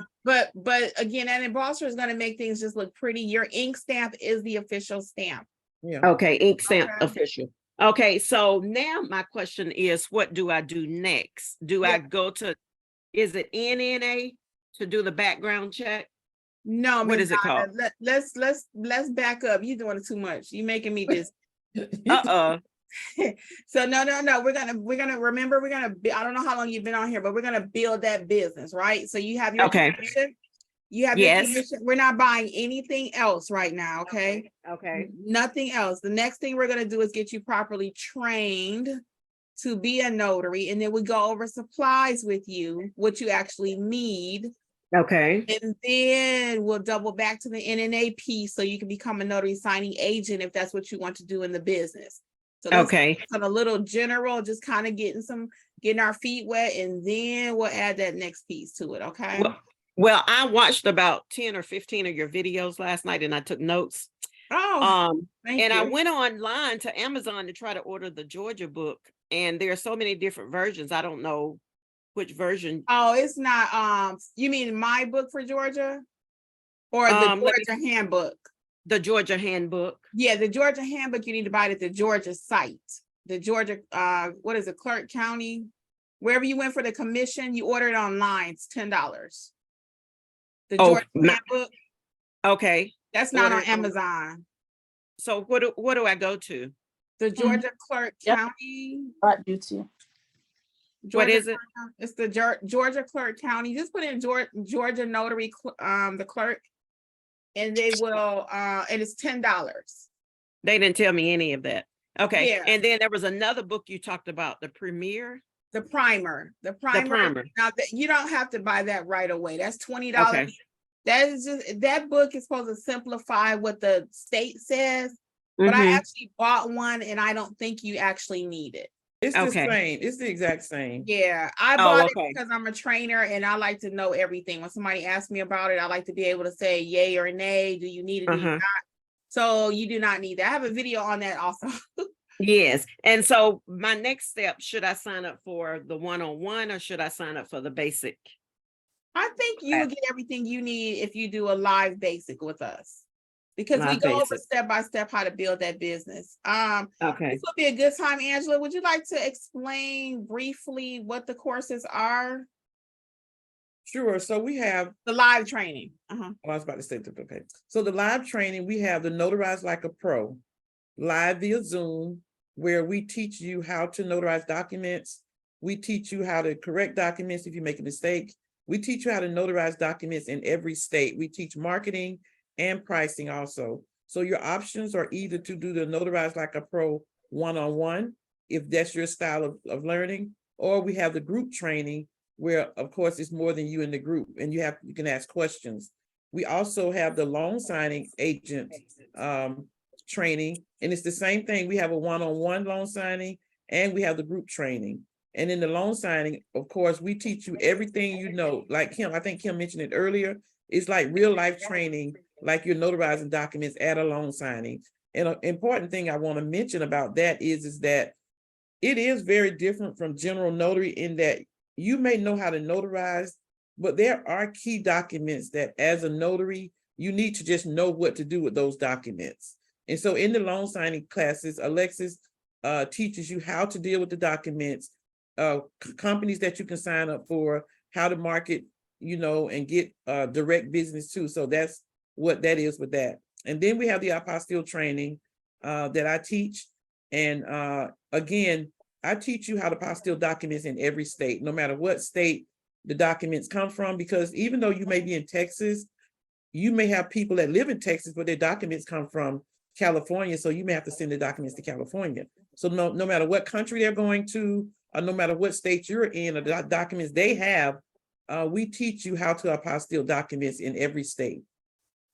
But again, that embosser is going to make things just look pretty. Your ink stamp is the official stamp. Yeah. Okay, ink stamp Okay. official. Okay, so now my question is, what do I do next? Do I Yeah. go to, is it NNA to do the background check? No, What Ms. is it called? Donna, let's back up. You're doing it too much. You're making me this. Uh-oh. So no. We're gonna remember. I don't know how long you've been on here, but we're gonna build that business, right? So you have your Okay. commission. You have your Yes. commission. We're not buying anything else right now. Okay. Okay. Nothing else. The next thing we're gonna do is get you properly trained to be a notary, and then we go over supplies with you, what you actually need. Okay. And then we'll double back to the NNA piece so you can become a notary signing agent if that's what you want to do in the business. So that's Okay. on a little general, just kind of getting our feet wet, and then we'll add that next piece to it. Okay. Well, I watched about 10 or 15 of your videos last night and I took notes. Oh, thank And I you. went online to Amazon to try to order the Georgia book, and there are so many different versions. I don't know which version. Oh, it's not, you mean my book for Georgia? Or the Let me Georgia handbook? The Georgia handbook. Yeah, the Georgia handbook, you need to buy it at the Georgia site. The Georgia, what is it, Clark County? Wherever you went for the commission, you order it online, it's $10. The Oh, Georgia handbook, Okay. that's not Order on it Amazon. So what do I go to? The Georgia Clark Yep. County. You too. What Georgia is it? Clark- It's the Georgia Clerk County. Just put in Georgia Notary, the clerk. And they will, and it's $10. They didn't tell me any of that. Okay. Yeah. And then there was another book you talked about, the premiere. The primer. primer. Now that you don't have to buy that right away. That's $20. Okay. That book is supposed to simplify what the state says. But I Mhm. actually bought one and I don't think you actually need it. It's the Okay. same. It's the exact same. Yeah, I Oh, bought okay. it because I'm a trainer and I like to know everything. When somebody asks me about it, I like to be able to say yay or nay. Do you need it? Do you Uh-huh. not? So you do not need that. I have a video on that also. Yes. And so my next step, should I sign up for the one-on-one or should I sign up for the basic? I think you will get everything you need if you do a live basic with us. Because we Live go over basic. step by step how to build that business. Okay. This will be a good time, Angela. Would you like to explain briefly what the courses are? Sure. So we have, The live training. Uh-huh. I was about to say, okay. So the live training, we have the Notarize Like a Pro, live via Zoom, where we teach you how to notarize documents. We teach you how to correct documents if you make a mistake. We teach you how to notarize documents in every state. We teach marketing and pricing also. So your options are either to do the Notarize Like a Pro one-on-one, if that's your style of learning, or we have the group training where, of course, it's more than you in the group and you can ask questions. We also have the loan signing agent training, and it's the same thing. We have a one-on-one loan signing and we have the group training. And in the loan signing, of course, we teach you everything you know. Like Kim, I think Kim mentioned it earlier, it's like real life training, like you're notarizing documents at a loan signing. And an important thing I want to mention about that is that it is very different from general notary in that you may know how to notarize, but there are key documents that as a notary, you need to just know what to do with those documents. And so in the loan signing classes, Alexis teaches you how to deal with the documents, companies that you can sign up for, how to market, and get direct business too. So that's what that is with that. And then we have the apostille training that I teach. And again, I teach you how to apostille documents in every state, no matter what state the documents come from, because even though you may be in Texas, you may have people that live in Texas, but their documents come from California. So you may have to send the documents to California. So no matter what country they're going to, or no matter what state you're in, or the documents they have, we teach you how to apostille documents in every state.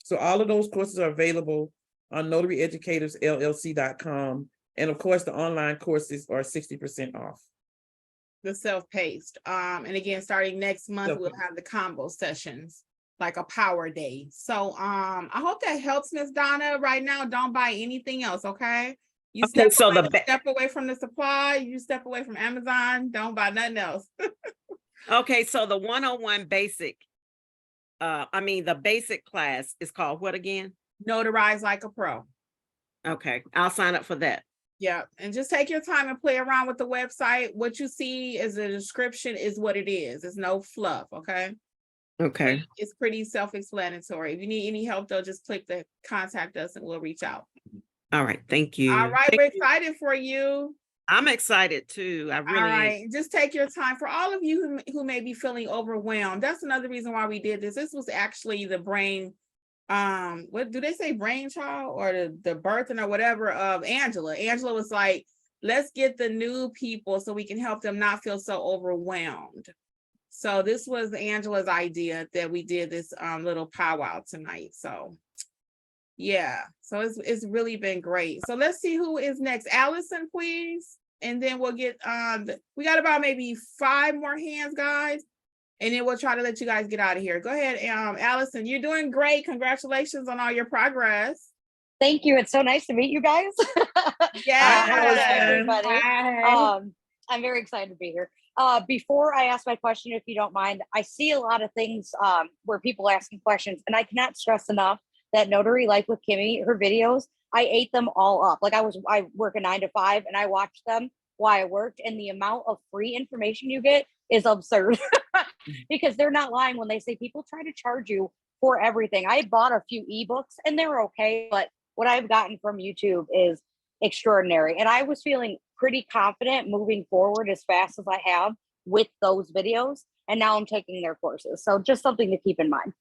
So all of those courses are available on notaryeducatorsllc.com. And of course, the online courses are 60% off. The self-paced. And again, starting next month, we'll have the combo sessions, like a power day. So I hope that helps, Miss Donna. Right now, don't buy anything else, okay? You Okay, so step away from the supply, you step away from Amazon, don't buy nothing else. Okay, so the 101 basic, the basic class is called what again? Notarize like a pro. Okay, I'll sign up for that. Yeah, and just take your time and play around with the website. What you see as a description is what it is. It's no fluff, okay? Okay. It's pretty self-explanatory. If you need any help, though, just click the contact us and we'll reach out. All right, thank you. All right, we're excited for you. I'm excited too. I really All am. right, just take your time. For all of you who may be feeling overwhelmed, that's another reason why we did this. This was actually the brain, what do they say, brainchild or the birthing or whatever of Angela. Angela was like, let's get the new people so we can help them not feel so overwhelmed. So this was Angela's idea that we did this little powwow tonight. So yeah, so it's really been great. So let's see who is next. Allison, please. And then we'll get we got about maybe 5 more hands, guys. And then we'll try to let you guys get out of here. Go ahead, Allison. You're doing great. Congratulations on all your progress. Thank you. It's so nice to meet you guys. Yeah. Everybody. Hi. I'm very excited to be here. Before I ask my question, if you don't mind, I see a lot of things where people are asking questions, and I cannot stress enough that Notary Life with Kimmy, her videos, I ate them all up. Like I work a 9 to 5 and I watched them while I worked, and the amount of free information you get is absurd because they're not lying when they say people try to charge you for everything. I bought a few ebooks and they were okay, but what I've gotten from YouTube is extraordinary. And I was feeling pretty confident moving forward as fast as I have with those videos. And now I'm taking their courses. So just something to keep in mind.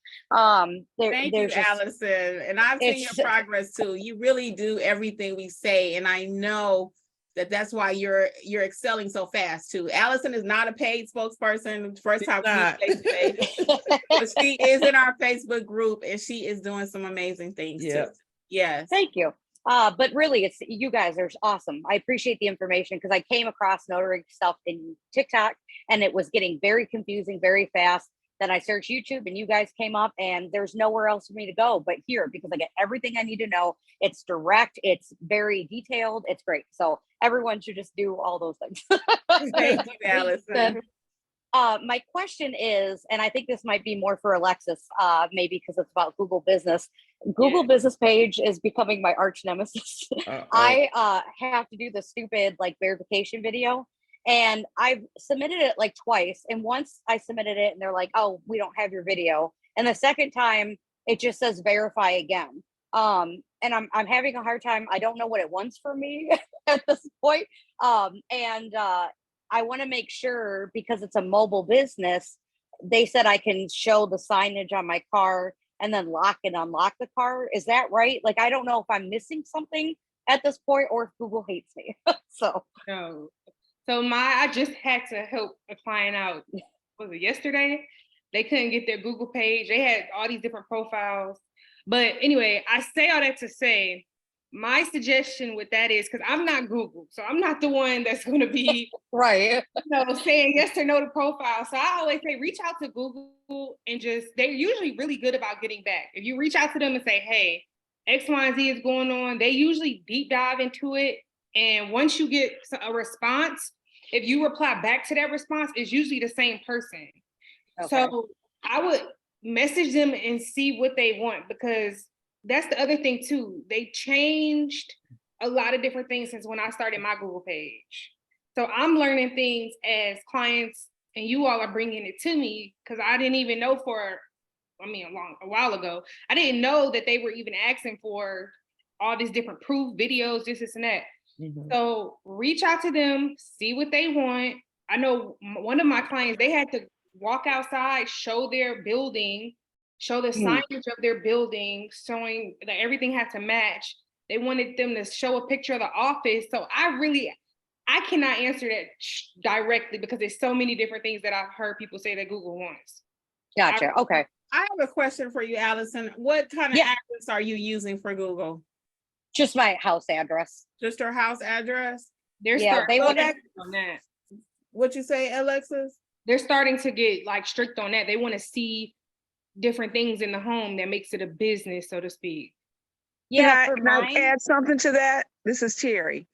Thank you, Allison. And I've seen your progress too. You really do everything we say. And I know that's why you're excelling so fast too. Allison is not a paid spokesperson. First time we meet face-to-face. But she is in our Facebook group and she is doing some amazing things too. Yes. Thank you. But really, it's you guys are awesome. I appreciate the information because I came across notary stuff in TikTok and it was getting very confusing very fast. Then I searched YouTube and you guys came up and there's nowhere else for me to go but here because I get everything I need to know. It's direct, it's very detailed, it's great. So everyone should just do all those things. Thank you, Allison. My question is, and I think this might be more for Alexis, maybe because it's about Google Business. Google Business page is becoming my arch nemesis. I have to do the stupid verification video, and I've submitted it twice. And once I submitted it, and they're like, "Oh, we don't have your video." And the second time, it just says verify again. And I'm having a hard time. I don't know what it wants from me at this point. I want to make sure because it's a mobile business, they said I can show the signage on my car and then lock and unlock the car. Is that right? I don't know if I'm missing something at this point, or if Google hates me. So No. So I just had to help a client out. Was it yesterday? They couldn't get their Google page. They had all these different profiles. But anyway, I say all that to say, my suggestion with that is, because I'm not Google, so I'm not the one that's going to be right. saying yes or no to profile. So I always say reach out to Google and they're usually really good about getting back. If you reach out to them and say, hey, X, Y, and Z is going on, they usually deep dive into it. And once you get a response, if you reply back to that response, it's usually the same person. Okay. So I would message them and see what they want, because that's the other thing too. They changed a lot of different things since when I started my Google page. So I'm learning things as clients, and you all are bringing it to me, because I didn't even know a while ago, I didn't know that they were even asking for all these different proof videos, this and that. Mm-hmm. So reach out to them, see what they want. I know one of my clients, they had to walk outside, show their building, show the signage of their building, showing that everything had to match. They wanted them to show a picture of the office. So I cannot answer that directly, because there's so many different things that I've heard people say that Google wants. Gotcha. Okay. I have a question for you, Allison. What kind of address are you using for Google? Just my house address. Just your house address? They want to on that. What you say, Alexis? They're starting to get like strict on that. They want to see different things in the home that makes it a business, so to speak. Yeah, can I add something to that? This is Terry.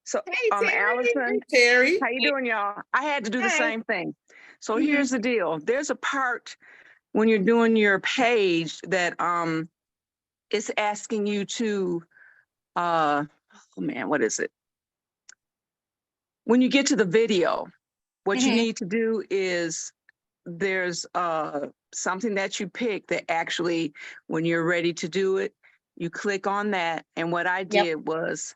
So, hey, Terry. Allison, Terry, how you doing, y'all? I had to do the same thing. So here's the deal. There's a part when you're doing your page that it's asking you to what is it? When you get to the video, what you need to do is there's something that you pick that actually, when you're ready to do it, you click on that. And what I did was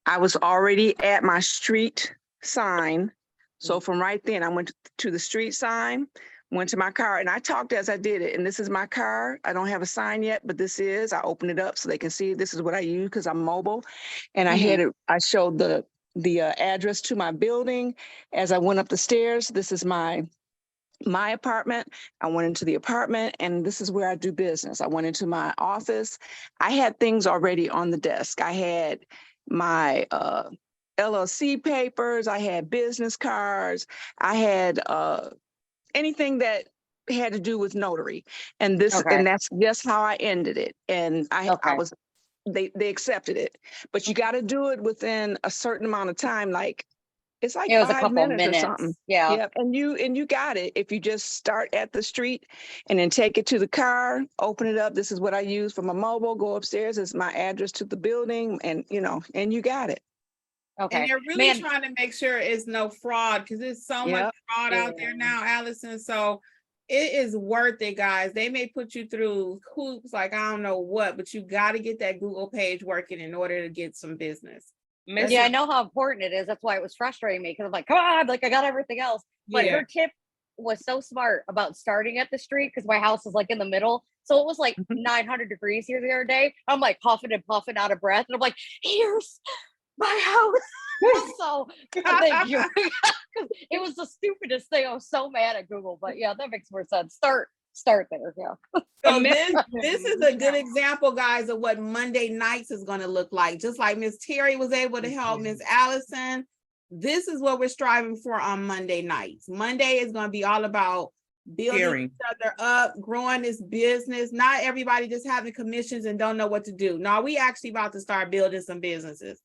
I was already at my street sign. So from right then, I went to the street sign, went to my car, and I talked as I did it. And this is my car. I don't have a sign yet, but this is. I opened it up so they can see this is what I use because I'm mobile. And I showed the address to my building. As I went up the stairs, this is my apartment. I went into the apartment, and this is where I do business. I went into my office. I had things already on the desk. I had my LLC papers. I had business cards. I had anything that had to do with notary. And and that's just how I ended it. And they accepted it. But you got to do it within a certain amount of time, like it's like 5 minutes or something. Yeah. Yep. And you got it. If you just start at the street and then take it to the car, open it up. This is what I use for my mobile, go upstairs. It's my address to the building, and and you got it. Okay. And they're really trying to make sure it's no fraud, because there's so much fraud out there now, Allison. So it is worth it, guys. They may put you through hoops like I don't know what, but you got to get that Google page working in order to get some business. Yeah, I know how important it is. That's why it was frustrating me, because I'm like, come on, like I got everything else. But her tip was so smart about starting at the street, because my house is like in the middle. So it was like 900 degrees here the other day. I'm like huffing and puffing out of breath. And I'm like, here's my house. So thank you. It was the stupidest thing. I was so mad at Google, but yeah, that makes more sense. Start there. Yeah. So this is a good example, guys, of what Monday nights is going to look like. Just like Miss Terry was able to help Miss Allison, this is what we're striving for on Monday nights. Monday is going to be all about building each other up, growing this business. Not everybody just having commissions and don't know what to do. No, we actually about to start building some businesses.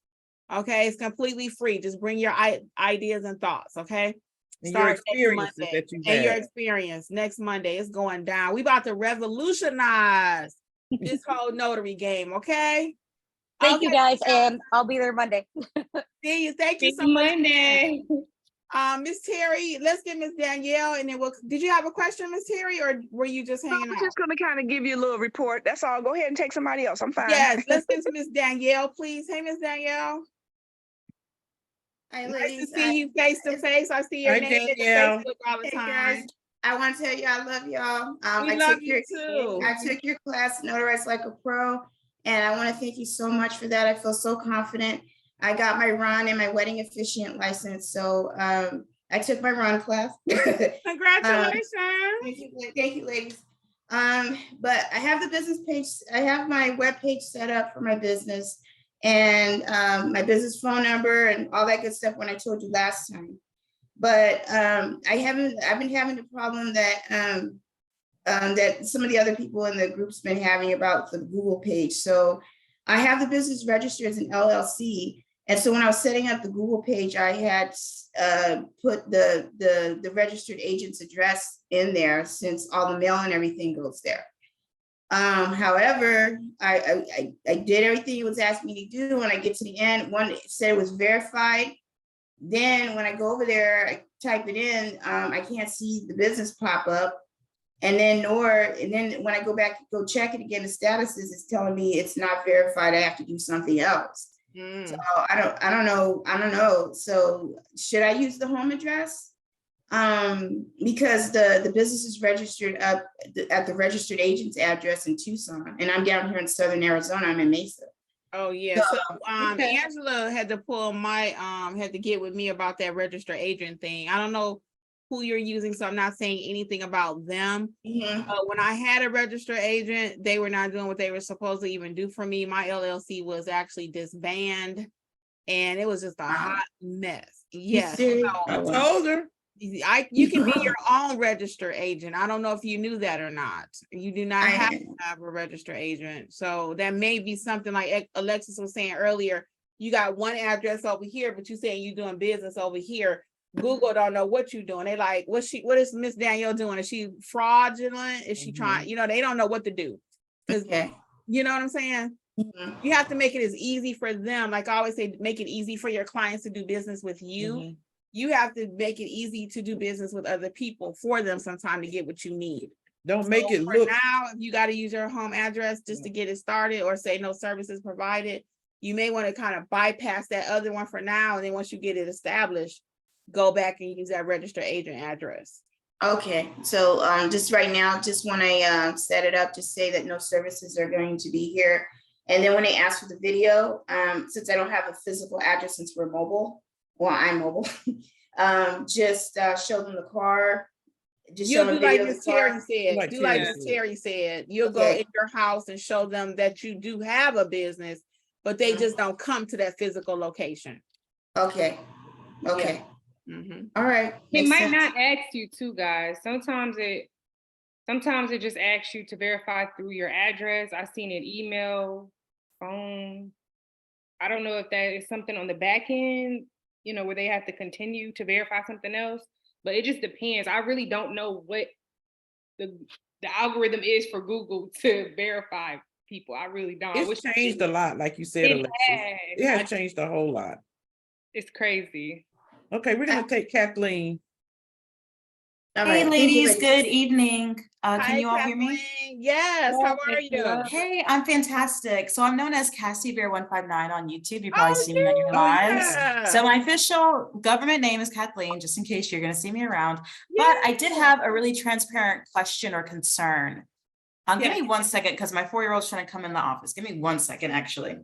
Okay, it's completely free. Just bring your ideas and thoughts. Okay. And your experiences that you and your experience next Monday is going down. We about to revolutionize this whole notary game. Okay. Thank you guys, and I'll be there Monday. See you. Thank you so much. Miss Terry, let's get Miss Danielle, and then did you have a question, Miss Terry, or were you just hanging out? I'm just going to kind of give you a little report. That's all. Go ahead and take somebody else. I'm fine. Yes, let's get Miss Danielle, please. Hey, Miss Danielle. Hi, nice ladies. to see you face to face. I see your name at Facebook all the time. Guys, I want to tell you I love y'all. We love you too. I took your class, Notarize Like a Pro, And I want to thank you so much for that. I feel so confident. I got my RON and my wedding officiant license. So I took my RON class. Congratulations. Thank you, ladies. But I have the business page. I have my web page set up for my business and my business phone number and all that good stuff when I told you last time. But I've been having the problem that that some of the other people in the group's been having about the Google page. So I have the business registered as an LLC. And so when I was setting up the Google page, I had put the registered agent's address in there since all the mail and everything goes there. However, I did everything it was asking me to do. When I get to the end, one said it was verified. Then when I go over there, I type it in, I can't see the business pop up. And then when I go back, go check it again, the statuses, it's telling me it's not verified. I have to do something else. So I don't know. So should I use the home address? Because the business is registered up at the registered agent's address in Tucson, and I'm down here in Southern Arizona. I'm in Mesa. Oh yeah. So Angela had to pull my had to get with me about that registered agent thing. I don't know who you're using, so I'm not saying anything about them. When I had a registered agent, they were not doing what they were supposed to even do for me. My LLC was actually disbanded, and it was just a hot mess. Yes, I told her. You can be your own registered agent. I don't know if you knew that or not. You do not have to have a registered agent. So that may be something like Alexis was saying earlier. You got one address over here, but you saying you're doing business over here. Google don't know what you're doing. They like, what is Miss Danielle doing? Is she fraudulent? Is she trying, they don't know what to do. You know what I'm saying? You have to make it as easy for them. Like I always say, make it easy for your clients to do business with you. You have to make it easy to do business with other people for them sometime to get what you need. Don't make it look. Now, if you got to use your home address just to get it started or say no services provided, you may want to kind of bypass that other one for now. And then once you get it established, go back and use that registered agent address. Okay, so just right now, just when I set it up, just say that no services are going to be here. And then when they ask for the video, since I don't have a physical address, since we're mobile, well, I'm mobile, just show them the car. Just You'll show them do like video of Miss the car. Terry said. Do like Miss Terry said. You'll go in your house and show them that you do have a business, but they just don't come to that physical location. Okay. Okay. All right. It might not ask you too, guys. Sometimes it just asks you to verify through your address. I've seen it email, phone. I don't know if that is something on the back end, where they have to continue to verify something else, but it just depends. I really don't know what the algorithm is for Google to verify people. I really don't. It's changed a lot, like you said, Alexis. It has changed a whole lot. It's crazy. Okay, we're gonna take Kathleen. Hey ladies, good evening. Can you all hear me? Yes, how are you? Hey, I'm fantastic. So I'm known as Cassie Bear 159 on YouTube. You probably see me on your lives. So my official government name is Kathleen, just in case you're gonna see me around. But I did have a really transparent question or concern. Give me 1 second because my 4-year-old's trying to come in the office. Give me 1 second, actually.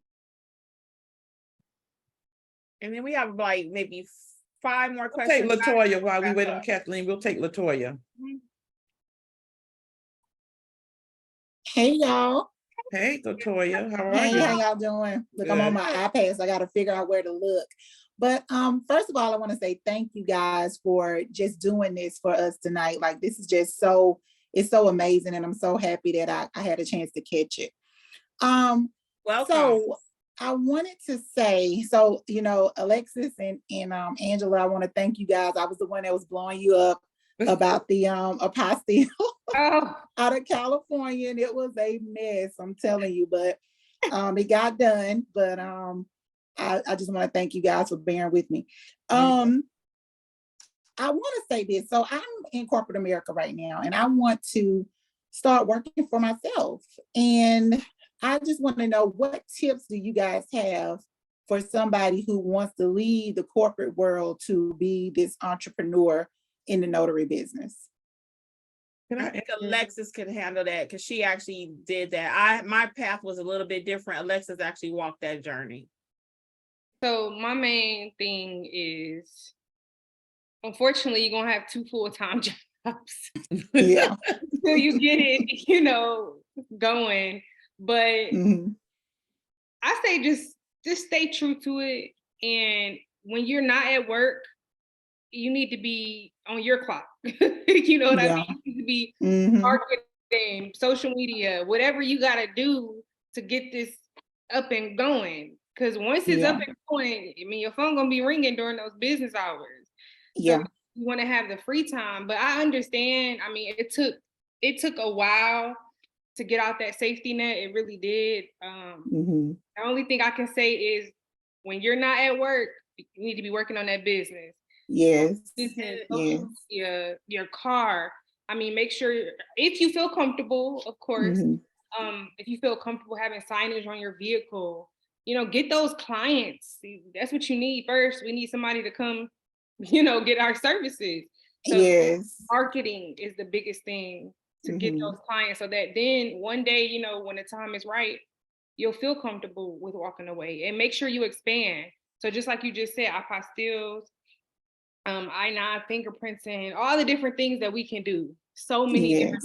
And then we have like maybe 5 more questions. Take Latoya while we wait on Kathleen. We'll take Latoya. Hey y'all. Hey Latoya, how are Hey, you? how y'all doing? Look, I'm on my iPad, so I got to figure out where to look. But first of all, I want to say thank you guys for just doing this for us tonight. Like this is just it's so amazing, and I'm so happy that I had a chance to catch it. Welcome. So I wanted to say, so, Alexis and Angela, I want to thank you guys. I was the one that was blowing you up about the apostille out of California, and it was a mess, I'm telling you, but it got done. But I just want to thank you guys for bearing with me. I want to say this. So I'm in corporate America right now, and I want to start working for myself. And I just want to know, what tips do you guys have for somebody who wants to leave the corporate world to be this entrepreneur in the notary business? I think Alexis could handle that because she actually did that. My path was a little bit different. Alexis actually walked that journey. So my main thing is, unfortunately, you're gonna have 2 full-time jobs. Yeah. Until you get it, going. But Mhm. I say just stay true to it. And when you're not at work, you need to be on your clock. You know what I Yeah. mean? You need to be Mhm. marketing, social media, whatever you gotta do to get this up and going. Because once it's up Yeah. and going, I mean, your phone gonna be ringing during those business hours. So Yeah. you want to have the free time. But I understand. I mean, it took a while to get out that safety net. It really did. Mhm. The only thing I can say is when you're not at work, you need to be working on that business. Yes. Business, Yes. social media, your car. I mean, make sure if you feel comfortable, of course. Mhm. If you feel comfortable having signage on your vehicle, get those clients. That's what you need first. We need somebody to come, get our services. So Yes. marketing is the biggest thing to get those clients so that then one day, when the time is right, you'll feel comfortable with walking away, and make sure you expand. So just like you just said, apostilles, I-9 fingerprints, and all the different things that we can do. So many different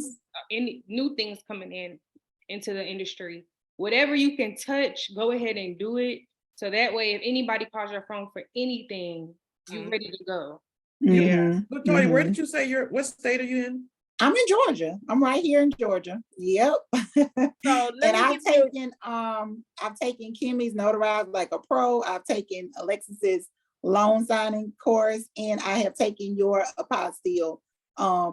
Yes. new things coming into the industry. Whatever you can touch, go ahead and do it. So that way, if anybody calls your phone for anything, you're ready to go. Yeah. Mhm. Latoya, where Mhm. did you say what state are you in? I'm in Georgia. I'm right here in Georgia. Yep. So let And me I've give you. taken Kimmy's notarized like a pro. I've taken Alexis's loan signing course, and I have taken your apostille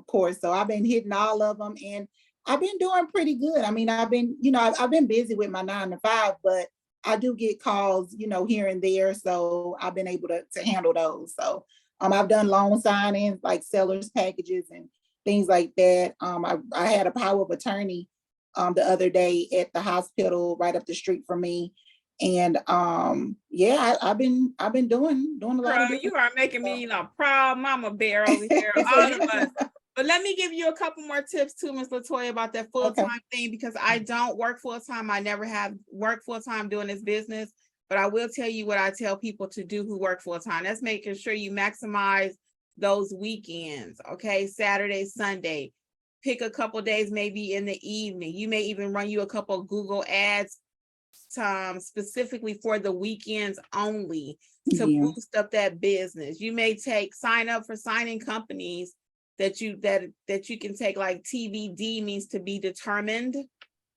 course. So I've been hitting all of them, and I've been doing pretty good. I mean, I've been busy with my 9 to 5, but I do get calls, here and there. So I've been able to handle those. So I've done loan signings like sellers packages and things like that. I had a power of attorney the other day at the hospital right up the street from me. And yeah, I've been doing a lot Girl, of different you are making stuff. me proud mama bear over here, all of us. But let me give you a couple more tips too, Miss Latoya, about that full-time thing, because I don't work full-time. I never have worked full-time doing this business, but I will tell you what I tell people to do who work full-time. That's making sure you maximize those weekends, okay? Saturday, Sunday. Pick a couple days, maybe in the evening. You may even run you a couple of Google ads specifically for the weekends only to boost up that business. You may sign up for signing companies that you can take, like TBD means to be determined,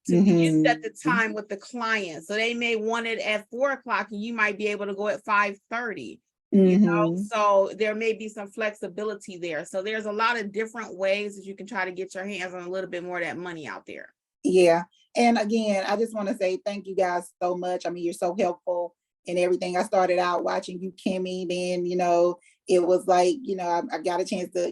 to be used at the time with the client. So they may want it at 4:00 and you might be able to go at 5:30. So there may be some flexibility there. So there's a lot of different ways that you can try to get your hands on a little bit more of that money out there. Yeah. And again, I just want to say thank you guys so much. I mean, you're so helpful in everything. I started out watching you, Kimmy, then, it was like, I got a chance to,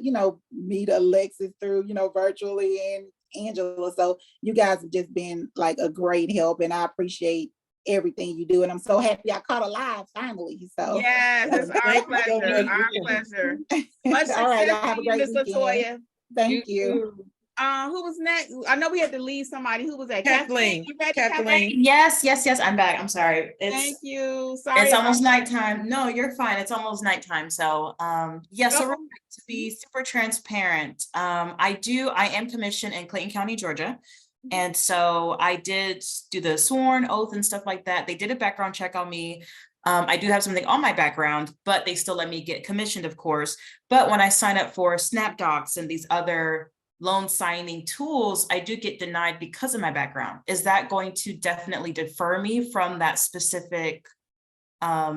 meet Alexis through, virtually, and Angela. So you guys have just been like a great help, and I appreciate everything you do. And I'm so happy I caught a live finally. So yes, it's our pleasure. Our pleasure. Much all right, success y'all have to a you, great Miss weekend. Latoya. Thank you. Who was next? I know we had to leave somebody. Who was that? Kathleen. You ready, Kathleen. Yes, I'm back. I'm sorry. Thank you. Sorry. It's almost nighttime. No, you're fine. It's almost nighttime. So yeah, so real quick, to be super transparent, I am commissioned in Clayton County, Georgia. And so I did do the sworn oath and stuff like that. They did a background check on me. I do have something on my background, but they still let me get commissioned, of course. But when I sign up for SnapDocs and these other loan signing tools, I do get denied because of my background. Is that going to definitely defer me from that specific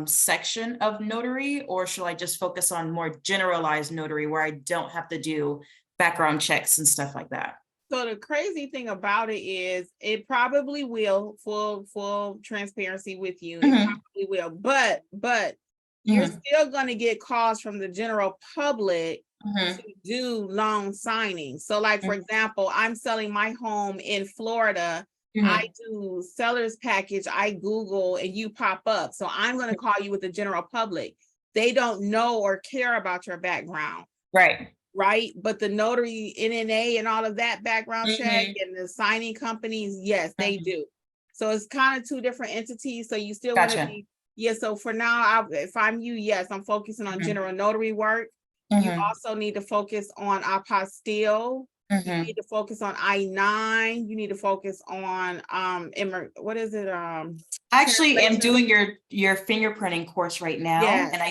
section of notary, or should I just focus on more generalized notary where I don't have to do background checks and stuff like that? So the crazy thing about it is it probably will, full transparency with you, it probably will, but you're still going to get calls from the general public to do loan signings. So like, for example, I'm selling my home in Florida. I do seller's package, I Google, and you pop up. So I'm going to call you with the general public. They don't know or care about your background. Right. right? But the notary NNA and all of that background check and the signing companies, yes, they do. So it's kind of two different entities. So you still want to Gotcha. be, yeah. So for now, if I'm you, yes, I'm focusing on general notary work. You also need to focus on apostille. You need to focus on I-9. You need to focus on what is it? I actually am doing your fingerprinting course right now. Yes. And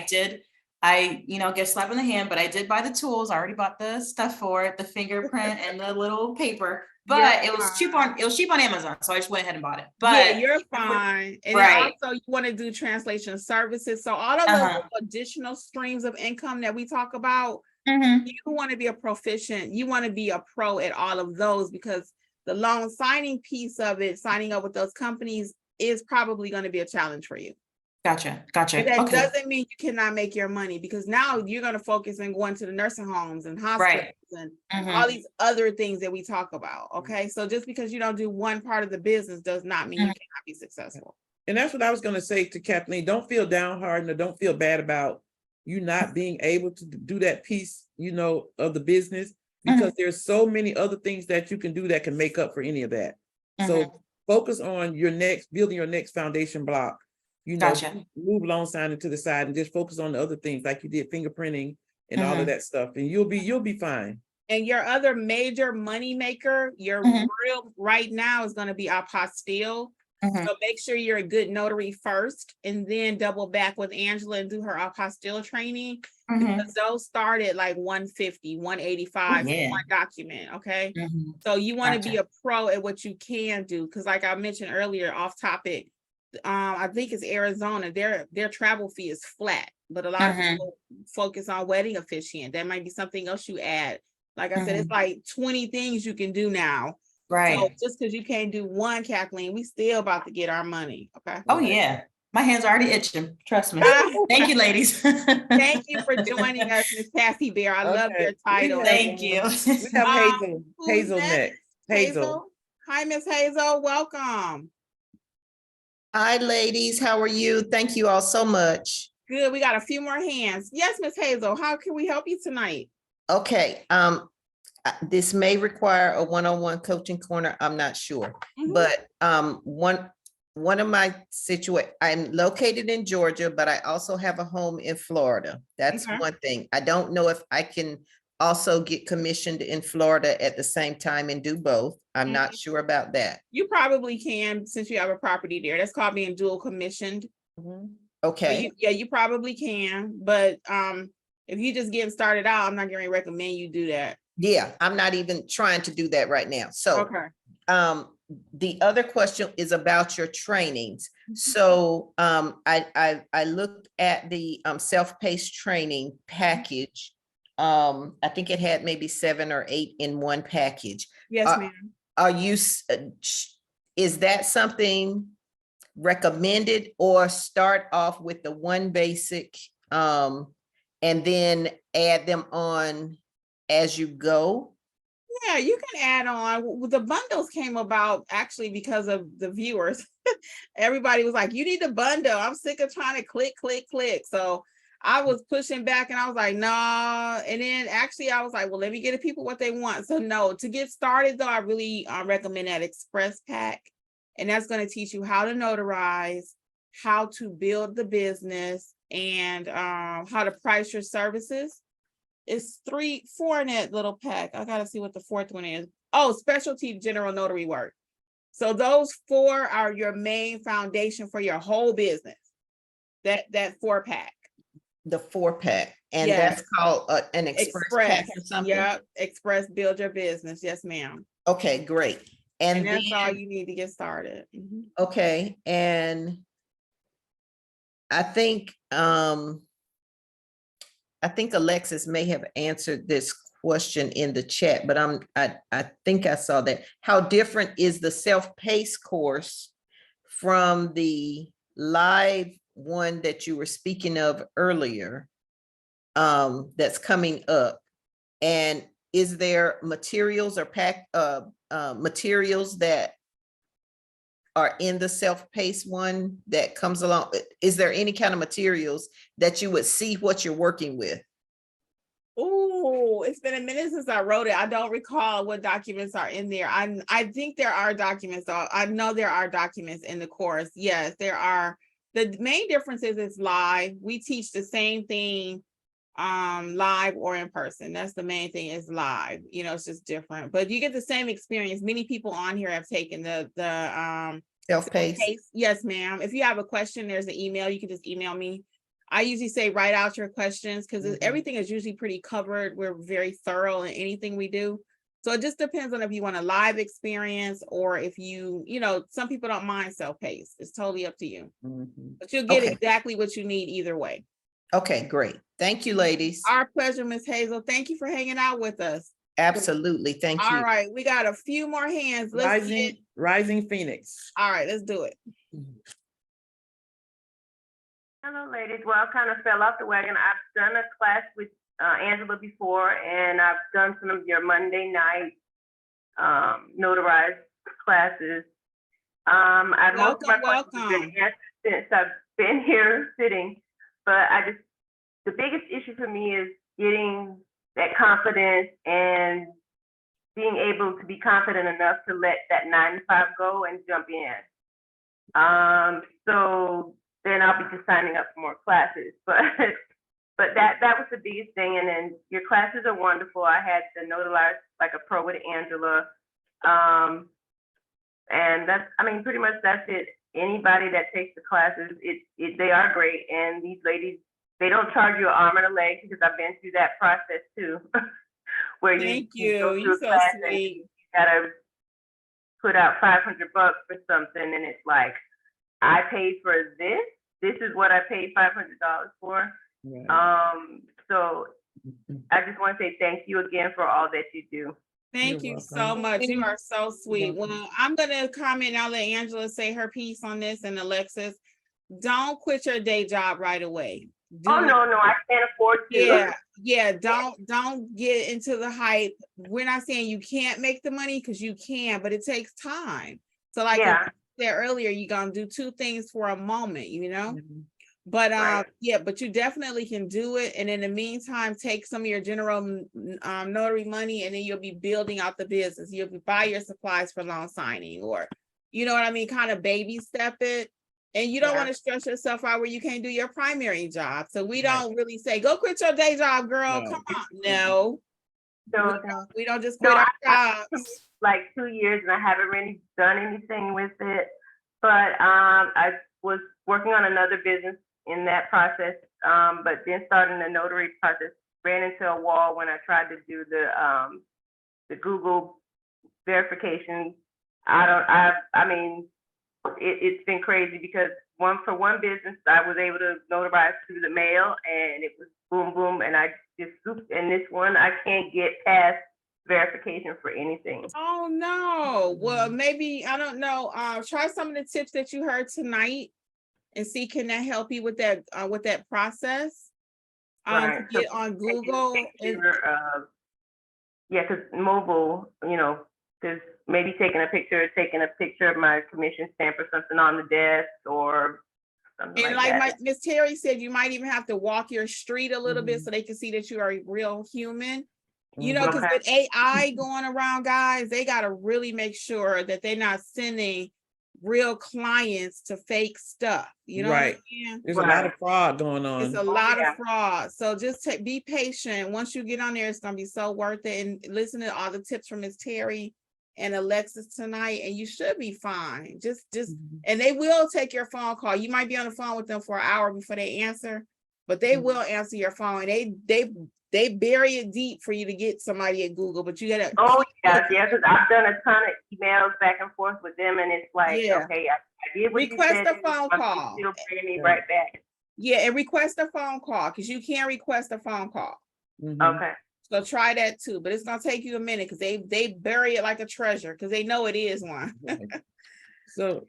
I get slapped in the hand, but I did buy the tools. I already bought the stuff for it, the fingerprint and the little paper. But it was cheap on Amazon. So I just went ahead and bought it. But yeah, you're fine. And then also you want to do translation services. So all of those additional streams of income that we talk about, you want to be a proficient, you want to be a pro at all of those, because the loan signing piece of it, signing up with those companies, is probably going to be a challenge for you. Gotcha. But that doesn't mean you cannot make your money, because now you're going to focus on going to the nursing homes and hospitals and all these other things that we talk about. Okay. So just because you don't do one part of the business does not mean you cannot be successful. And that's what I was going to say to Kathleen. Don't feel downhearted or don't feel bad about you not being able to do that piece, of the business, because there's so many other things that you can do that can make up for any of that. So focus on building your next foundation block. Move loan signing to the side and just focus on the other things like you did fingerprinting and all of that stuff, and you'll be fine. And your other major money maker, your real right now, is going to be apostille. So make sure you're a good notary first, and then double back with Angela and do her apostille training, because those start at like 150, 185 for one document. Okay. So you want to be a pro at what you can do. Because like I mentioned earlier, off topic, I think it's Arizona, their travel fee is flat, but a lot of people focus on wedding officiant. That might be something else you add. Like I said, it's like 20 things you can do now. Right. So just because you can't do one, Kathleen, we still about to get our money. Okay. Oh yeah. My hands are already itching. Trust me. Thank you, ladies. Thank you for joining us, Miss Cassie Bear. I love your title. Thank you. We have Hazel next. Hazel. Hi, Miss Hazel. Welcome. Hi, ladies. How are you? Thank you all so much. Good. We got a few more hands. Yes, Miss Hazel. How can we help you tonight? Okay. This may require a one-on-one coaching corner. I'm not sure, but one of my I'm located in Georgia, but I also have a home in Florida. That's one thing. I don't know if I can also get commissioned in Florida at the same time and do both. I'm not sure about that. You probably can, since you have a property there. That's called being dual commissioned. Okay. So you probably can, but if you just getting started out, I'm not going to recommend you do that. Yeah, I'm not even trying to do that right now. So the other question is about your trainings. So I looked at the self-paced training package. I think it had maybe 7 or 8 in one package. Yes, ma'am. Are you, is that something recommended, or start off with the one basic and then add them on as you go? Yeah, you can add on. The bundles came about actually because of the viewers. Everybody was like, you need a bundle. I'm sick of trying to click. So I was pushing back and I was like, nah. And then actually I was like, well, let me get the people what they want. So no, to get started though, I really recommend that Express Pack. And that's going to teach you how to notarize, how to build the business, and how to price your services. It's 4 in that little pack. I got to see what the 4th one is. Oh, specialty general notary work. So those 4 are your main foundation for your whole business. That 4-pack. The 4-pack. And that's called an Express Pack or something? Yeah, Express Build Your Business. Yes, ma'am. Okay, great. And that's all you need to get started. Okay. And I think Alexis may have answered this question in the chat, but I think I saw that. How different is the self-paced course from the live one that you were speaking of earlier, that's coming up? And is there materials or materials that are in the self-paced one that comes along? Is there any kind of materials that you would see what you're working with? Oh, know. It's been a minute since I wrote it. I don't recall what documents are in there. I think there are documents. I know there are documents in the course. Yes, there are. The main difference is it's live. We teach the same thing live or in person. That's the main thing, is live. You know, it's just different. But you get the same experience. Many people on here have taken the Self-paced. Yes, ma'am. If you have a question, there's an email. You can just email me. I usually say write out your questions because everything is usually pretty covered. We're very thorough in anything we do. So it just depends on if you want a live experience or if you know, some people don't mind self-paced. It's totally up to you. But you'll get Okay. exactly what you need either way. Okay, great. Thank you, ladies. Our pleasure, Miss Hazel. Thank you for hanging out with us. Absolutely. Thank you. All right, we got a few more hands. Let's get, Rising Phoenix. all right, let's do it. Hello, ladies. Well, I kind of fell off the wagon. I've done a class with Angela before, and I've done some of your Monday night notarized classes. Most of my questions have been answered since I've been here sitting, but the biggest issue for me is getting that confidence and being able to be confident enough to let that 9 to 5 go and jump in. So then I'll be just signing up for more classes. But that was the biggest thing. And then your classes are wonderful. I had the Notarize Like a Pro with Angela. And pretty much that's it. Anybody that takes the classes, they are great. And these ladies, they don't charge you an arm and a leg, because I've been through that process too. Where Thank you go you. through You're a so class and sweet. you gotta put out $500 for something, and it's like, I paid for this. This is what I paid $500 for. So I just want to say thank you again for all that you do. Thank you so much. You are so sweet. Well, I'm going to comment. I'll let Angela say her piece on this, and Alexis, don't quit your day job right away. No, I can't afford to. Yeah. Don't get into the hype. We're not saying you can't make the money, because you can, but it takes time. So like I said earlier, you're going to do 2 things for a moment, you know? But but you definitely can do it. And in the meantime, take some of your general notary money, and then you'll be building out the business. You'll buy your supplies for loan signing, or, you know what I mean? Kind of baby step it. And you don't want to stress yourself out where you can't do your primary job. So we don't really say, go quit your day job, girl. Come on. No. We don't just quit our jobs. Like 2 years, and I haven't really done anything with it. But I was working on another business in that process, but then starting the notary process, ran into a wall when I tried to do the Google verification. It's been crazy, because for one business, I was able to notarize through the mail, and it was boom, boom, and I just swooped. And this one, I can't get past verification for anything. Oh no. Well, maybe, I don't know. Try some of the tips that you heard tonight and see, can that help you with that process? To get on Google. Because mobile, there's maybe taking a picture of my commission stamp or something on the desk, or something and like that. Miss Terry said, you might even have to walk your street a little bit so they can see that you are a real human. You know, because with AI going around, guys, they got to really make sure that they're not sending real clients to fake stuff. You know, right? There's a lot of fraud going on. It's a lot of fraud. So just be patient. Once you get on there, it's gonna be so worth it. And listen to all the tips from Miss Terry and Alexis tonight, and you should be fine. Just and they will take your phone call. You might be on the phone with them for an hour before they answer, but they will answer your phone. They bury it deep for you to get somebody at Google, but you gotta. Oh yeah, because I've done a ton of emails back and forth with them, and it's like, okay, I did what request you said, a phone call. Still bringing me right back. Yeah, and request a phone call, because you can request a phone call. Okay. So try that too, but it's gonna take you a minute, because they bury it like a treasure, because they know it is one. So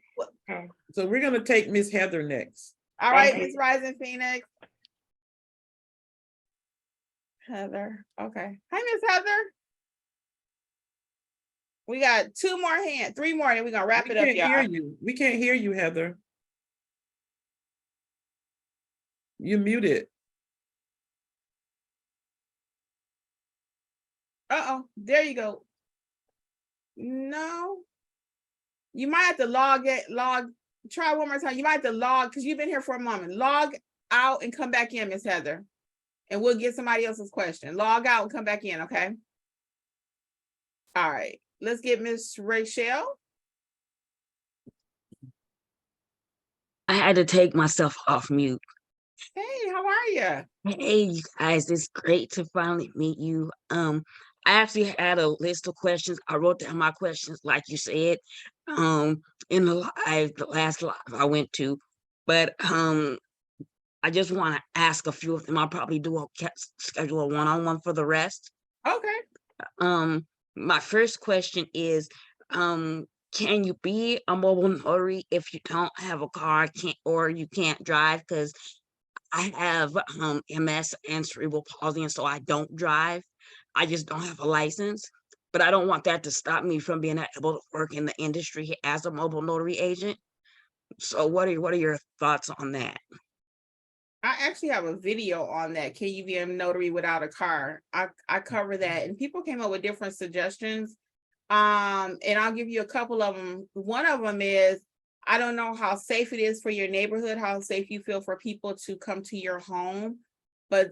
we're gonna take Miss Heather next. All right, Miss Rising Phoenix. Heather. Okay. Hi, Miss Heather. We got 2 more hands, 3 more, and we're gonna wrap it up. We can't hear you. We can't hear you, Heather. You muted. Uh-oh, there you go. No. You might have to try one more time. You might have to log, because you've been here for a moment. Log out and come back in, Miss Heather. And we'll get somebody else's question. Log out and come back in, okay? All right, let's get Miss Rachel. I had to take myself off mute. Hey, how are you? Hey, you guys, it's great to finally meet you. I actually had a list of questions. I wrote down my questions, like you said, in the last live I went to, but I just want to ask a few of them. I'll probably schedule a one-on-one for the rest. Okay. My first question is, can you be a mobile notary if you don't have a car, or you can't drive? Because I have MS and cerebral palsy, and so I don't drive. I just don't have a license, but I don't want that to stop me from being able to work in the industry as a mobile notary agent. So what are your thoughts on that? I actually have a video on that. Can you be a notary without a car? I cover that, and people came up with different suggestions. And I'll give you a couple of them. One of them is, I don't know how safe it is for your neighborhood, how safe you feel for people to come to your home, but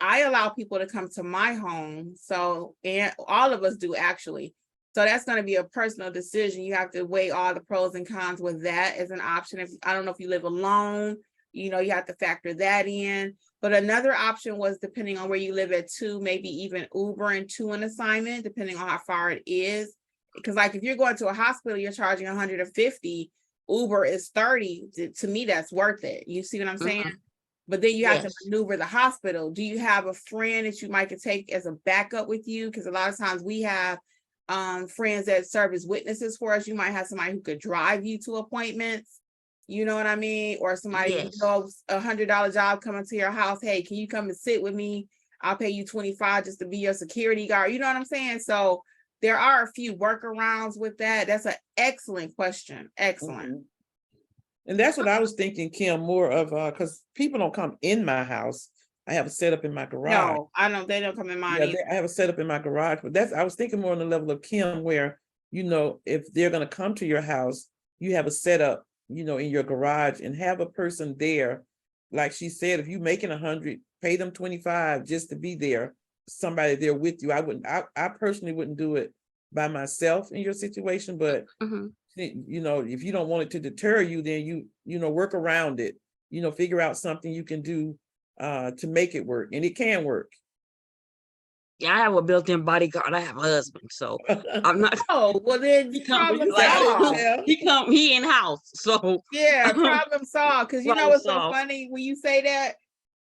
I allow people to come to my home. So, and all of us do actually. So that's going to be a personal decision. You have to weigh all the pros and cons with that as an option. If I don't know if you live alone, you know, you have to factor that in. But another option was, depending on where you live at too, maybe even Ubering to an assignment, depending on how far it is. Because like if you're going to a hospital, you're charging 150, Uber is 30. To me, that's worth it. You see what I'm saying? But then you have to maneuver the hospital. Do you have a friend that you might could take as a backup with you? Because a lot of times we have friends that serve as witnesses for us. You might have somebody who could drive you to appointments. You know what I mean? Or somebody, you know, $100 job coming to your house. Hey, can you come and sit with me? I'll pay you 25 just to be your security guard. You know what I'm saying? So there are a few workarounds with that. That's an excellent question. Excellent. And that's what I was thinking, Kim, more of, because people don't come in my house. I have a setup in my garage. No, I don't. They don't come in mine. Yeah, I have a setup in my garage, but I was thinking more on the level of Kim, where, you know, if they're going to come to your house, you have a setup, you know, in your garage, and have a person there. Like she said, if you making 100, pay them 25 just to be there. Somebody there with you. I personally wouldn't do it by myself in your situation, but you know, if you don't want it to deter you, then you know, work around it, you know, figure out something you can do to make it work, and it can work. Yeah, I have a built-in bodyguard. I have a husband, so I'm not. Oh, well then he in house. So yeah, problem solved. Because you know what's so funny when you say that.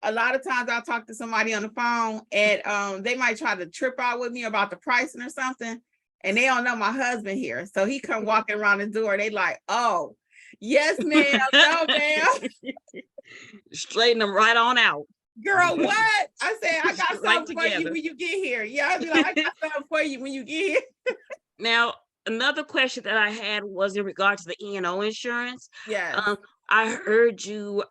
A lot of times I'll talk to somebody on the phone, and they might try to trip out with me about the pricing or something, and they don't know my husband here. So he come walking around the door. They like, oh, yes, ma'am. No, ma'am. Straighten them right on out. Girl, what? I said, I got something for you when you get here. Yeah, I'll be like, I got something for you when you get here. Now, another question that I had was in regard to the E&O insurance. Yes. I heard you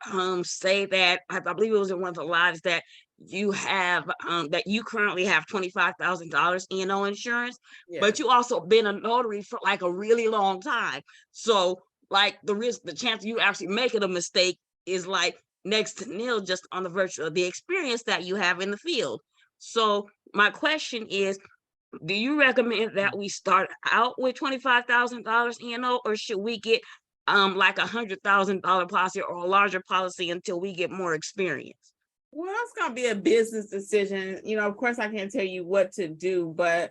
say that, I believe it was in one of the lives, that you have that you currently have $25,000 E&O insurance, but you also been a notary for like a really long time. So like the chance of you actually making a mistake is like next to nil, just on the virtue of the experience that you have in the field. So my question is, do you recommend that we start out with $25,000 E&O, or should we get like $100,000 policy or a larger policy until we get more experience? Well, it's gonna be a business decision. You know, of course, I can't tell you what to do, but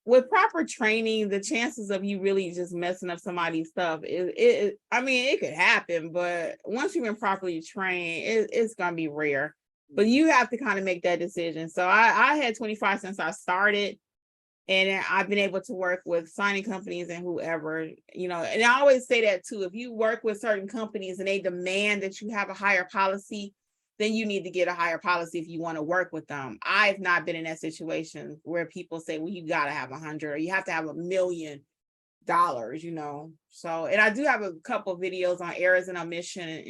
with proper training, the chances of you really just messing up somebody's stuff I mean, it could happen, but once you've been properly trained, it's gonna be rare. But you have to kind of make that decision. So I had 25 since I started. And I've been able to work with signing companies and whoever, you know, and I always say that too. If you work with certain companies and they demand that you have a higher policy, then you need to get a higher policy if you want to work with them. I've not been in that situation where people say, well, you got to have 100 or you have to have $1 million, you know. So, and I do have a couple of videos on errors and omission and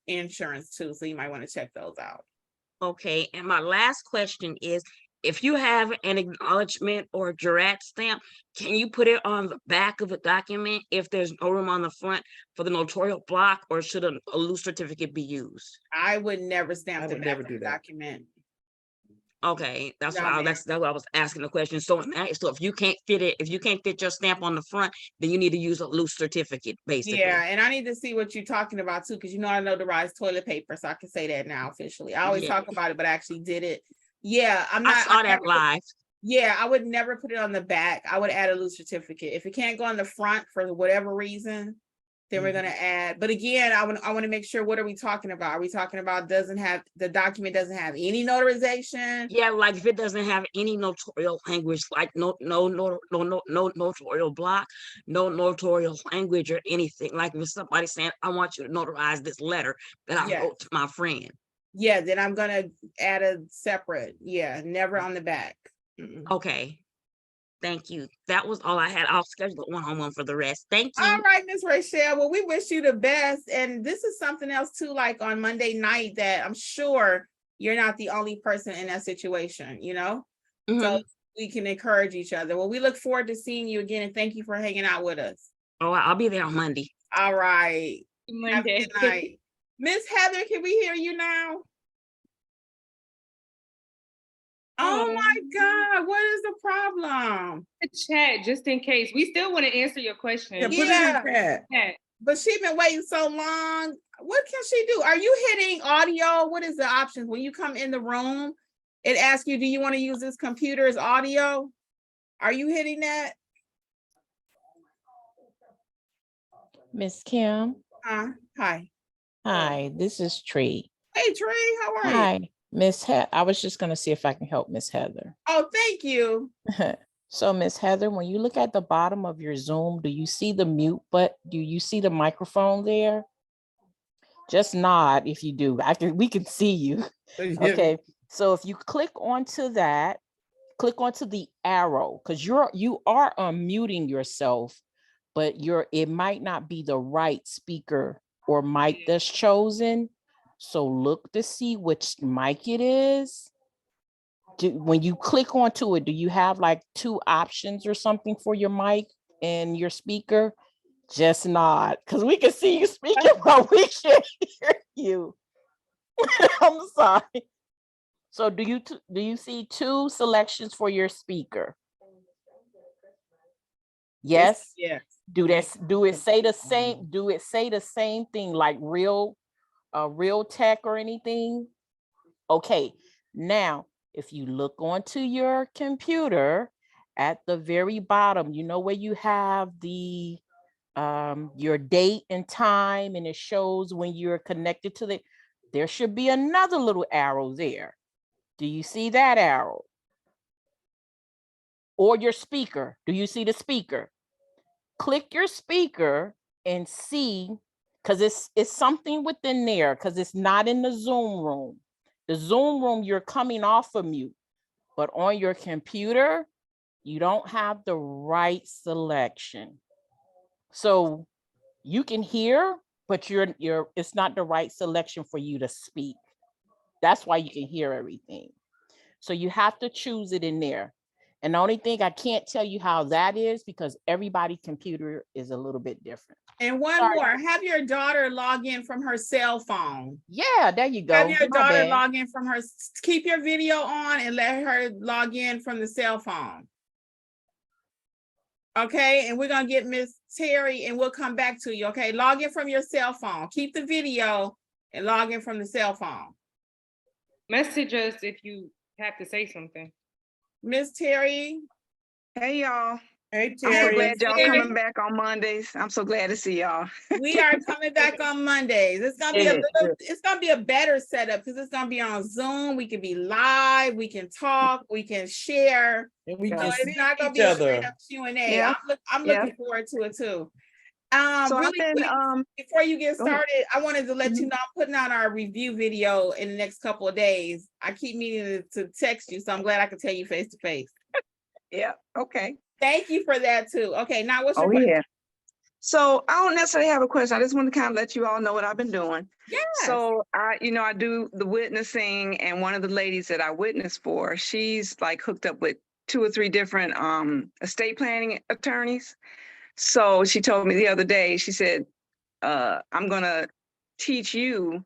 insurance too. So you might want to check those out. Okay. And my last question is, if you have an acknowledgement or a jurat stamp, can you put it on the back of a document if there's no room on the front for the notarial block, or should a loose certificate be used? I would never stamp I the would back never of do the that. document. Okay, that's No, why ma'am. that's why I was asking the question. So if you can't fit it, if you can't fit your stamp on the front, then you need to use a loose certificate, basically. Yeah, and I need to see what you're talking about too, because you know I notarize toilet paper, so I can say that now officially. I always Yeah. talk about it, but I actually did it. Yeah, I'm I not. saw that live. Yeah, I would never put it on the back. I would add a loose certificate. If it can't go on the front for whatever reason, then we're gonna add. But again, I want to make sure, what are we talking about? Are we talking about the document doesn't have any notarization? Yeah, like if it doesn't have any notarial language, like no notarial block, no notarial language or anything. Like if somebody saying, I want you to notarize this letter that I Yes. wrote to my friend. Yeah, then I'm gonna add a separate. Yeah, never on the back. Okay. Thank you. That was all I had. I'll schedule a one-on-one for the rest. Thank you. All right, Miss Rachel. Well, we wish you the best. And this is something else too, like on Monday night, that I'm sure you're not the only person in that situation, you know? So we can encourage each other. Well, we look forward to seeing you again, and thank you for hanging out with us. Oh, I'll be there on Monday. All right. Have a Monday. good night. Miss Heather, can we hear you now? Oh my God, what is the problem? The chat, just in case. We still want to answer your question. Yeah, put it in the chat. But she's been waiting so long. What can she do? Are you hitting audio? What is the options? When you come in the room, it asks you, do you want to use this computer as audio? Are you hitting that? Miss Kim. Hi. Hi, this is Tree. Hey, Tree, how are you? Hi, Miss Heather. I was just going to see if I can help Miss Heather. Oh, thank you. So, Miss Heather, when you look at the bottom of your Zoom, do you see the mute button? Do you see the microphone there? Just nod if you do. We can see you. Okay. So if you click onto that, click onto the arrow, because you are unmuting yourself, but it might not be the right speaker or mic that's chosen. So look to see which mic it is. When you click onto it, do you have like two options or something for your mic and your speaker? Just nod, because we can see you speaking, but we can't hear you. I'm sorry. So do you see two selections for your speaker? Yes. Yes. Do it say the same? Do it say the same thing, like real tech or anything? Okay. Now, if you look onto your computer at the very bottom, you know where you have the your date and time, and it shows when you're connected to there should be another little arrow there. Do you see that arrow? Or your speaker? Do you see the speaker? Click your speaker and see, because it's something within there, because it's not in the Zoom room. The Zoom room, you're coming off of mute, but on your computer, you don't have the right selection. So you can hear, but it's not the right selection for you to speak. That's why you can hear everything. So you have to choose it in there. And the only thing I can't tell you how that is, because everybody's computer is a little bit different. And one more, have your daughter log in from her cell phone. Yeah, there you go. Have your My daughter bad. log in from her, keep your video on and let her log in from the cell phone. Okay, and we're gonna get Miss Terry and we'll come back to you. Okay, log in from your cell phone. Keep the video and log in from the cell phone. Message us if you have to say something. Miss Terry. Hey, y'all. Hey, I'm so Terry. glad y'all Terry. coming back on Mondays. I'm so glad to see y'all. We are coming back on Mondays. It's gonna be it's gonna be a better setup because it's gonna be on Zoom. We can be live, we can talk, we can share. And we So can it's see not gonna each be a other. straight up Q&A. Yeah. I'm looking forward to it too. So Really I've been, quick, before you get go ahead. started, I wanted to let you know I'm putting out our review video in the next couple of days. I keep meaning to text you, so I'm glad I can tell you face to face. Yeah, okay. Thank you for that too. Okay, now what's your Oh, question? yeah. So I don't necessarily have a question. I just want to kind of let you all know what I've been doing. Yes. So I do the witnessing, and one of the ladies that I witnessed for, she's like hooked up with 2 or 3 different estate planning attorneys. So she told me the other day, she said, I'm gonna teach you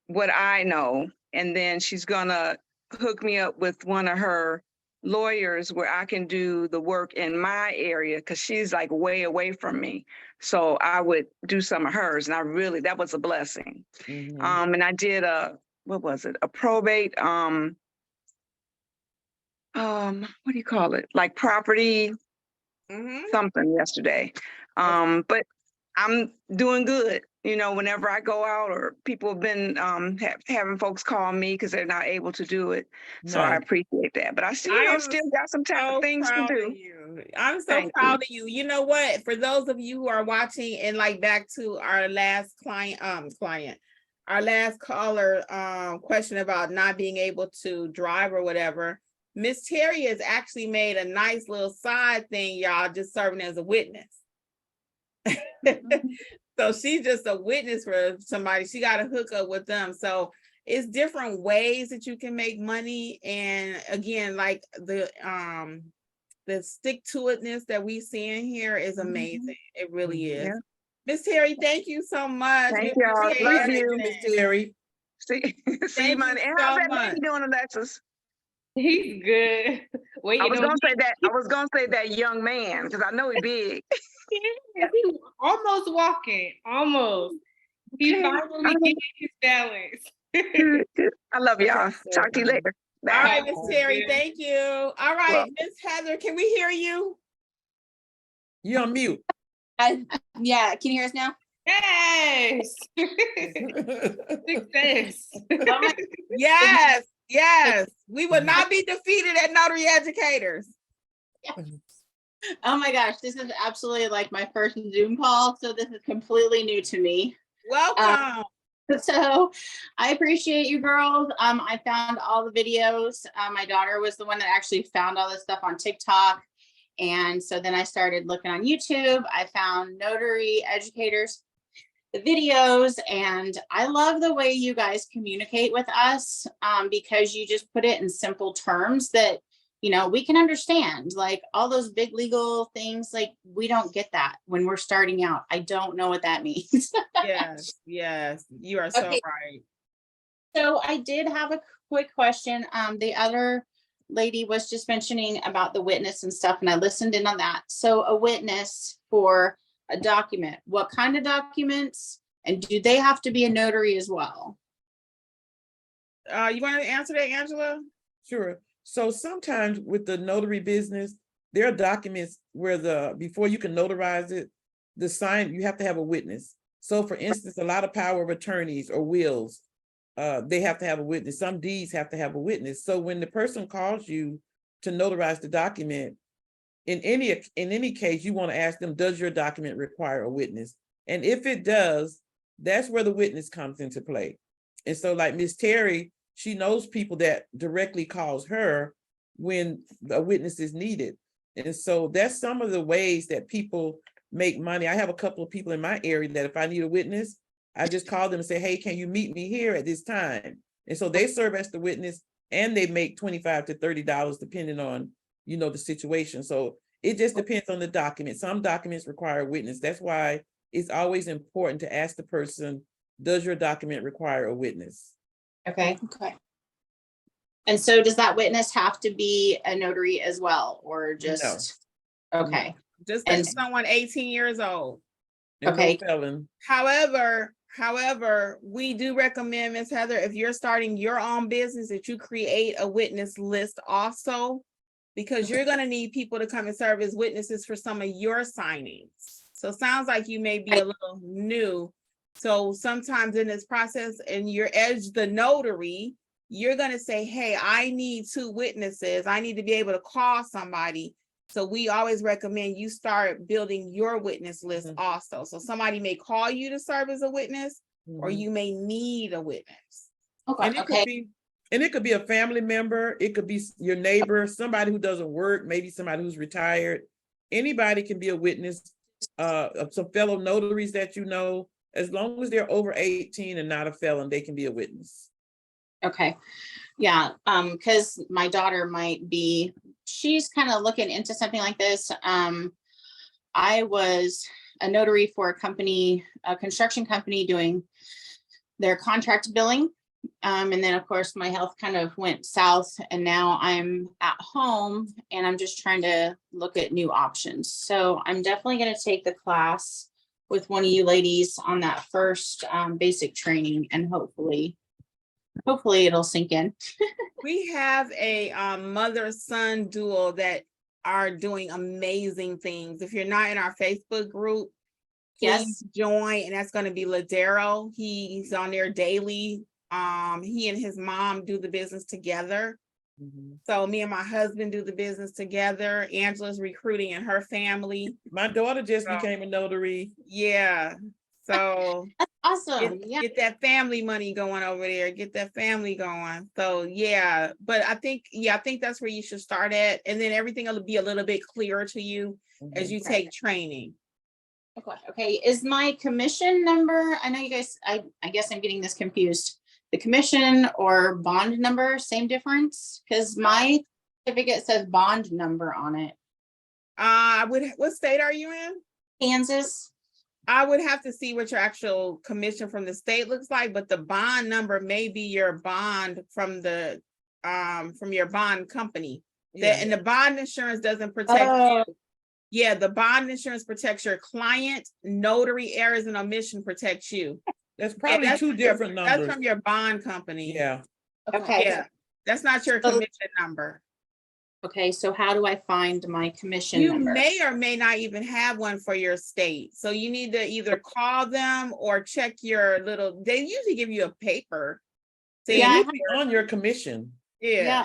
what I know, and then she's gonna hook me up with one of her lawyers where I can do the work in my area, because she's like way away from me. So I would do some of hers, and that was a blessing. And I did what was it? A probate, what do you call it? Like property something yesterday. But I'm doing good. Whenever I go out, or people have been having folks call me because they're not able to do it. So I Nice. appreciate that. But I still got some things to do. I'm so Thank proud of you. You know what? For those of you who are watching, and like back to our last our last caller question about not being able to drive or whatever, Miss Terry has actually made a nice little side thing, y'all, just serving as a witness. So she's just a witness for somebody. She got to hook up with them. So it's different ways that you can make money. And again, like the stick to itness that we see in here is amazing. It really is. Yeah. Miss Terry, thank you so much. Thank We y'all. appreciate Love you, everything. Miss Terry. See you Monday. And how's that baby doing, Alexis? He's good. Wait, I was gonna say that young man, because I know he's big. Yes, he almost walking, almost. He's finally getting his balance. I love y'all. Talk to you later. Bye. All right, Miss Terry, thank you. All right, Miss Heather, can we hear you? You're on mute. Yeah, can you hear us now? Yes. Success. Yes. We would not be defeated at Notary Educators. Oh my gosh, this is absolutely like my first Zoom call, so this is completely new to me. Welcome. So I appreciate you girls. I found all the videos. My daughter was the one that actually found all this stuff on TikTok. And so then I started looking on YouTube. I found Notary Educators, the videos, and I love the way you guys communicate with us because you just put it in simple terms that we can understand. Like all those big legal things, like we don't get that when we're starting out. I don't know what that means. Yes, you are so right. So I did have a quick question. The other lady was just mentioning about the witness and stuff, and I listened in on that. So a witness for a document, what kind of documents, and do they have to be a notary as well? You want to answer that, Angela? Sure. So sometimes with the notary business, there are documents where before you can notarize it, you have to have a witness. So for instance, a lot of power of attorneys or wills, they have to have a witness. Some deeds have to have a witness. So when the person calls you to notarize the document, in any case, you want to ask them, does your document require a witness? And if it does, that's where the witness comes into play. And so like Miss Terry, she knows people that directly calls her when a witness is needed. And so that's some of the ways that people make money. I have a couple of people in my area that if I need a witness, I just call them and say, hey, can you meet me here at this time? And so they serve as the witness and they make $25 to $30 depending on, the situation. So it just depends on the document. Some documents require a witness. That's why it's always important to ask the person, does your document require a witness? Okay. And so does that witness have to be a notary as well, or just? No. Okay. Just like someone 18 years old. Okay. No felon. However, we do recommend, Ms. Heather, if you're starting your own business, that you create a witness list also, because you're going to need people to come and serve as witnesses for some of your signings. So it sounds like you may be a little new. So sometimes in this process, and you're as the notary, you're going to say, hey, I need 2 witnesses. I need to be able to call somebody. So we always recommend you start building your witness list also. So somebody may call you to serve as a witness, or you may need a witness. And it could be a family member. It could be your neighbor, somebody who doesn't work, maybe somebody who's retired. Anybody can be a witness. some fellow notaries that you know, as long as they're over 18 and not a felon, they can be a witness. Okay. Yeah, because my daughter might be, she's kind of looking into something like this. I was a notary for a company, a construction company doing their contract billing. And then of course my health kind of went south and now I'm at home and I'm just trying to look at new options. So I'm definitely going to take the class with one of you ladies on that first basic training, and hopefully it'll sink in. We have a mother-son duo that are doing amazing things. If you're not in our Facebook group, please join, and that's going to be Ladero. He's on there daily. He and his mom do the business together. So me and my husband do the business together. Angela's recruiting in her family. My daughter just became a notary. Yeah. So that's awesome. Get that family money going over there. Get that family going. So yeah, but I think that's where you should start at. And then everything will be a little bit clearer to you as you take training. Okay. Is my commission number, I know you guys, I guess I'm getting this confused. The commission or bond number, same difference? Because my certificate says bond number on it. What state are you in? Kansas. I would have to see what your actual commission from the state looks like, but the bond number may be your bond from the from your bond company. And the bond insurance doesn't protect you. Yeah, the bond insurance protects your client. Notary errors and omission protects you. That's probably two different numbers. That's from your bond company. Yeah. Okay. Yeah, that's not your commission number. Okay, so how do I find my commission You number? may or may not even have one for your state. So you need to either call them or check your little, they usually give you a paper. So yeah, on your commission. Yeah.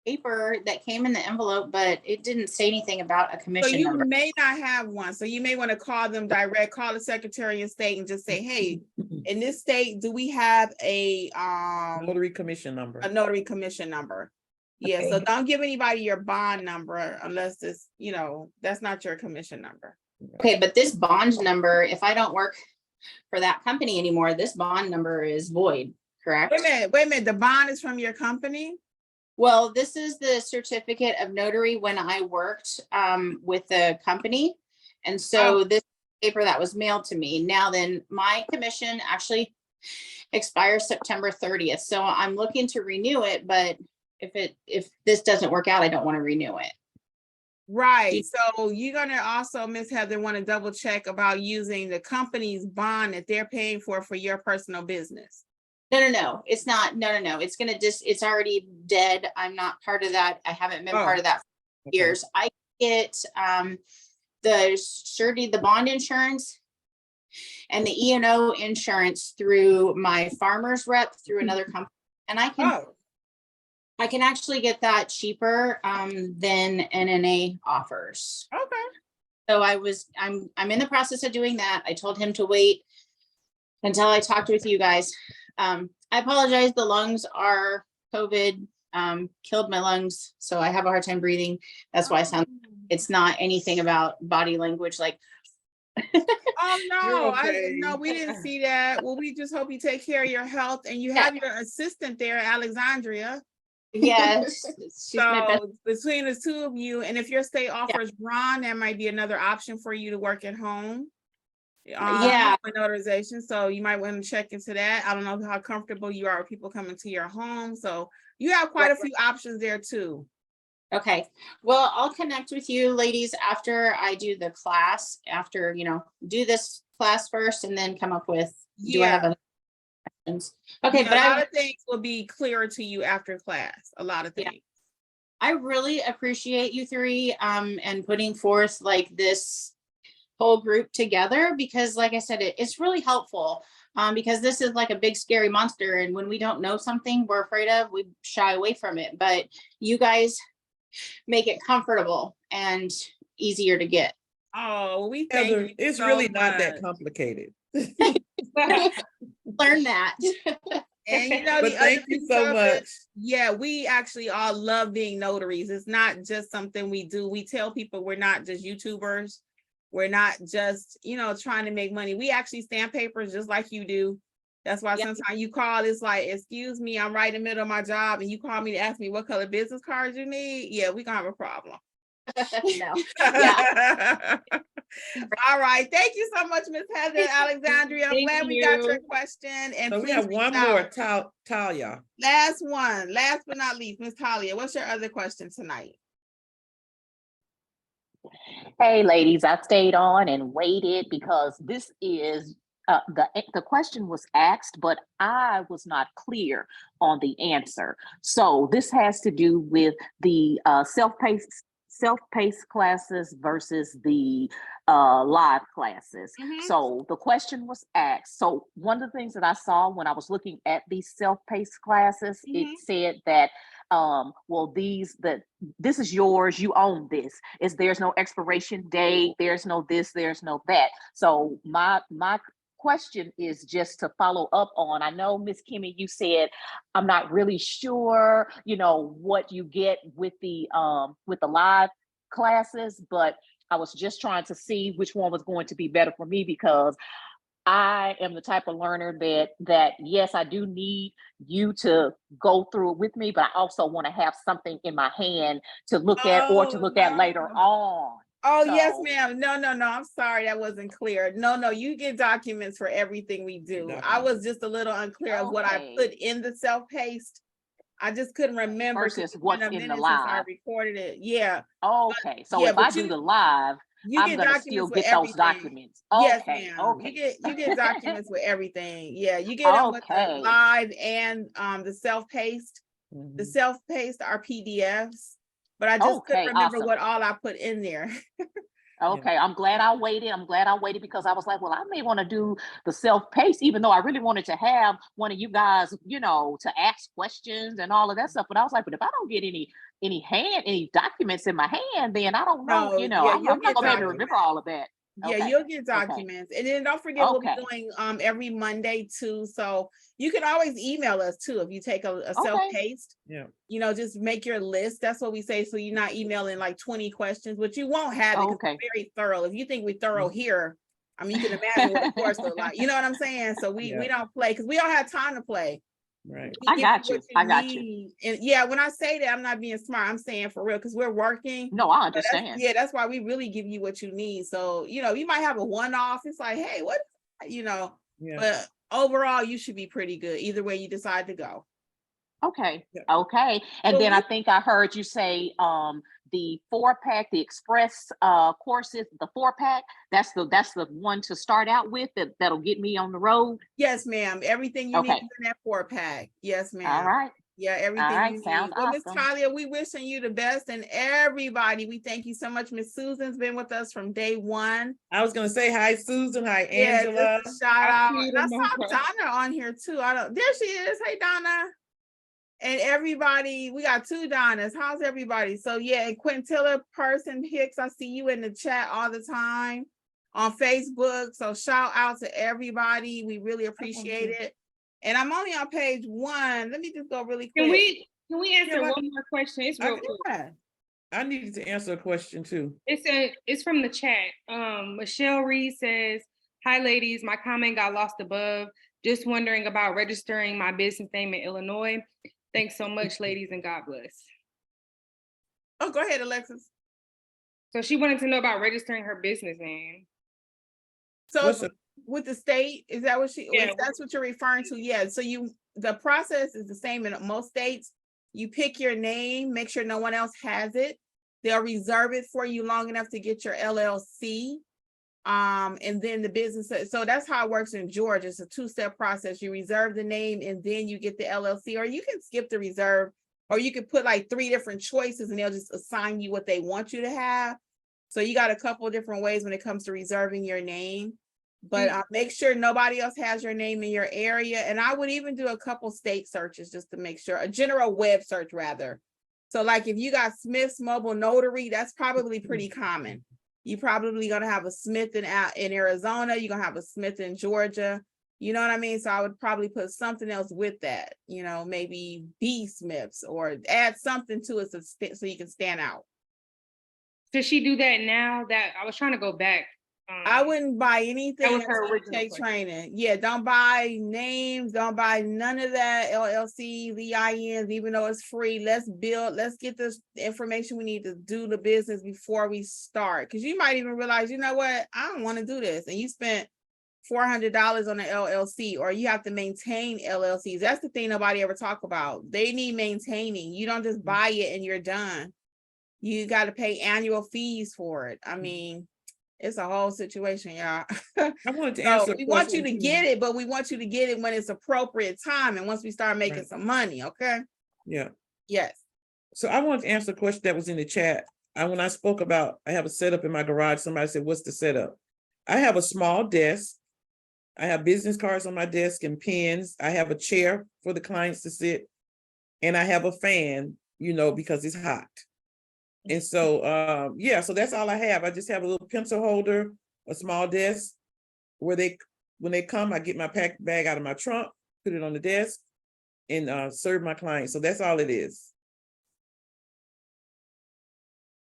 Paper that came in the envelope, but it didn't say anything about a commission So you number. may not have one. So you may want to call them direct, call the Secretary of State and just say, hey, in this state, do we have a notary commission number? A notary commission number. Yeah, so don't give anybody your bond number unless it's, that's not your commission number. Okay, but this bond number, if I don't work for that company anymore, this bond number is void, correct? Wait a minute, the bond is from your company? Well, this is the certificate of notary when I worked with the company. And so this paper that was mailed to me. Now then, my commission actually expires September 30th. So I'm looking to renew it, but if this doesn't work out, I don't want to renew it. Right. So you're going to also, Ms. Heather, want to double check about using the company's bond that they're paying for your personal business. No, it's not. No. It's going to it's already dead. I'm not part of that. I haven't been part of that for years. I get the surety, the bond insurance and the E&O insurance through my farmer's rep through another company. And I can actually get that cheaper than NNA offers. Okay. So I'm in the process of doing that. I told him to wait until I talked with you guys. I apologize. The lungs are COVID, killed my lungs. So I have a hard time breathing. That's why I sound, it's not anything about body language. Like, oh no, okay. No, we didn't see that. Well, we just hope you take care of your health and you have your assistant there, Alexandria. Yes. So between the two of you, and if your state offers Ron, that might be another option for you to work at home. Notarization. So you might want to check into that. I don't know how comfortable you are with people coming to your home. So you have quite a few options there too. Okay. Well, I'll connect with you ladies after I do the class, after, do this class first and then come up with, do I have a questions? Okay. But a lot of things will be clearer to you after class. A lot of things. Yeah. I really appreciate you three and putting forth like this whole group together, because like I said, it's really helpful because this is like a big scary monster, and when we don't know something we're afraid of, we shy away from it, but you guys make it comfortable and easier to get. Oh, we thank you. It's so really much. not that complicated. Learn that. And but thank you so much. Yeah, we actually all love being notaries. It's not just something we do. We tell people we're not just YouTubers. We're not just, trying to make money. We actually stamp papers just like you do. That's why sometimes you call, it's like, excuse me, I'm right in the middle of my job and you call me to ask me what color business cards you need. Yeah, we gonna have a problem. No. All right. Thank you so much, Miss Heather Alexandria. I'm Thank glad we got your you. question. And So we please have reach one out. more, Talia. Last one, last but not least, Miss Talia, what's your other question tonight? Hey, ladies, I stayed on and waited because this is the question was asked, but I was not clear on the answer. So this has to do with the self-paced classes versus the live classes. So the question was asked. So one of the things that I saw when I was looking at these self-paced classes, it said that well, this is yours, you own this. There's no expiration date, there's no this, there's no that. So my question is just to follow up on, I know Miss Kimmy, you said I'm not really sure, what you get with the live classes, but I was just trying to see which one was going to be better for me, because I am the type of learner that yes, I do need you to go through it with me, but I also want to have something in my hand to look at or to look at later on. Oh, yes, ma'am. No, I'm sorry, that wasn't clear. No, you get documents for everything we do. I was just a little unclear of what I put in the self-paced. I just couldn't remember versus what's in the live. Since I recorded it. Yeah. Okay. So if I do the live, I'm gonna still get those documents. Yes, Okay. ma'am. Okay. You get documents with everything. Yeah, you get them with the live and the self-paced. The self-paced are PDFs, but I just couldn't remember what all I put in there. Okay, I'm glad I waited. Because I was like, well, I may want to do the self-paced, even though I really wanted to have one of you guys, to ask questions and all of that stuff. But I was like, but if I don't get any documents in my hand, then I don't know, I'm not gonna be able to remember all of that. Yeah, you'll get documents. And then don't forget, we'll be doing every Monday too. So you can always email us too if you take a self-paced. Yeah. Just make your list. That's what we say. So you're not emailing like 20 questions, which you won't have it because we're very thorough. If you think we're thorough here, I mean, you can imagine what the course look like. You know what I'm saying? So we don't play because we don't have time to play. Right. I got you. And yeah, when I say that, I'm not being smart. I'm saying for real, because we're working. No, I understand. That's why we really give you what you need. So, you might have a one-off. It's like, hey, what, but overall, you should be pretty good. Either way you decide to go. Okay. Okay. And then I think I heard you say the 4-pack, the express courses, the 4-pack, that's the one to start out with that'll get me on the road. Yes, ma'am. Everything you need in that 4-pack. Yes, ma'am. All right. Yeah, everything you need. Sounds Well, Miss awesome. Talia, we wishing you the best, and everybody, we thank you so much. Miss Susan's been with us from day one. I was gonna say hi, Susan. Hi, Angela. Just a shout out. And I saw Donna on here too. There she is. Hey, Donna. And everybody, we got 2 Donnas. How's everybody? So yeah, and Quintilla Person Hicks, I see you in the chat all the time on Facebook. So shout out to everybody. We really appreciate it. And I'm only on page 1. Let me just go really quick. Can we answer one more question? It's real quick. I needed to answer a question too. It's from the chat. Michelle Reed says, "Hi ladies, my comment got lost above. Just wondering about registering my business name in Illinois. Thanks so much, ladies, and God bless." Oh, go ahead, Alexis. So she wanted to know about registering her business name. So with the state, is that what that's what you're referring to? Yeah. So the process is the same in most states. You pick your name, make sure no one else has it. They'll reserve it for you long enough to get your LLC. And then the business. So that's how it works in Georgia. It's a 2-step process. You reserve the name and then you get the LLC, or you can skip the reserve, or you can put like 3 different choices and they'll just assign you what they want you to have. So you got a couple of different ways when it comes to reserving your name, but make sure nobody else has your name in your area. And I would even do a couple state searches just to make sure, a general web search rather. So like if you got Smith's Mobile Notary, that's probably pretty common. You probably gonna have a Smith in Arizona. You're gonna have a Smith in Georgia. You know what I mean? So I would probably put something else with that. Maybe B Smiths, or add something to it so you can stand out. Does she do that now? That I was trying to go back I wouldn't buy anything was her until you original take question. training. Yeah, don't buy names, don't buy none of that, LLCs, EINs, even though it's free. Let's get this information we need to do the business before we start. Because you might even realize, you know what, I don't want to do this. And you spent $400 on an LLC, or you have to maintain LLCs. That's the thing nobody ever talk about. They need maintaining. You don't just buy it and you're done. You got to pay annual fees for it. I mean, it's a whole situation, y'all. I wanted to So answer. we want you to get it, but we want you to get it when it's appropriate time and once we start making some money, okay? Yeah. Yes. So I wanted to answer the question that was in the chat. When I spoke about, I have a setup in my garage, somebody said, what's the setup? I have a small desk. I have business cards on my desk and pens. I have a chair for the clients to sit. And I have a fan, because it's hot. And so, so that's all I have. I just have a little pencil holder, a small desk where when they come, I get my pack bag out of my trunk, put it on the desk and serve my clients. So that's all it is.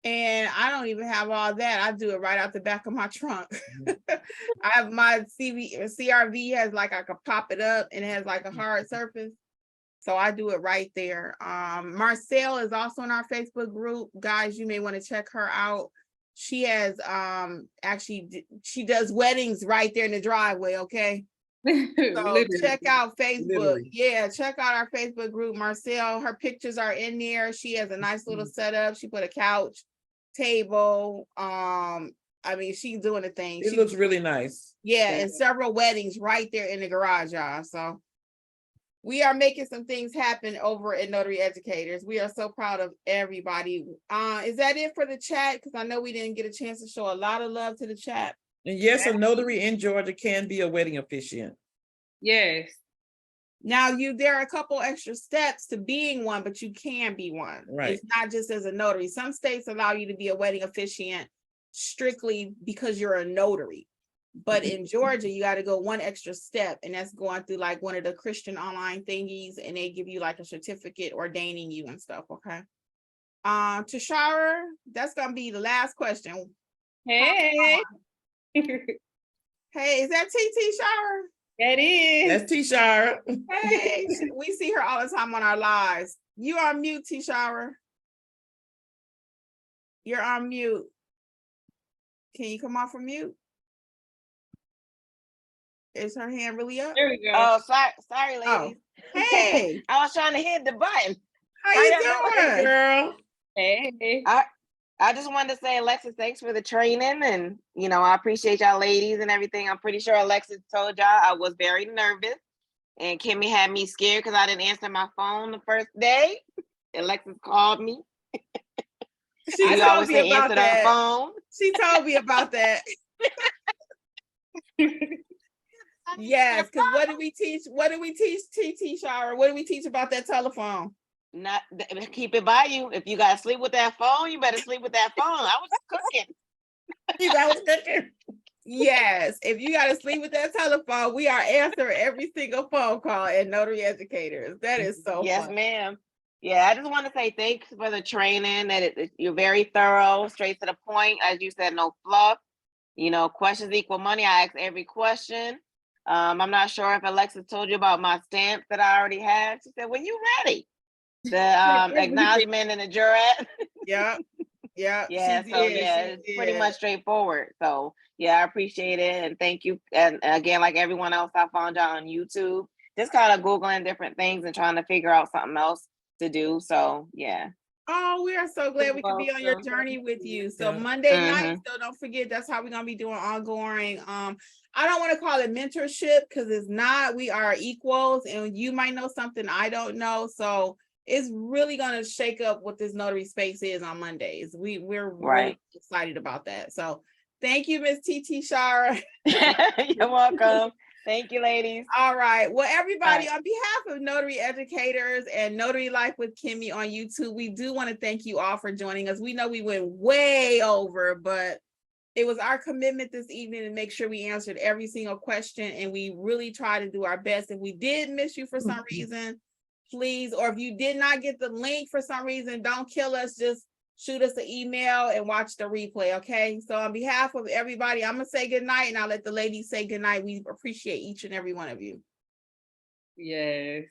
And I don't even have all that. I do it right out the back of my trunk. I have my CRV has like, I could pop it up and it has like a hard surface. So I do it right there. Marcel is also in our Facebook group. Guys, you may want to check her out. She has she does weddings right there in the driveway, okay? So check out Facebook. Literally. Yeah, check out our Facebook group. Marcel, her pictures are in there. She has a nice little setup. She put a couch, table. I mean, she's doing a thing. It looks really nice. Yeah, and several weddings right there in the garage, y'all. So we are making some things happen over at Notary Educators. We are so proud of everybody. Is that it for the chat? Because I know we didn't get a chance to show a lot of love to the chat. And yes, a notary in Georgia can be a wedding officiant. Yes. Now there are a couple extra steps to being one, but you can be one. Right. It's not just as a notary. Some states allow you to be a wedding officiant strictly because you're a notary. But in Georgia, you got to go one extra step, and that's going through like one of the Christian online thingies, and they give you like a certificate ordaining you and stuff. Okay. Tashara, that's gonna be the last question. Hey. Hey, is that TT Shower? That is. That's T-Shara. Hey, we see her all the time on our lives. You are on mute, T-Shower. You're on mute. Can you come off from mute? Is her hand really up? There we go. Oh, sorry, ladies. Oh. Hey. I was trying to hit the button. How you doing, girl? Hey. I just wanted to say, Alexis, thanks for the training. And, I appreciate y'all ladies and everything. I'm pretty sure Alexis told y'all I was very nervous. And Kimmy had me scared because I didn't answer my phone the first day. Alexis called me. She told me about that. Phone. She told me about that. Yes, because what do we teach? What do we teach, TT Shower? What do we teach about that telephone? Not keep it by you. If you gotta sleep with that phone, you better sleep with that phone. I was cooking. I was cooking. Yes, if you gotta sleep with that telephone, we are answering every single phone call at Notary Educators. That is so yes, fun. ma'am. Yeah, I just want to say thanks for the training. That you're very thorough, straight to the point. As you said, no fluff. Questions equal money. I ask every question. I'm not sure if Alexis told you about my stamps that I already have. She said, when you ready? The acknowledgement and the jurat. Yeah. Yeah. It's pretty much straightforward. So yeah, I appreciate it. And thank you. And again, like everyone else, I found y'all on YouTube, just kind of Googling different things and trying to figure out something else to do. So yeah. Oh, we are so glad we could be on your journey with you. So Monday night, so don't forget, that's how we're gonna be doing ongoing. I don't want to call it mentorship because it's not. We are equals, and you might know something I don't know. So it's really gonna shake up what this notary space is on Mondays. We're really excited about that. So thank you, Miss TT Shara. You're welcome. Thank you, ladies. All right. Well, everybody, on behalf of Notary Educators and Notary Life with Kimmy on YouTube, we do want to thank you all for joining us. We know we went way over, but it was our commitment this evening to make sure we answered every single question, and we really try to do our best. If we did miss you for some reason, please, or if you did not get the link for some reason, don't kill us. Just shoot us an email and watch the replay, okay? So on behalf of everybody, I'm gonna say goodnight and I'll let the ladies say goodnight. We appreciate each and every one of you. Yes.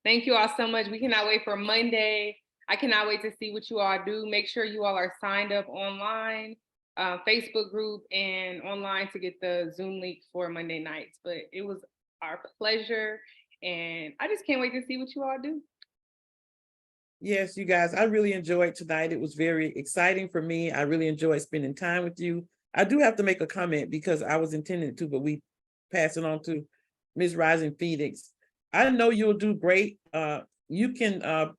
Thank you all so much. We cannot wait for Monday. I cannot wait to see what you all do. Make sure you all are signed up online, Facebook group and online to get the Zoom link for Monday nights. But it was our pleasure. And I just can't wait to see what you all do. Yes, you guys, I really enjoyed tonight. It was very exciting for me. I really enjoyed spending time with you. I do have to make a comment because I was intending to, but we pass it on to Ms. Rising Phoenix. I know you'll do great. You can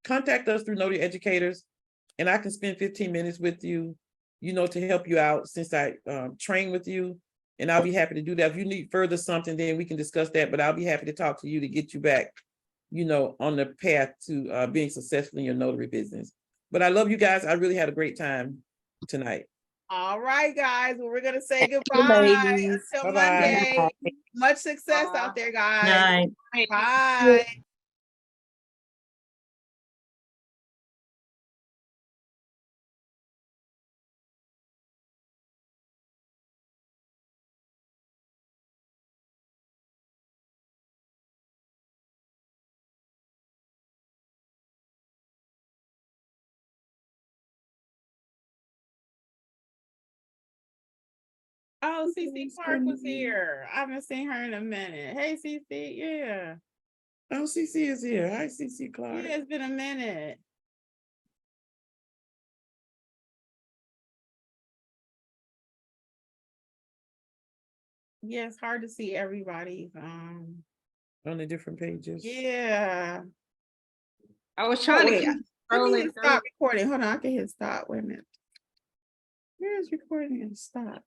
contact us through Notary Educators, and I can spend 15 minutes with you, to help you out since I train with you, and I'll be happy to do that. If you need further something, then we can discuss that, but I'll be happy to talk to you to get you back, on the path to being successful in your notary business. But I love you guys. I really had a great time tonight. All right, guys. Well, we're gonna say goodbye until Bye-bye. Monday. Much success out there, guys. Night. Bye. Oh, CC Clark was here. I haven't seen her in a minute. Hey, CC, yeah. Oh, CC is here. Hi, CC Clark. Yeah, it's been a minute. Yeah, it's hard to see everybody's on the different pages. Yeah. I was trying to keep let me scrolling hit stop recording. Hold on, I can hit stop. Wait a minute. Where is recording? Stop.